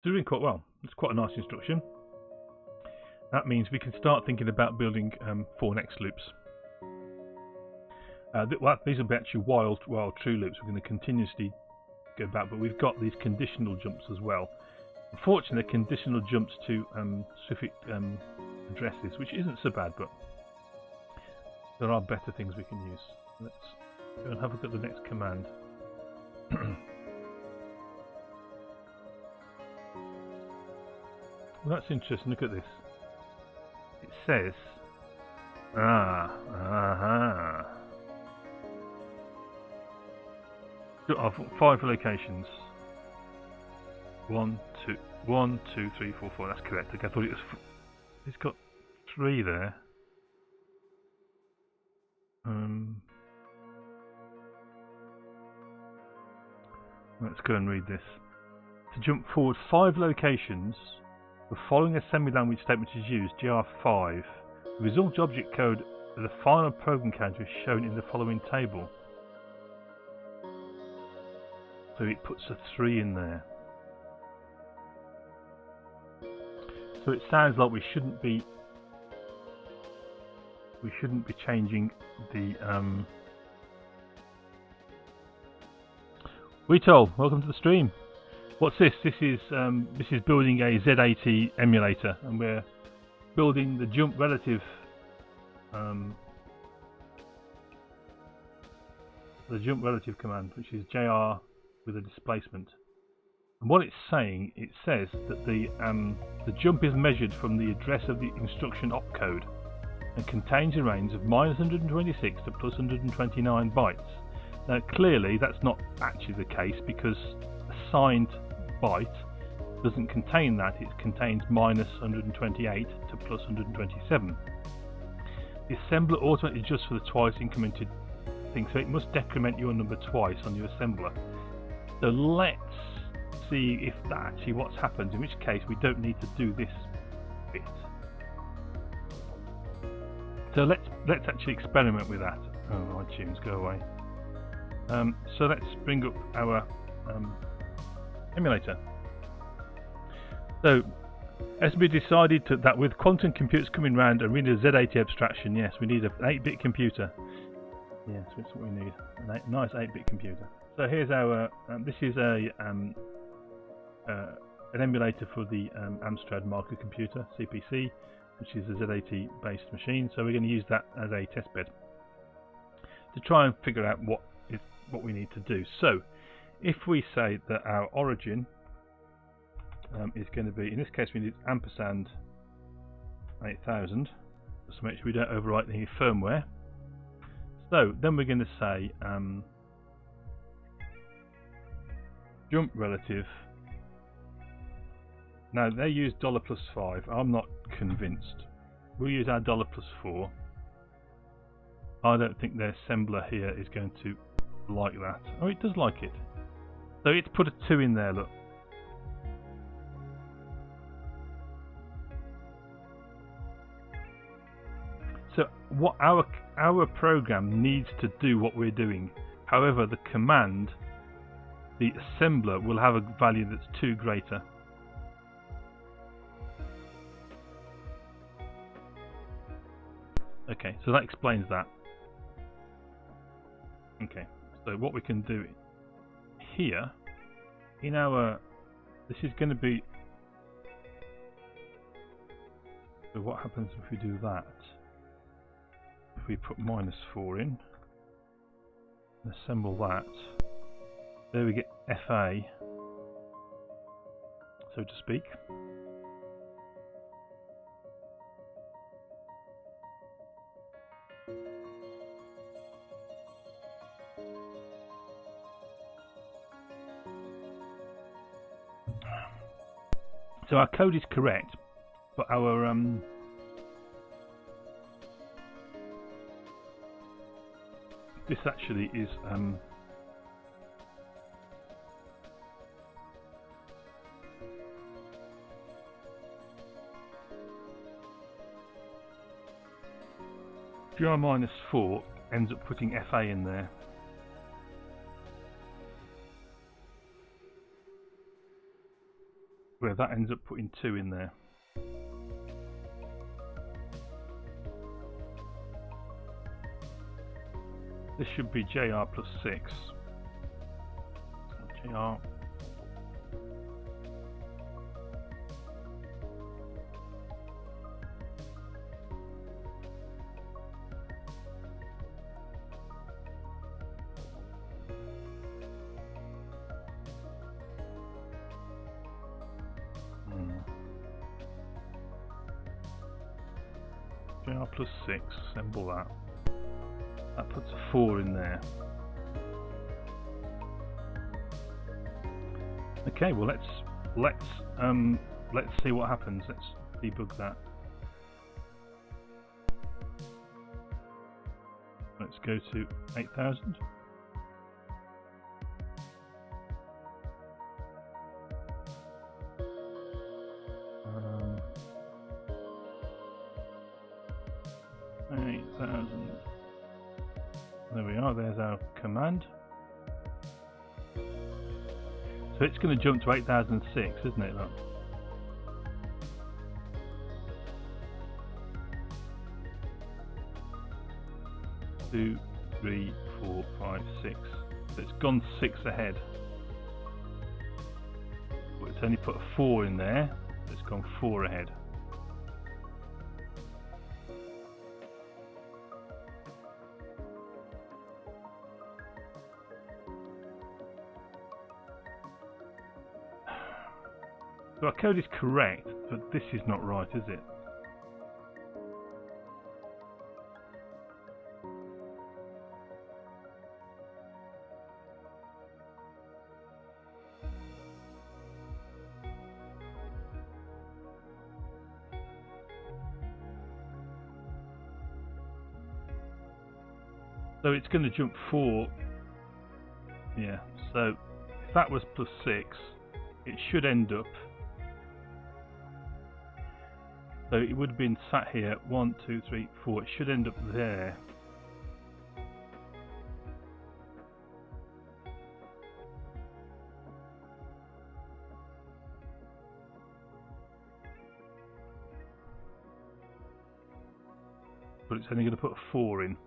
Doing quite well. It's quite a nice instruction. That means we can start thinking about building 4 next loops. These will be actually wild true loops. We're going to continuously go back, but we've got these conditional jumps as well. Unfortunately, conditional jumps to specific addresses, which isn't so bad, but there are better things we can use. Let's go and have a look at the next command. Well, that's interesting. Look at this. It says, 5 locations. 1, 2, 3, 4, 4. That's correct. Okay, I thought it was. It's got 3 there. Let's go and read this. To jump forward 5 locations, the following assembly language statement is used, GR5. The result object code of the final program counter is shown in the following table. So it puts a 3 in there. So it sounds like we shouldn't be we shouldn't be changing the Weetol, welcome to the stream. What's this? This is building a Z80 emulator, and we're building the jump relative command, which is JR with a displacement. And what it's saying, it says that the jump is measured from the address of the instruction opcode and contains a range of -126 to +129 bytes. Now clearly that's not actually the case, because a signed byte doesn't contain that, it contains -128 to +127. The assembler automatically adjusts for the twice incremented thing, so it must decrement your number twice on your assembler. So let's see if that's actually what's happened, in which case we don't need to do this bit. So let's actually experiment with that. Oh, iTunes, go away. So let's bring up our emulator. So as we decided that with quantum computers coming round and we need a Z80 abstraction, yes, we need an 8-bit computer. Yes, that's what we need. A nice 8-bit computer. So here's our. This is an emulator for the Amstrad microcomputer (CPC), which is a Z80 based machine. So we're going to use that as a testbed to try and figure out what we need to do. So if we say that our origin is going to be, in this case we need ampersand 8000, just to make sure we don't overwrite the firmware. So then we're going to say jump relative. Now they use $+5. I'm not convinced. We'll use our $+4. I don't think their assembler here is going to like that. Oh, it does like it. So it's put a 2 in there, look. So what our program needs to do what we're doing. However, the command, the assembler, will have a value that's 2 greater. Okay, so that explains that. Okay, so what we can do here in our, this is going to be, so what happens if we do that? If we put -4 in and assemble that, there we get FA, so to speak. So our code is correct, but our this actually is GR -4 ends up putting FA in there. Where that ends up putting 2 in there. This should be JR +6. JR. JR +6, assemble that. That puts a 4 in there. Okay, well let's see what happens. Let's debug that. Let's go to 8000. There we are, there's our command. So it's going to jump to 8006, isn't it? Look. 2, 3, 4, 5, 6. So it's gone 6 ahead. But it's only put a 4 in there, so it's gone 4 ahead. So our code is correct, but this is not right, is it? So it's going to jump 4. Yeah, so if that was plus 6, it should end up. So it would have been sat here 1, 2, 3, 4. It should end up there. But it's only going to put a 4 in.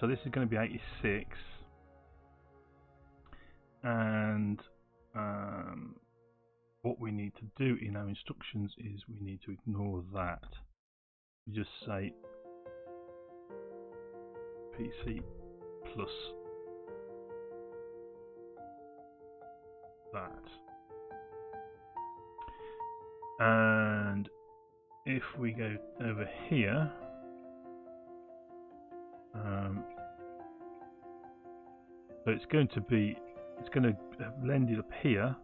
So this is going to be 86. And what we need to do in our instructions is we need to ignore that. We just say PC plus that. And if we go over here, so it's going to blend it up here.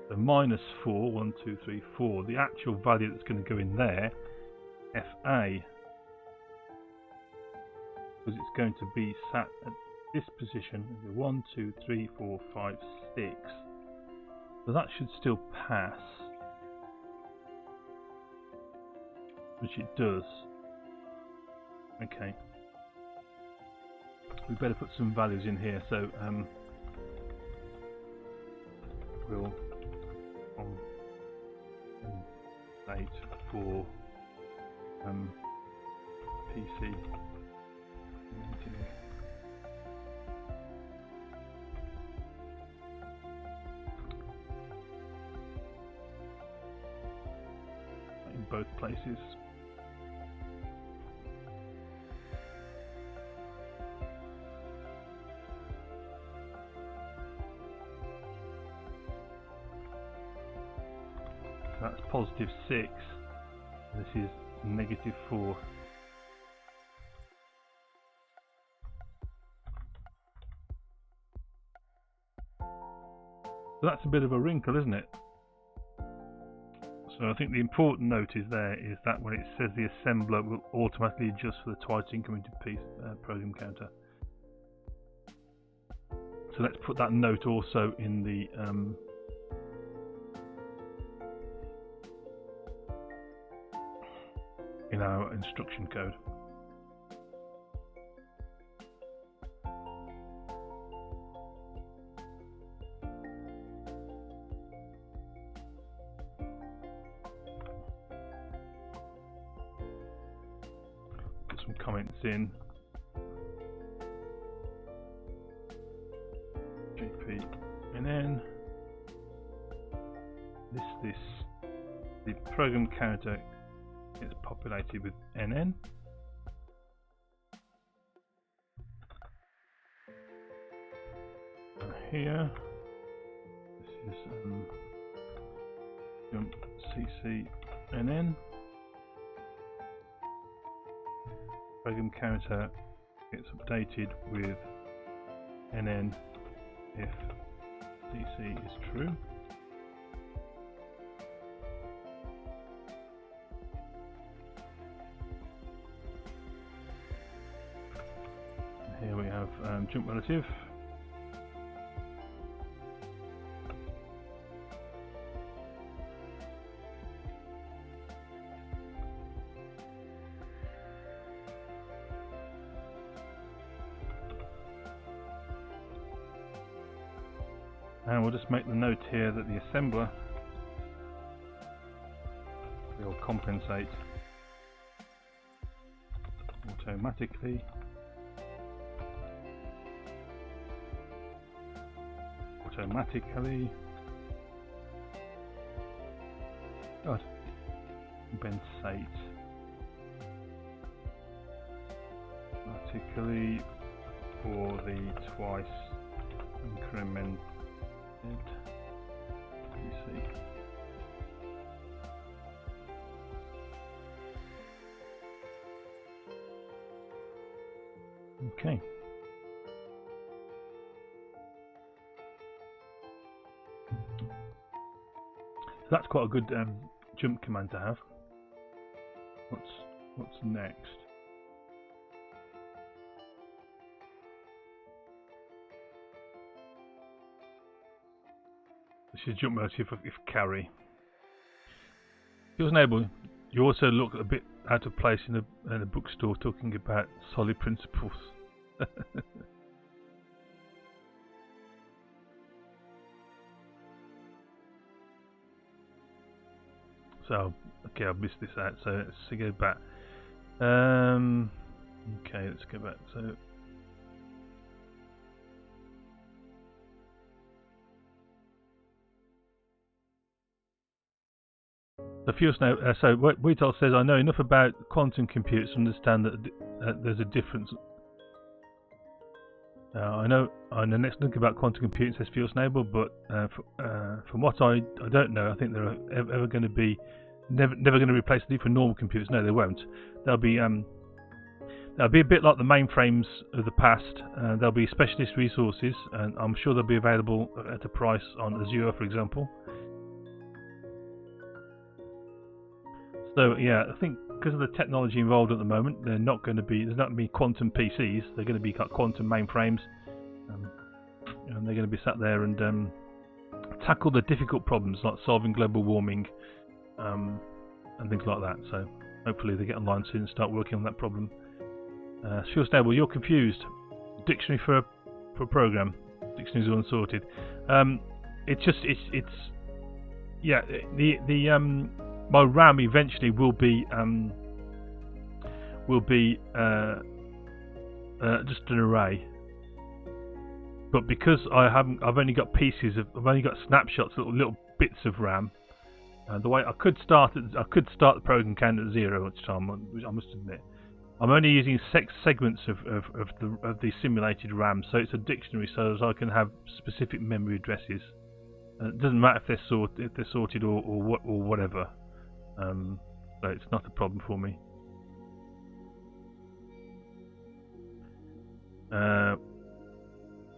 So minus 4, 1, 2, 3, 4. The actual value that's going to go in there, FA, because it's going to be sat at this position, 1, 2, 3, 4, 5, 6. So that should still pass, which it does. Okay. We better put some values in here. So we'll date for PC. In both places. That's positive 6. This is negative 4. So that's a bit of a wrinkle, isn't it? So I think the important note is that when it says the assembler will automatically adjust for the twice incremented piece program counter. So let's put that note also in the in our instruction code. Put some comments in. JP and then this the program counter is populated with NN. Here, this is jump CC NN. Program counter gets updated with NN if CC is true. Here we have jump relative. And we'll just make the note here that the assembler We'll compensate automatically. God. Compensate automatically for the twice incremented. Let me see. Okay. So that's quite a good jump command to have. What's next? This is jump mode if carry. If you're able, you also look a bit out of place in a bookstore talking about solid principles. So, okay, I've missed this out, so let's go back. Okay, let's go back. So, so Wheatal says, I know enough about quantum computers to understand that there's a difference. I know next think about quantum computing, says Fuel-Snable, but from what I don't know, I think they're ever going to be never going to replace the need for normal computers. No, they won't. They'll be a bit like the mainframes of the past. There'll be specialist resources, and I'm sure they'll be available at a price on Azure, for example. So yeah, I think because of the technology involved at the moment, there's not going to be quantum PCs. They're going to be quantum mainframes, and they're going to be sat there and tackle the difficult problems like solving global warming and things like that. So hopefully they get online soon and start working on that problem. Fuel-Snable, you're confused. Dictionary for a program. Dictionaries are unsorted. My RAM eventually will be just an array, but because I've only got snapshots, little bits of RAM. The way I could start the program count at 0 each time, which I must admit. I'm only using segments of the simulated RAM, so it's a dictionary, so as I can have specific memory addresses. It doesn't matter if they're sorted or whatever. So it's not a problem for me.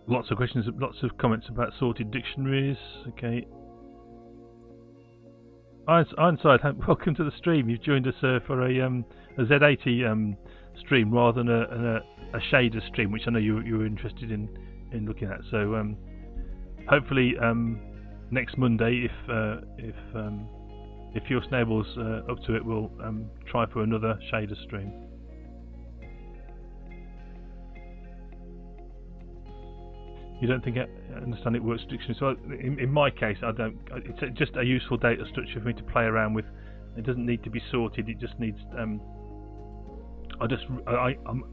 Lots of questions, lots of comments about sorted dictionaries. Okay. Ironside, welcome to the stream. You've joined us for a Z80 stream rather than a shader stream, which I know you were interested in looking at. So hopefully next Monday, if your Snable's up to it, we'll try for another shader stream. You don't think I understand it works dictionary? So in my case, I don't. It's just a useful data structure for me to play around with. It doesn't need to be sorted. It just needs. I'm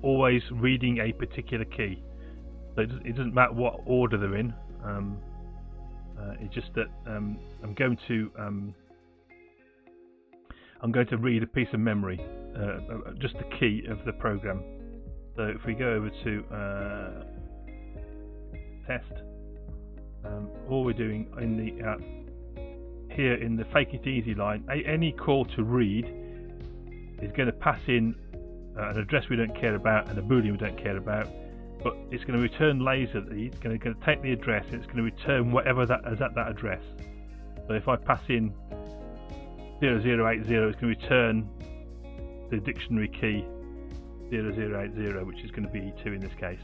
always reading a particular key. So it doesn't matter what order they're in. It's just that I'm going to read a piece of memory, just the key of the program. So if we go over to test, all we're doing in the here in the fake it easy line, any call to read is going to pass in an address we don't care about and a boolean we don't care about, but it's going to return laserly. It's going to take the address and it's going to return whatever that is at that address. So if I pass in 0080, it's going to return the dictionary key 0080, which is going to be E2 in this case.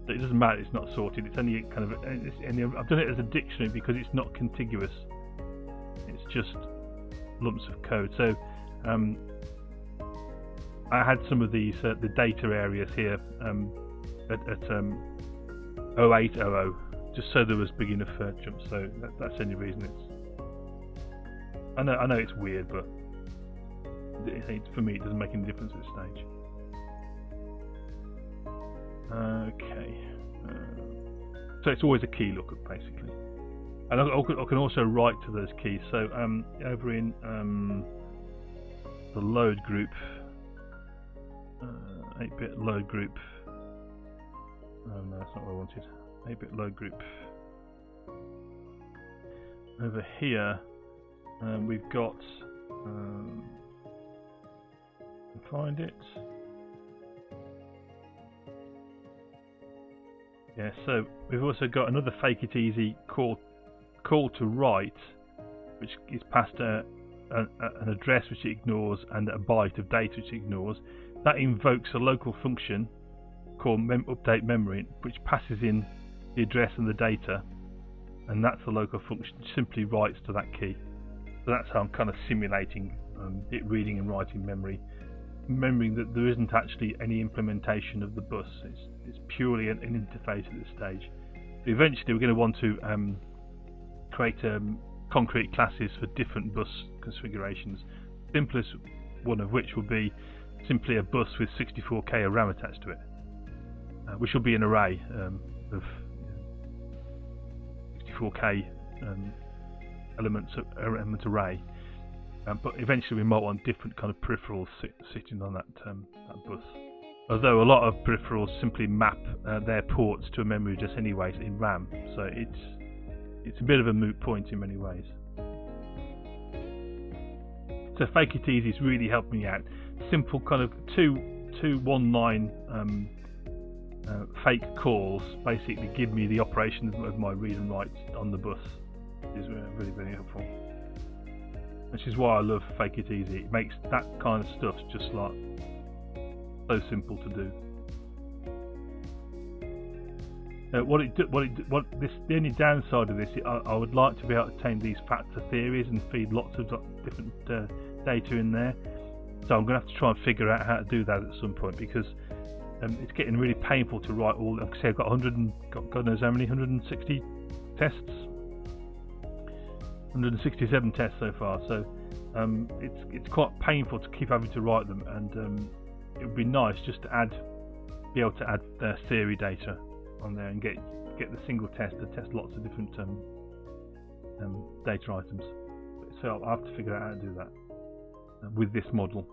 So it doesn't matter, it's not sorted, it's only kind of I've done it as a dictionary because it's not contiguous, it's just lumps of code. So I had some of these the data areas here at 0800, just so there was big enough jumps. So that's the only reason. I know it's weird, but for me, it doesn't make any difference at this stage. Okay. So it's always a key lookup, basically. And I can also write to those keys. So over in the load group, 8-bit load group. Oh no, that's not what I wanted. 8-bit load group. Over here, we've got. Find it. Yeah, so we've also got another fake it easy call to write, which is passed an address which it ignores and a byte of data which it ignores. That invokes a local function called update memory, which passes in the address and the data, and that's the local function. It simply writes to that key. So that's how I'm kind of simulating it reading and writing memory, remembering that there isn't actually any implementation of the bus. It's purely an interface at this stage. Eventually, we're going to want to create concrete classes for different bus configurations. Simplest one of which will be simply a bus with 64K of RAM attached to it, which will be an array of 64K element array. But eventually we might want different kind of peripherals sitting on that bus. Although a lot of peripherals simply map their ports to a memory address anyway in RAM, so it's a bit of a moot point in many ways. So fake it easy has really helped me out. Simple kind of two one-line fake calls basically give me the operation of my read and write on the bus. It is really, really helpful. Which is why I love fake it easy. It makes that kind of stuff just like so simple to do. The only downside of this, I would like to be able to obtain these factor theories and feed lots of different data in there. So I'm going to have to try and figure out how to do that at some point, because it's getting really painful to write all. Like I say, I've got God knows how many, 160 tests. 167 tests so far, so it's quite painful to keep having to write them, and it would be nice just to be able to add theory data on there and get the single test to test lots of different data items. So I'll have to figure out how to do that with this model.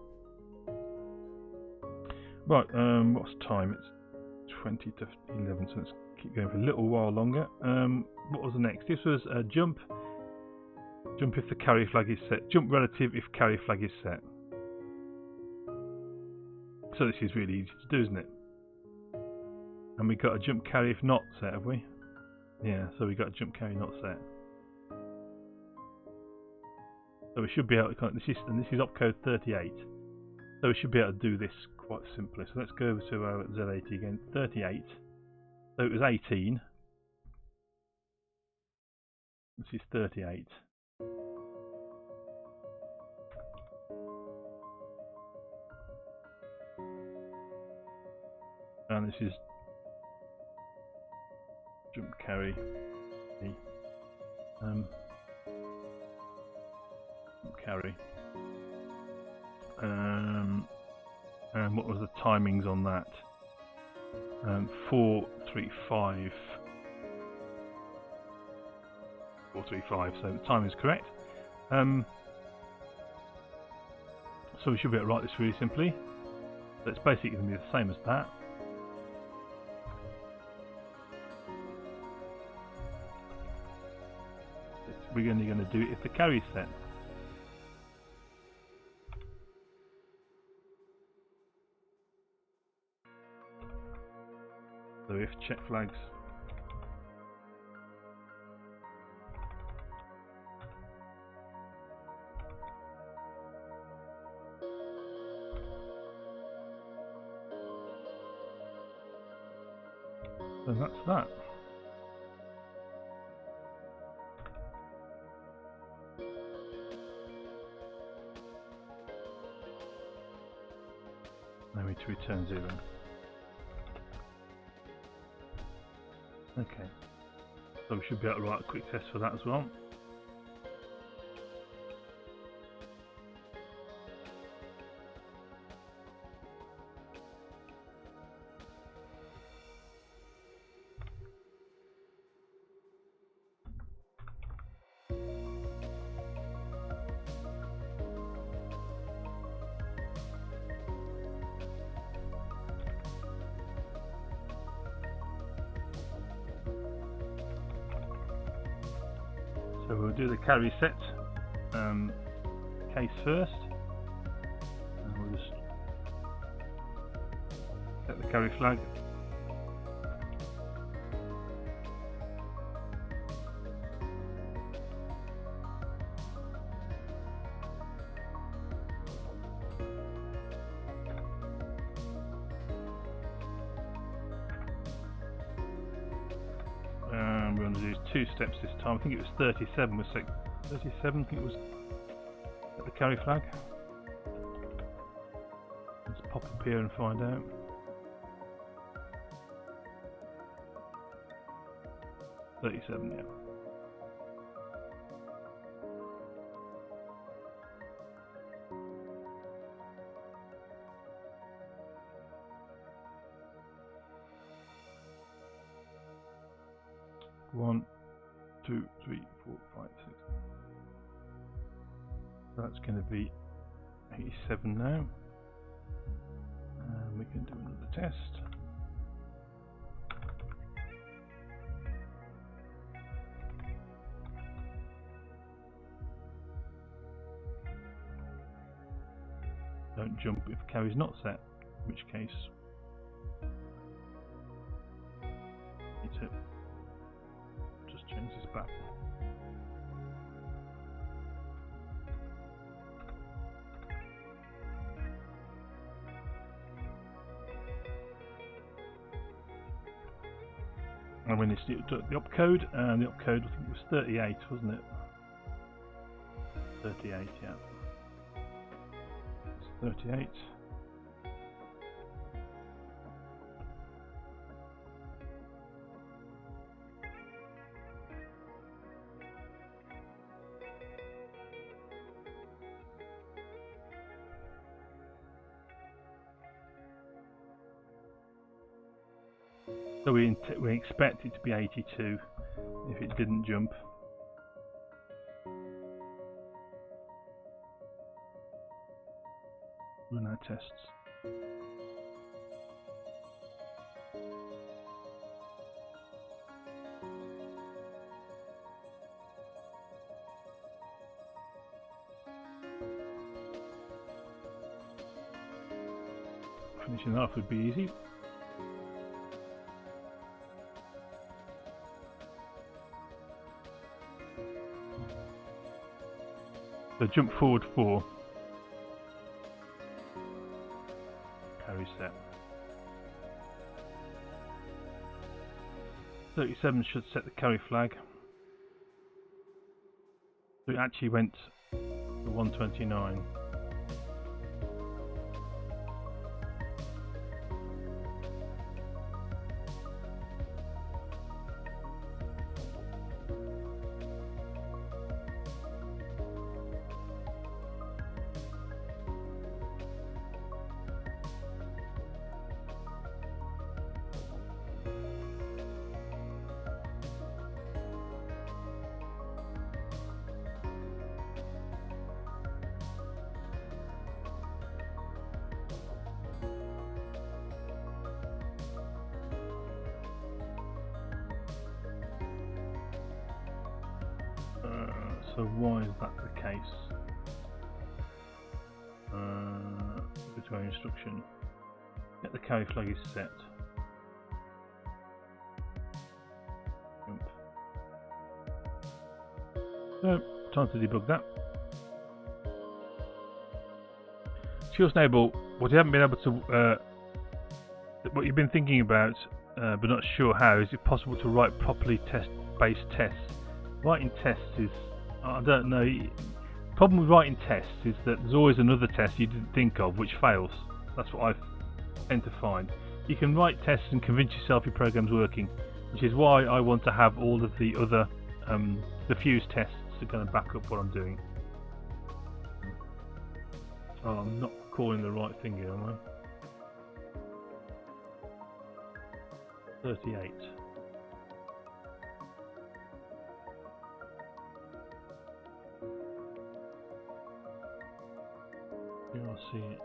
Right, what's time? It's 20 to 11, so let's keep going for a little while longer. What was the next? This was a jump. Jump if the carry flag is set. Jump relative if carry flag is set. So this is really easy to do, isn't it? And we got a jump carry if not set, have we? Yeah, so we got a jump carry not set. So we should be able to, this is opcode 38. So we should be able to do this quite simply. So let's go over to our Z80 again. 38. So it was 18. This is 38. And this is jump carry. Jump carry. And what was the timings on that? 435. 435. So the time is correct. So we should be able to write this really simply. So it's basically going to be the same as that. We're only going to do it if the carry is set. So if check flags so that's that. Now we need to return 0. Okay, so we should be able to write a quick test for that as well. So we'll do the carry set case first, and we'll just set the carry flag. We're going to do 2 steps this time. I think it was 37 was 37, I think it was at the carry flag. Let's pop up here and find out. Yeah. One, 2, 3, 4, 5, 6. That's going to be 87 now. And we can do another test. Don't jump if carry's not set, in which case need to just change this back. And we need to do the opcode, and the opcode I think it was 38, wasn't it? 38, yeah. 38. So we expect it to be 82 if it didn't jump. Run our tests. Finishing off would be easy. So jump forward 4. Carry set. 37 should set the carry flag. So it actually went to 129. So why is that the case? Between instruction. Get the carry flag is set. Jump. So time to debug that. Shield Snowball, what you haven't been able to what you've been thinking about but not sure how, is it possible to write properly based tests? Writing tests is, I don't know. The problem with writing tests is that there's always another test you didn't think of which fails. That's what I tend to find. You can write tests and convince yourself your program's working, which is why I want to have all of the other diffuse tests to kind of back up what I'm doing. Oh, I'm not calling the right thing here, am I? 38. I'll see it.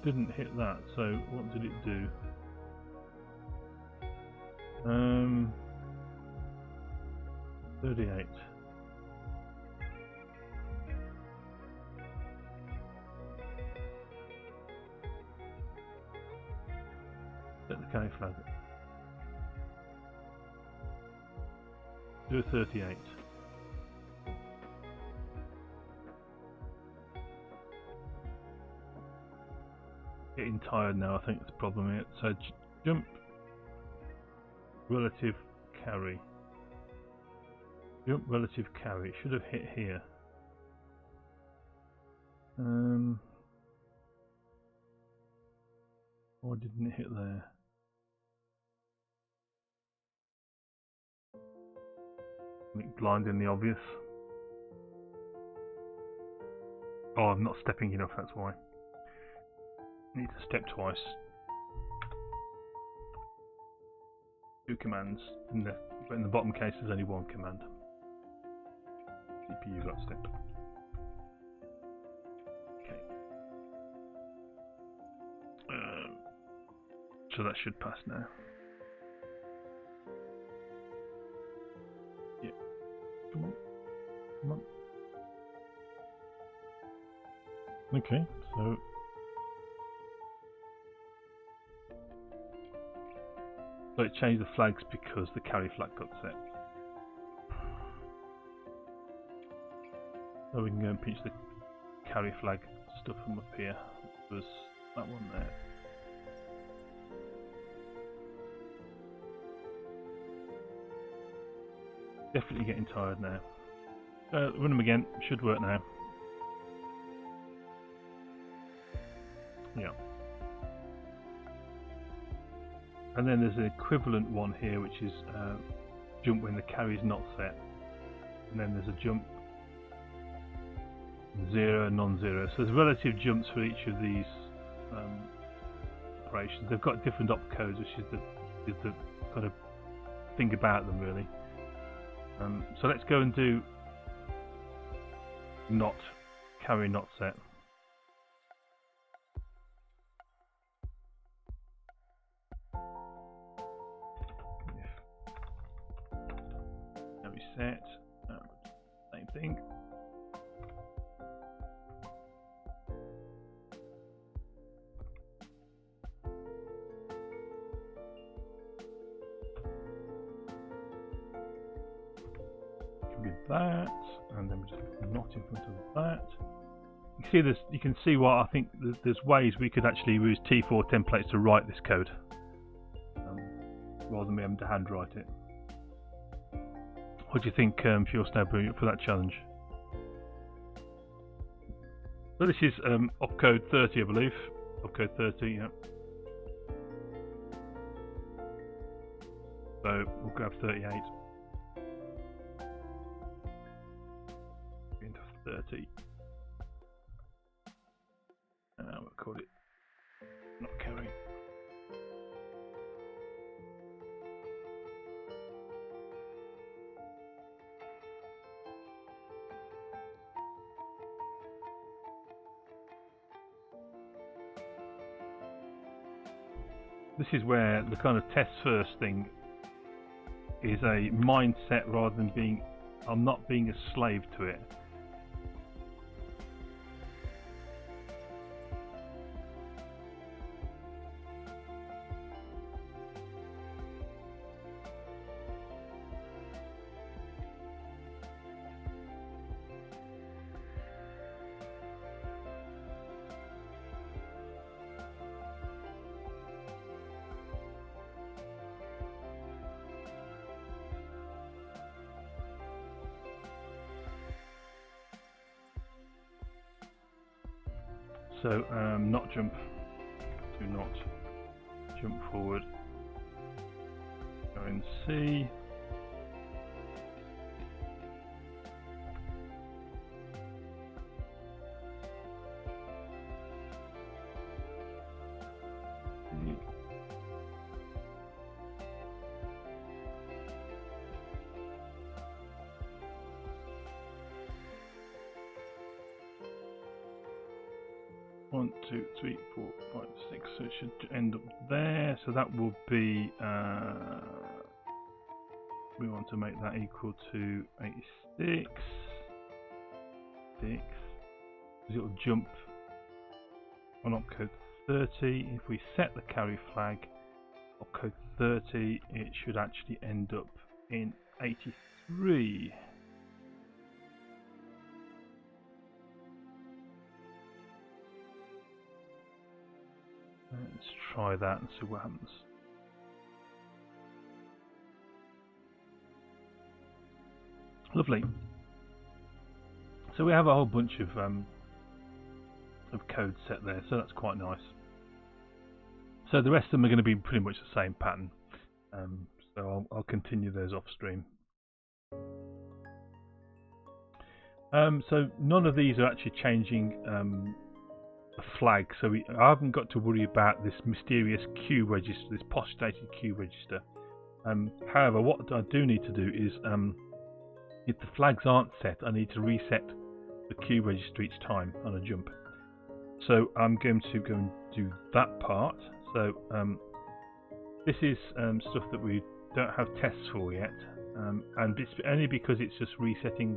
didn't hit that, so what did it do? 38. Set the carry flag. Do a 38. Getting tired now, I think that's the problem here. So jump, relative carry. Jump, relative carry. It should have hit here. Why didn't it hit there? Blind in the obvious. Oh, I'm not stepping enough, that's why. Need to step twice. 2 commands, but in the bottom case there's only 1 command. CPU got step. Okay. So that should pass now. Yeah. Come on. Come on. Okay, so it changed the flags because the carry flag got set. So we can go and pinch the carry flag stuff from up here. There's that one there. Definitely getting tired now. Run them again, should work now. Yeah. And then there's an equivalent one here, which is jump when the carry is not set. And then there's a jump 0 and non-zero. So there's relative jumps for each of these operations. They've got different opcodes, which is the kind of thing about them really. So let's go and do not carry not set. Carry set, same thing. That, and then we just put not in front of that. You can see what I think. There's ways we could actually use T4 templates to write this code rather than me having to handwrite it. What do you think, Fuel Snow Brilliant, for that challenge? So this is opcode 30, I believe. Opcode 30, yeah. So we'll grab 38. 30. We'll call it not carry. This is where the kind of test first thing is a mindset rather than being, I'm not being a slave to it. So not jump, do not jump forward, go in C, 1, 2, 3, 4, 5, 6. So it should end up there. So that will be. We want to make that equal to 86. 6. It will jump on opcode 30. If we set the carry flag opcode 30, it should actually end up in 83. Let's try that and see what happens. Lovely. So we have a whole bunch of code set there, so that's quite nice. So the rest of them are going to be pretty much the same pattern. So I'll continue those off stream. So none of these are actually changing a flag, so I haven't got to worry about this mysterious queue register, this postdated queue register. However, what I do need to do is, if the flags aren't set, I need to reset the queue register each time on a jump. So I'm going to go and do that part. So this is stuff that we don't have tests for yet, and it's only because it's just resetting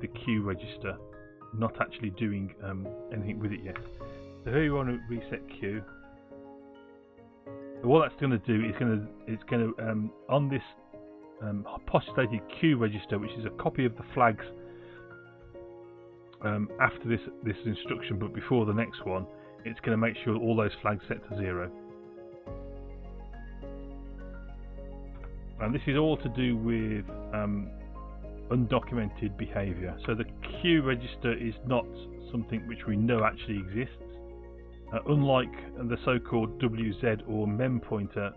the queue register, not actually doing anything with it yet. So here you want to reset queue. So what that's going to do is it's going to on this postdated queue register, which is a copy of the flags after this instruction, but before the next one, it's going to make sure all those flags set to 0. And this is all to do with undocumented behaviour. So the queue register is not something which we know actually exists. Unlike the so-called WZ or mem pointer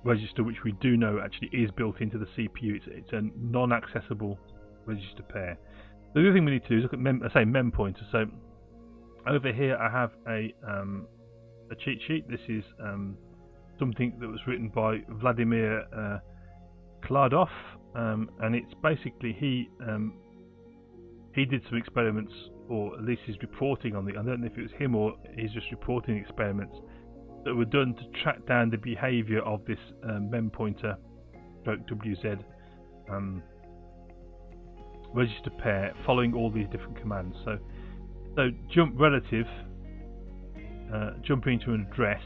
register, which we do know actually is built into the CPU, it's a non-accessible register pair. The other thing we need to do is look at mem pointer. So over here I have a cheat sheet. This is something that was written by Vladimir Kladov, and it's basically he did some experiments, or at least he's reporting on the. I don't know if it was him or he's just reporting experiments that were done to track down the behaviour of this mem pointer WZ register pair following all these different commands. So jump relative, jumping to an address,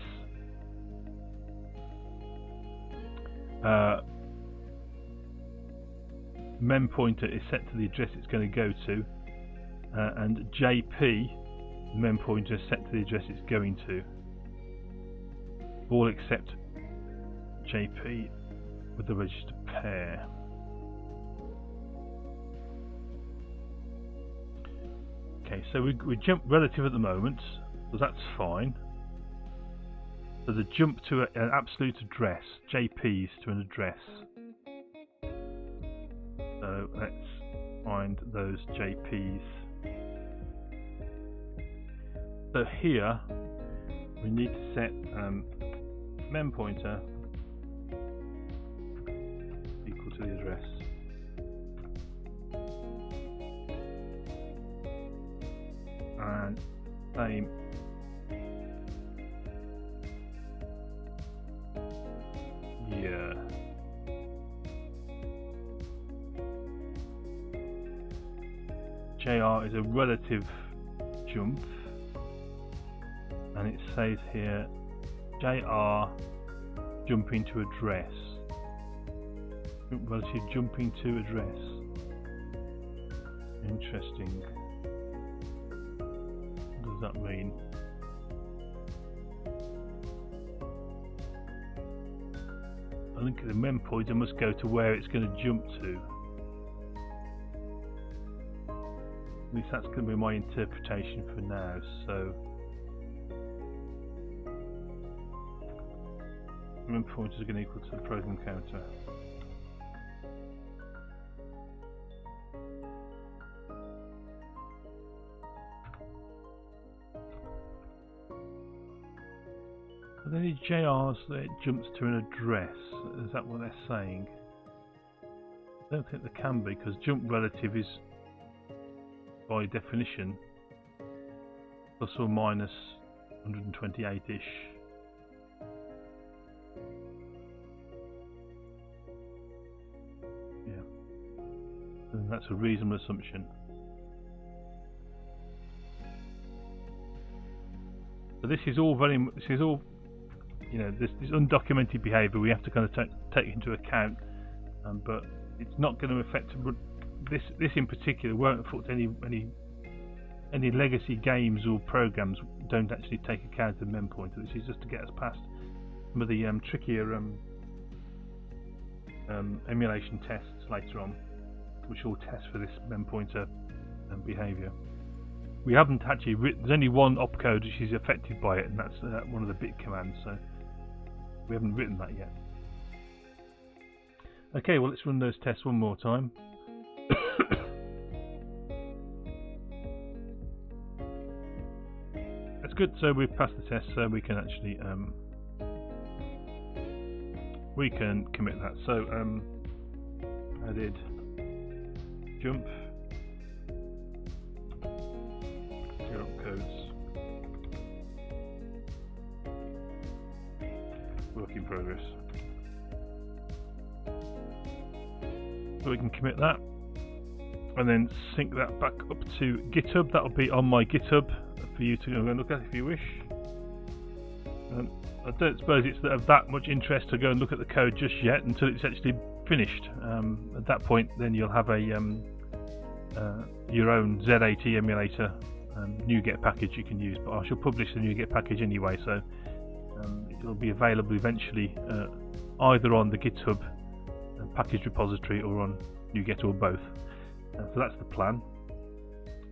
mem pointer is set to the address it's going to go to, and JP mem pointer is set to the address it's going to, all except JP with the register pair. Okay, so we jump relative at the moment, so that's fine. So the jump to an absolute address, JP's to an address. So let's find those JP's. So here we need to set mem pointer equal to the address. And same here. JR is a relative jump, and it says here JR jumping to address. Relative jumping to address. Interesting. What does that mean? I think the mem pointer must go to where it's going to jump to. At least that's going to be my interpretation for now. So mem pointer is going to equal to the program counter. Are there any JRs that it jumps to an address? Is that what they're saying? I don't think there can be, because jump relative is by definition plus or minus 128-ish. Yeah, and that's a reasonable assumption. So this is all you know, this undocumented behaviour we have to kind of take into account, but it's not going to affect this in particular. Won't affect any legacy games or programs. Don't actually take account of mem pointer. This is just to get us past some of the trickier emulation tests later on, which will test for this mem pointer behaviour. We haven't actually written. There's only one opcode which is affected by it, and that's one of the bit commands. So we haven't written that yet. Okay, well, let's run those tests one more time. That's good. So we've passed the test, so we can actually we can commit that. So added jump. Codes. Work in progress. So we can commit that and then sync that back up to GitHub. That'll be on my GitHub for you to go and look at if you wish. I don't suppose it's of that much interest to go and look at the code just yet until it's actually finished. At that point, then you'll have a your own Z80 emulator NuGet package you can use, but I shall publish the NuGet package anyway, so it'll be available eventually either on the GitHub package repository or on NuGet, or both. So that's the plan.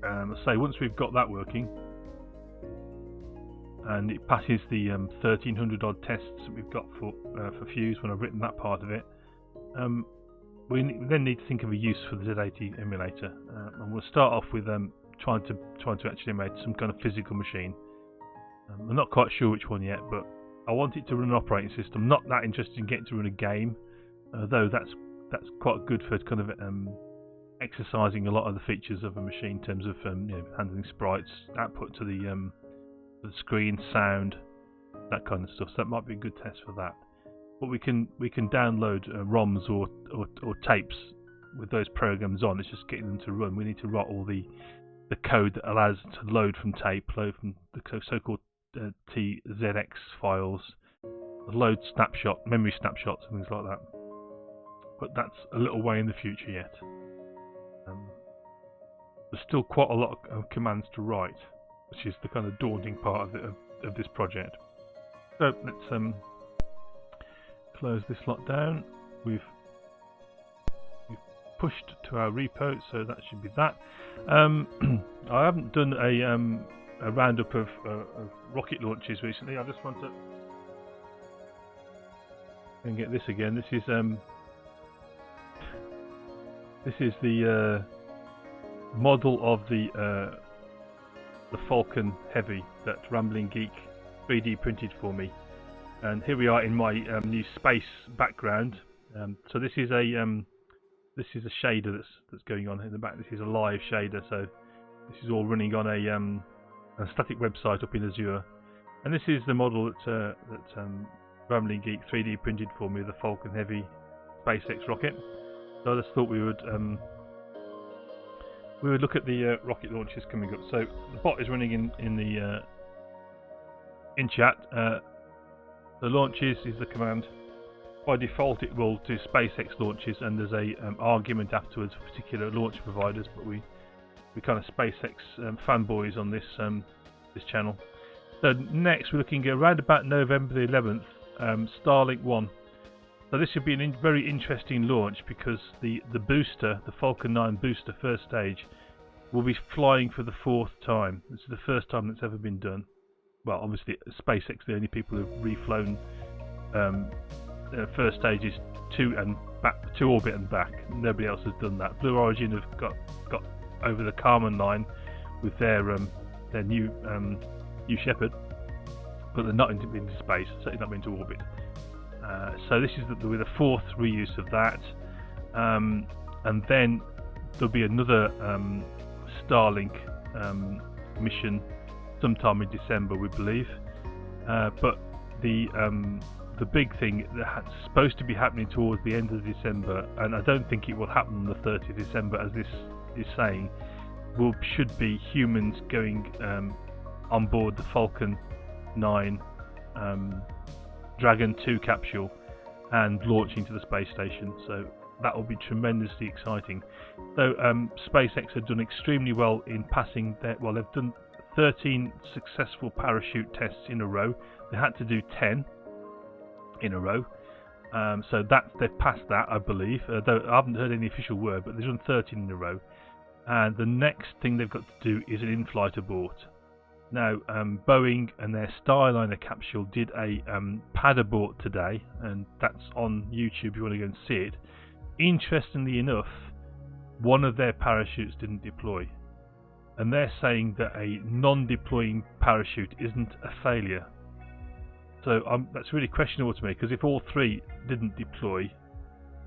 So once we've got that working and it passes the 1300 odd tests that we've got for Fuse when I've written that part of it, we then need to think of a use for the Z80 emulator, and we'll start off with trying to actually make some kind of physical machine. I'm not quite sure which one yet, but I want it to run an operating system. Not that interested in getting to run a game, though that's quite good for kind of exercising a lot of the features of a machine in terms of you know, handling sprites, output to the screen, sound, that kind of stuff. So that might be a good test for that. But we can download ROMs or tapes with those programs on. It's just getting them to run. We need to write all the code that allows it to load from tape, load from the so-called TZX files, load memory snapshots and things like that. But that's a little way in the future yet. There's still quite a lot of commands to write, which is the kind of daunting part of this project. So let's close this lot down. We've pushed to our repo, so that should be that. I haven't done a roundup of rocket launches recently. I just want to get this again. This is the model of the Falcon Heavy that Rambling Geek 3D printed for me, and here we are in my new space background. So this is a shader that's going on in the back. This is a live shader, so this is all running on a static website up in Azure, and this is the model that Rambling Geek 3D printed for me, the Falcon Heavy SpaceX rocket. So I just thought we would look at the rocket launches coming up. So the bot is running in chat. The launches is the command. By default, it will do SpaceX launches, and there's a argument afterwards for particular launch providers. But we kind of SpaceX fanboys on this channel. So next, we're looking at around about November the 11th, Starlink 1. So this should be a very interesting launch because the booster, the Falcon 9 booster first stage, will be flying for the 4th time. This is the first time that's ever been done. Well, obviously SpaceX, the only people who've reflown first stages to orbit and back. Nobody else has done that. Blue Origin have got over the Kármán line with their new Shepard, but they're not into space, certainly not into orbit. So this is with the 4th reuse of that, and then there'll be another Starlink mission sometime in December, we believe. But the big thing that's supposed to be happening towards the end of December, and I don't think it will happen on the 30th of December, as this is saying, should be humans going on board the Falcon 9 Dragon 2 capsule and launching to the space station. So that will be tremendously exciting. So SpaceX have done extremely well in passing their, well, they've done 13 successful parachute tests in a row. They had to do 10 in a row. So they've passed that, I believe. Though I haven't heard any official word, but they've done 13 in a row. And the next thing they've got to do is an in-flight abort. Now, Boeing and their Starliner capsule did a pad abort today, and that's on YouTube if you want to go and see it. Interestingly enough, one of their parachutes didn't deploy. And they're saying that a non-deploying parachute isn't a failure. So that's really questionable to me, because if all three didn't deploy,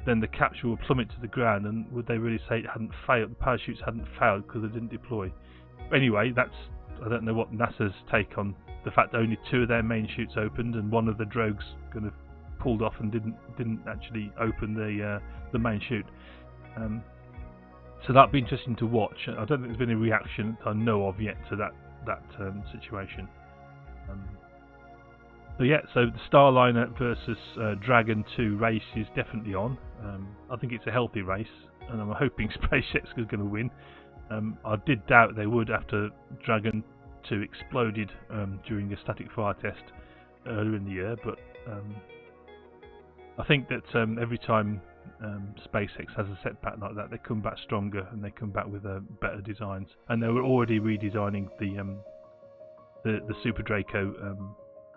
then the capsule would plummet to the ground, and would they really say it hadn't failed? The parachutes hadn't failed because they didn't deploy. But anyway, I don't know what NASA's take on the fact that only 2 of their main chutes opened, and one of the drogues kind of pulled off and didn't actually open the main chute. So that'd be interesting to watch. I don't think there's been a reaction I know of yet to that situation. So yeah, so the Starliner versus Dragon 2 race is definitely on. I think it's a healthy race, and I'm hoping SpaceX is going to win. I did doubt they would after Dragon 2 exploded during a static fire test earlier in the year, but I think that every time SpaceX has a setback like that, they come back stronger and they come back with better designs. And they were already redesigning the Super Draco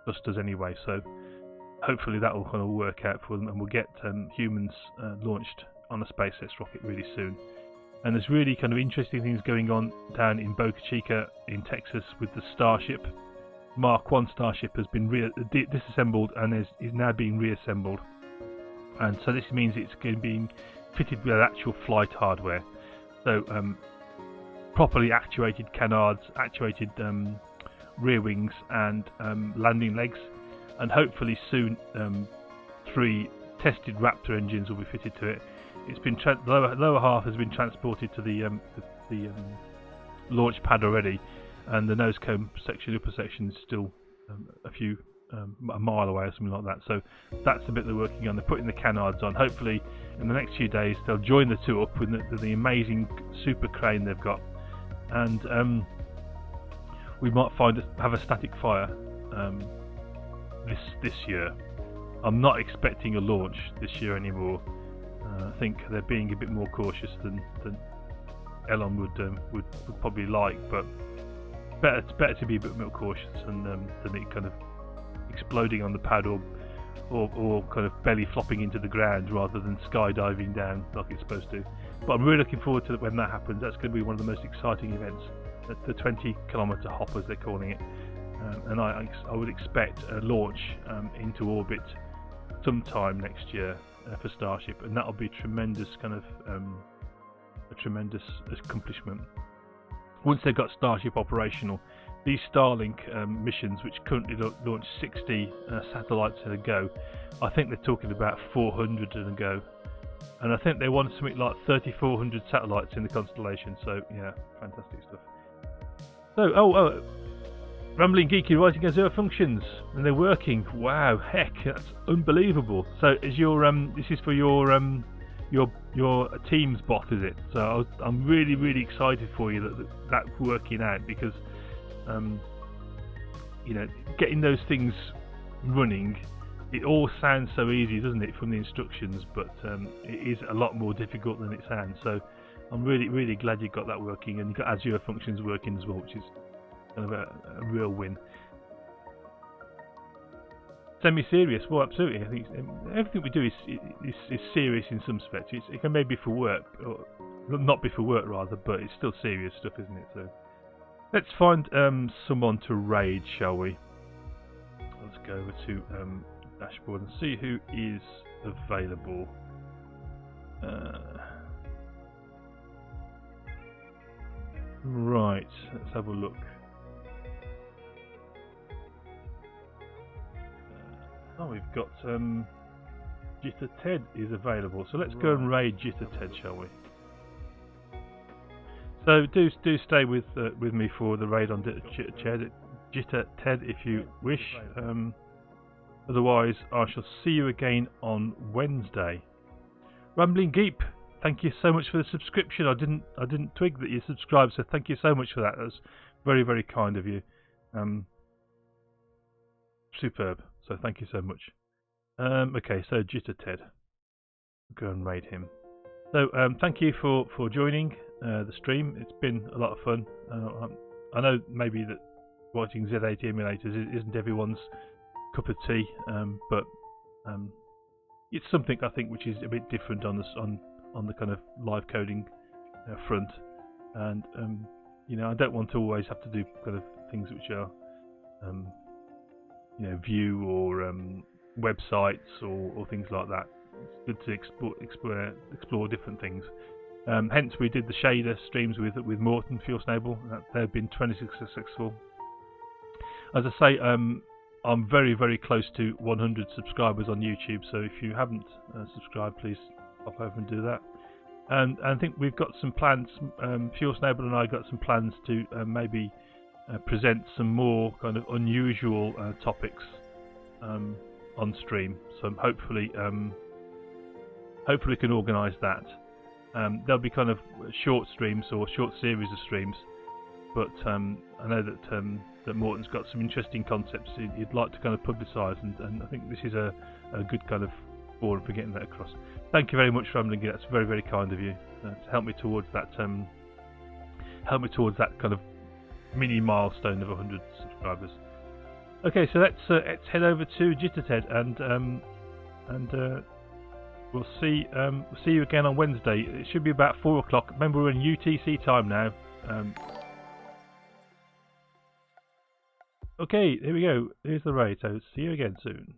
thrusters anyway, so hopefully that will kind of work out for them, and we'll get humans launched on a SpaceX rocket really soon. And there's really kind of interesting things going on down in Boca Chica in Texas with the Starship. Mark 1 Starship has been disassembled and is now being reassembled. And so this means it's going to be fitted with actual flight hardware. So properly actuated canards, actuated rear wings and landing legs. And hopefully soon 3 tested Raptor engines will be fitted to it. It's been the lower half has been transported to the launch pad already, and the nose cone section, upper section, is still a mile away or something like that. So that's the bit they're working on. They're putting the canards on. Hopefully, in the next few days, they'll join the 2 up with the amazing super crane they've got, and we might have a static fire this year. I'm not expecting a launch this year anymore. I think they're being a bit more cautious than Elon would probably like, but it's better to be a bit more cautious than it kind of exploding on the pad or kind of belly flopping into the ground rather than skydiving down like it's supposed to. But I'm really looking forward to when that happens. That's going to be one of the most exciting events, the 20-kilometer hop as they're calling it, and I would expect a launch into orbit sometime next year for Starship, and that'll be tremendous kind of a tremendous accomplishment. Once they've got Starship operational, these Starlink missions, which currently launch 60 satellites in a go, I think they're talking about 400 in a go, and I think they want something like 3,400 satellites in the constellation. So yeah, fantastic stuff. So Rambling Geeky writing Azure functions, and they're working. Wow, heck, that's unbelievable. So is this is for your Teams bot, is it? So I'm really excited for you that's working out, because getting those things running, it all sounds so easy, doesn't it, from the instructions, but it is a lot more difficult than it sounds. So I'm really glad you got that working, and you got Azure functions working as well, which is kind of a real win. Semi-serious, well, absolutely. I think everything we do is serious in some respects. It can maybe for work, or not be for work rather, but it's still serious stuff, isn't it? So let's find someone to raid, shall we? Let's go over to dashboard and see who is available. Right, let's have a look. Oh, we've got Jitter Ted is available, so let's go and raid Jitter Ted, shall we? So do stay with me for the raid on Jitter Ted if you wish. Otherwise, I shall see you again on Wednesday. Rambling Geep, thank you so much for the subscription. I didn't twig that you subscribed, so thank you so much for that. That was very, very kind of you. Superb. So thank you so much. Okay, so Jitter Ted, go and raid him. So thank you for joining the stream. It's been a lot of fun. I know maybe that watching Z80 emulators isn't everyone's cup of tea, but it's something I think which is a bit different on the kind of live coding front, and you know, I don't want to always have to do kind of things which are you know, view or websites or things like that. It's good to explore different things. Hence, we did the shader streams with Morton Fuelsnable. They've been 26 successful. As I say, I'm very, very close to 100 subscribers on YouTube. So if you haven't subscribed, please pop over and do that. And I think we've got some plans. Fuelsnable and I got some plans to maybe present some more kind of unusual topics on stream. So hopefully can organise that. There'll be kind of short streams or short series of streams, but I know that Morton's got some interesting concepts he'd like to kind of publicise, and I think this is a good kind of forum for getting that across. Thank you very much, Rambling. That's very, very kind of you to help me towards that kind of mini milestone of 100 subscribers. Okay, so let's head over to Jitter Ted, and we'll see you again on Wednesday. It should be about 4 o'clock. Remember, we're in UTC time now. Okay, here we go. Here's the raid. So see you again soon.